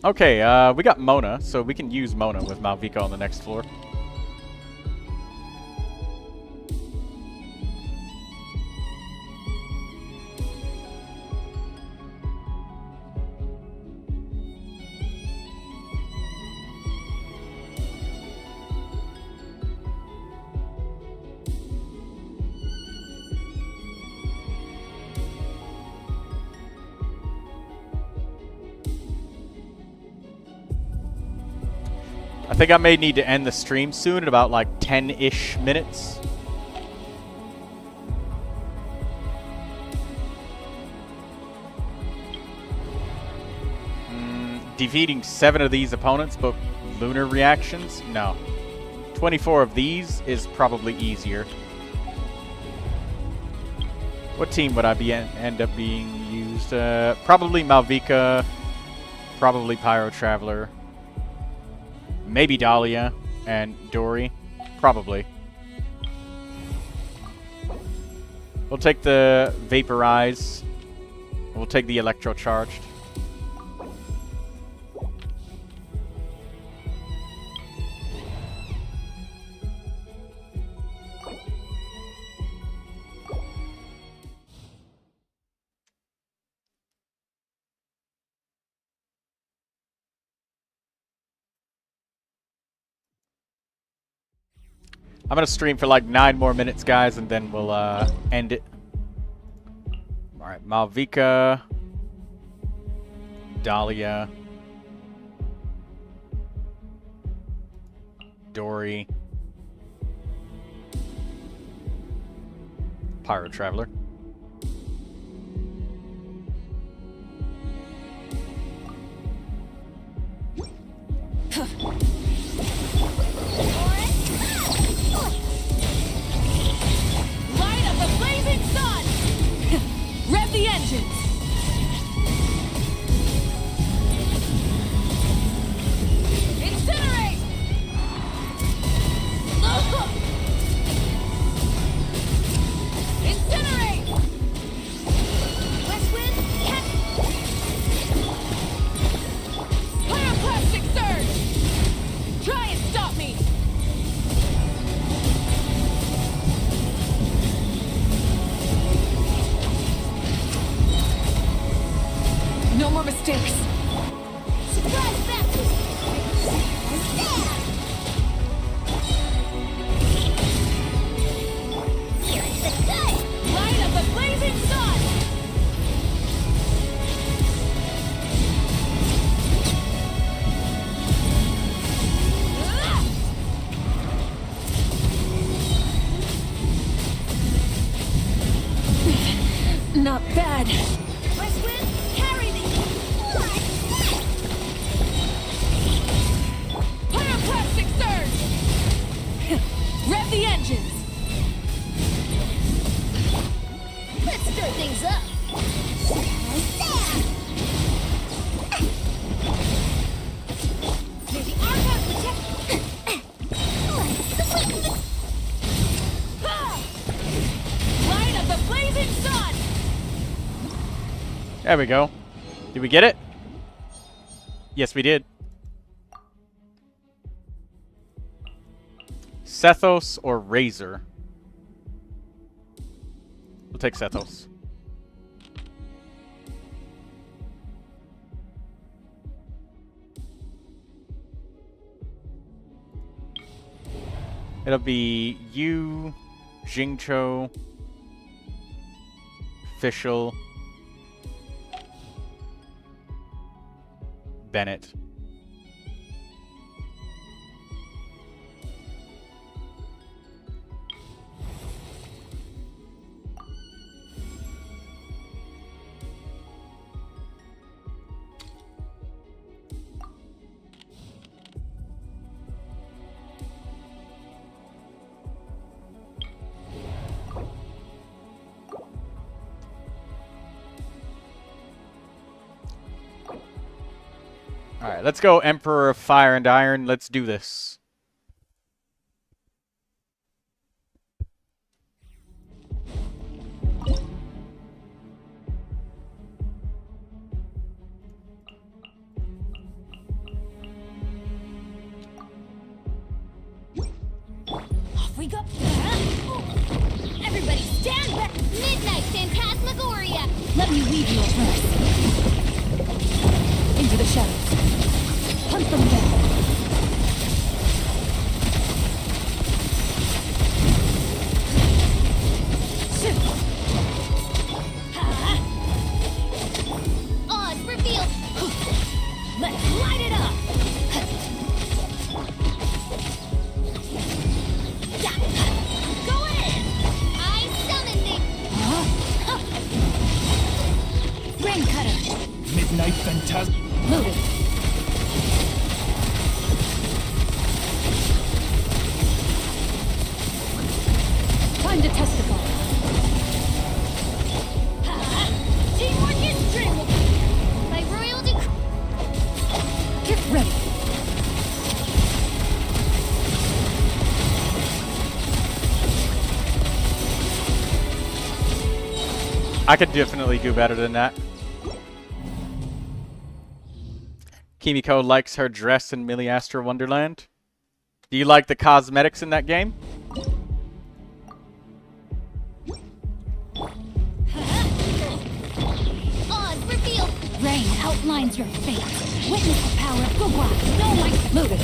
Okay, we got Mona, so we can use Mona with Malvika on the next floor. I think I may need to end the stream soon in about like 10-ish minutes. Defeating 7 of these opponents, but lunar reactions? No. 24 of these is probably easier. What team would I be end up being used? Probably Malvika, probably Pyro Traveler. Maybe Dahlia and Dory. Probably. We'll take the Vaporize. We'll take the Electro Charged. I'm gonna stream for like 9 more minutes, guys, and then we'll end it. Alright, Malvika, Dahlia, Dory, Pyro Traveler. Light up the blazing sun! Rev the engines! Incinerate! Incinerate! West wind, Pyroclastic surge! Try and stop me! No more mistakes. Surprise baptism. Here's the cut. Light up the blazing sun. Not bad. West wind, carry me. Pyroclastic surge. Rev the engines. Let's stir things up. May the archive protect. Light up the blazing sun. There we go. Did we get it? Yes, we did. Sethos or Razor? We'll take Sethos. It'll be you, Jingcho, Fischl, Bennett. Alright, let's go Emperor of Fire and Iron. Let's do this. Off we go. Everybody stand back. Midnight Phantasmagoria. Let me weave you a verse. Into the shadows. Hunt them down. Shoot. Ha. Oz revealed. Let's light it up. Yeah. Go ahead. I summoned it. Rain cutter. Midnight Phantasm. Loaded. Time to testify. Teamwork is strength. By royal decree. Get ready. I could definitely do better than that. Kimiko likes her dress in Milliastra Wonderland. Do you like the cosmetics in that game? Oz revealed. Rain outlines your fate. Witness the power of Gugwa. No light. Loaded.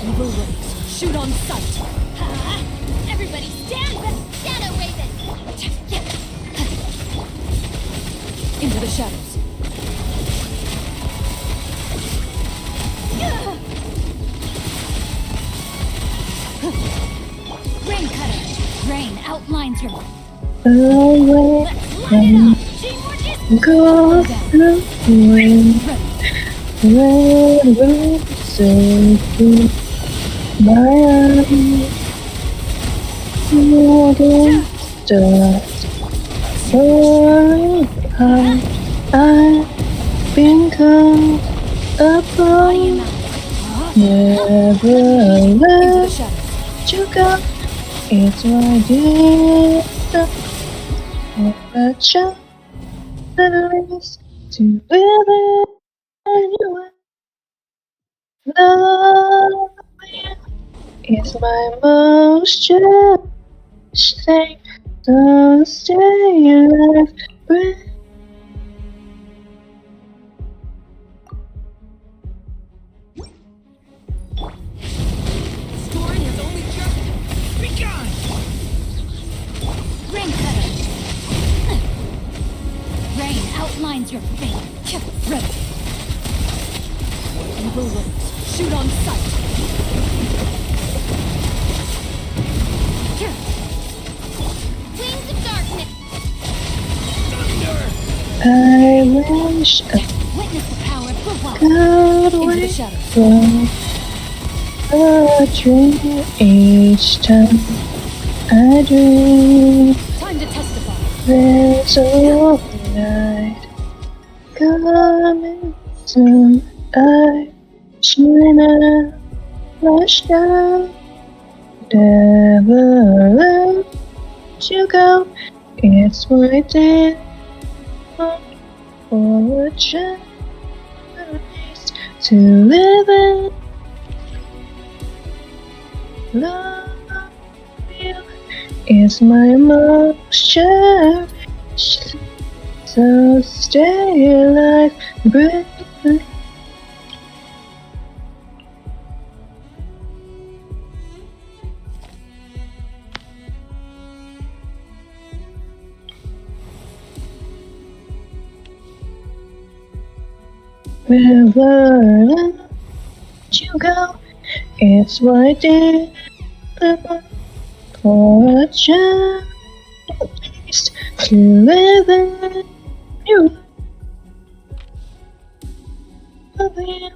Evil rays. Shoot on sight. Everybody stand back. Shadow Raven. Into the shadows. Rain cutter. Rain outlines your. Away from go through wind. Red roses through my eyes. Golden stars soaring high. I've been caught upon. Never let you go. It's my dear. Never choose to live it anyway. Love you is my most cherished thing. So stay alive, breathe. Story has only just begun. Rain cutter. Rain outlines your fate. Ready. Evil rays. Shoot on sight. Wings of darkness. I wish I Witness the power of Gugwa. got Into away the shadows. from a dream each time I dream. Time to testify. There's a night coming soon. I shine a flash down. Never let you go. It's my day for a chance to live in. Love you is my most cherished. So stay alive, breathe. Wherever you go, it's what I did for a chance to live in you. Loving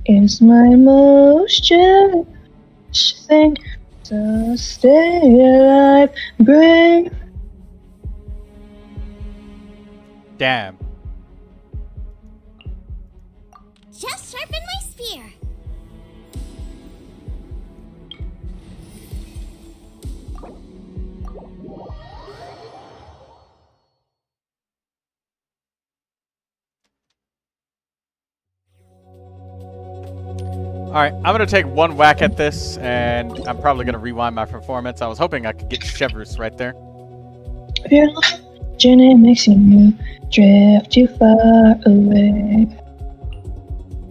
is my most cherished thing. So stay alive, brave. Damn. Just sharpen my spear. Alright, I'm gonna take one whack at this, and I'm probably gonna rewind my performance. I was hoping I could get Chevrus right there. Your journey makes you drift too far away.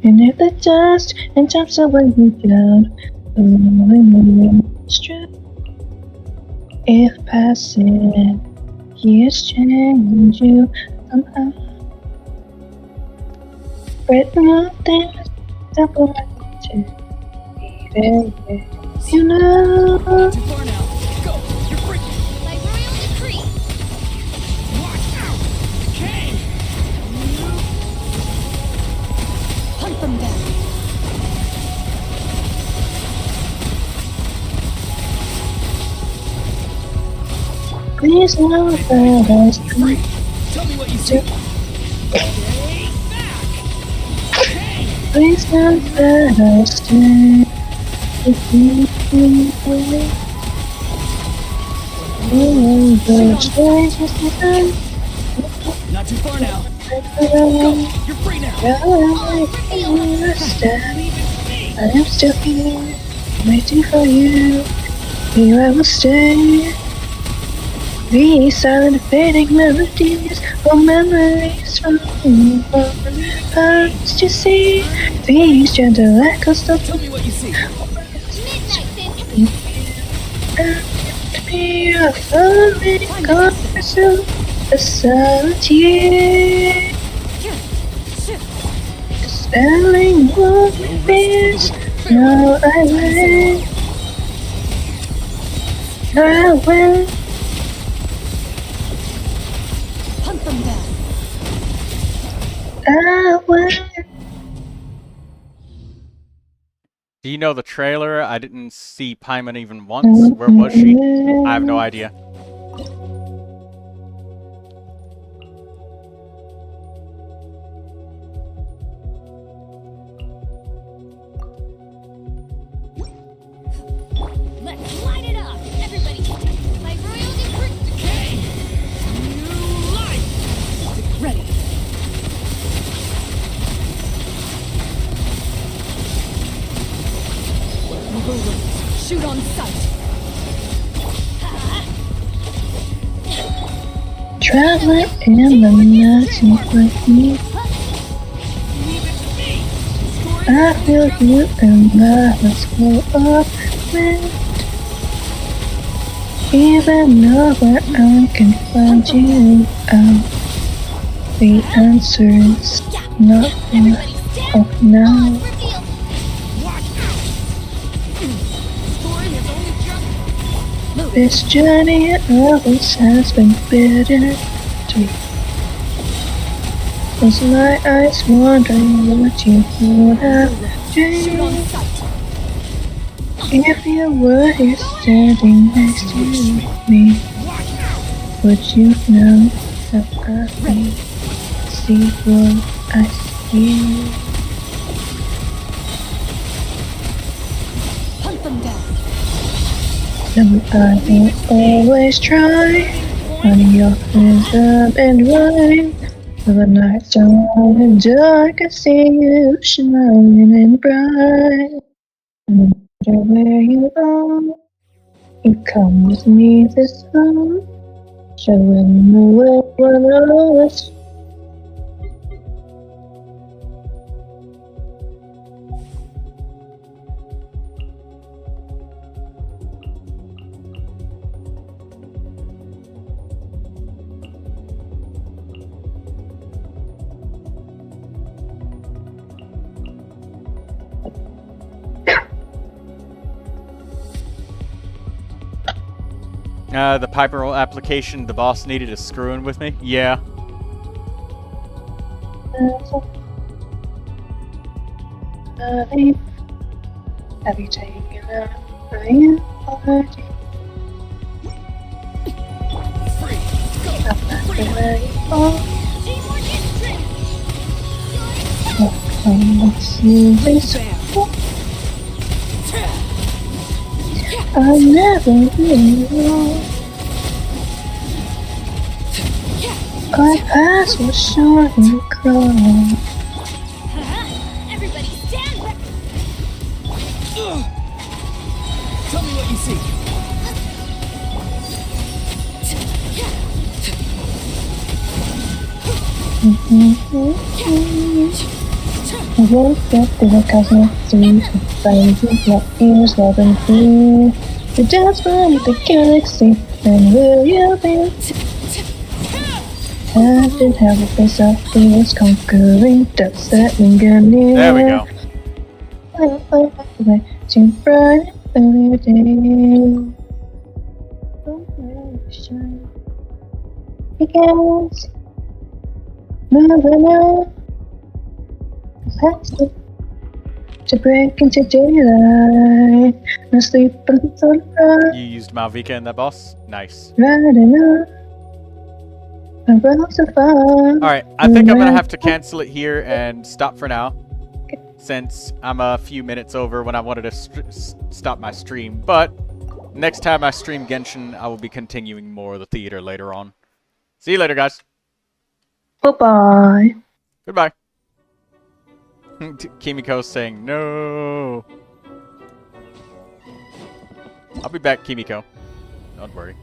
And if the dust and tops are weighing you down, strip. If passing years change you somehow, written up things that will to be you know. Too far now. Go. You're free. By royal decree. Watch out. King. Hunt them down. Please know that I was free. Tell me what you see. Please know that I stay with you. Oh, the changes begun. Not too far now. Go. You're free now. I am still here, waiting for you. Here I will stay. These silent fading melodies or memories from past you see. These gentle echoes of Tell me what you see. me a falling conversation, a silent year. Spelling what fears. Now I win. I win. Hunt them down. I win. Do you know the trailer? I didn't see Paimon even once. Where was she? I have no idea. Let's light it up. Everybody, my royal decree. Decay. New life. Ready. Shoot on sight. Traveling in the night with me. I feel you and my heart's full of wind. Even though where I can find you out, the answer is nothing of now. This journey always has been bitter to was my eyes wondering what you would have dreamed if you were here standing next to me. Would you know that I can see what I see? Hunt them down. And I will always try on your rhythm and rhyme. For the nights are long and dark, I see you shining and bright. No matter where you are, you come with me this time. Showing the way when I was The pipe roll application the boss needed is screwing with me. Yeah. Have you taken a rain already? Come back to where you are. Let's see this. I never knew. My past was short and cold. Everybody stand back! Tell me what you see. I woke up to the cosmic sea, finding my ears loving free. You dance from the galaxy, and will you be? Heaven, have a face of fears conquering, does that linger near? There we go. Too bright earlier day. Begins. Moving on. Past it. To break into daylight. No sleep until the You used Malvika in that boss? Nice. riding up. Alright, I think I'm gonna have to cancel it here and stop for now. Since I'm a few minutes over when I wanted to stop my stream. But next time I stream Genshin, I will be continuing more of the theater later on. See you later, guys. Bye-bye. Goodbye. Kimiko's saying no. I'll be back, Kimiko. Don't worry.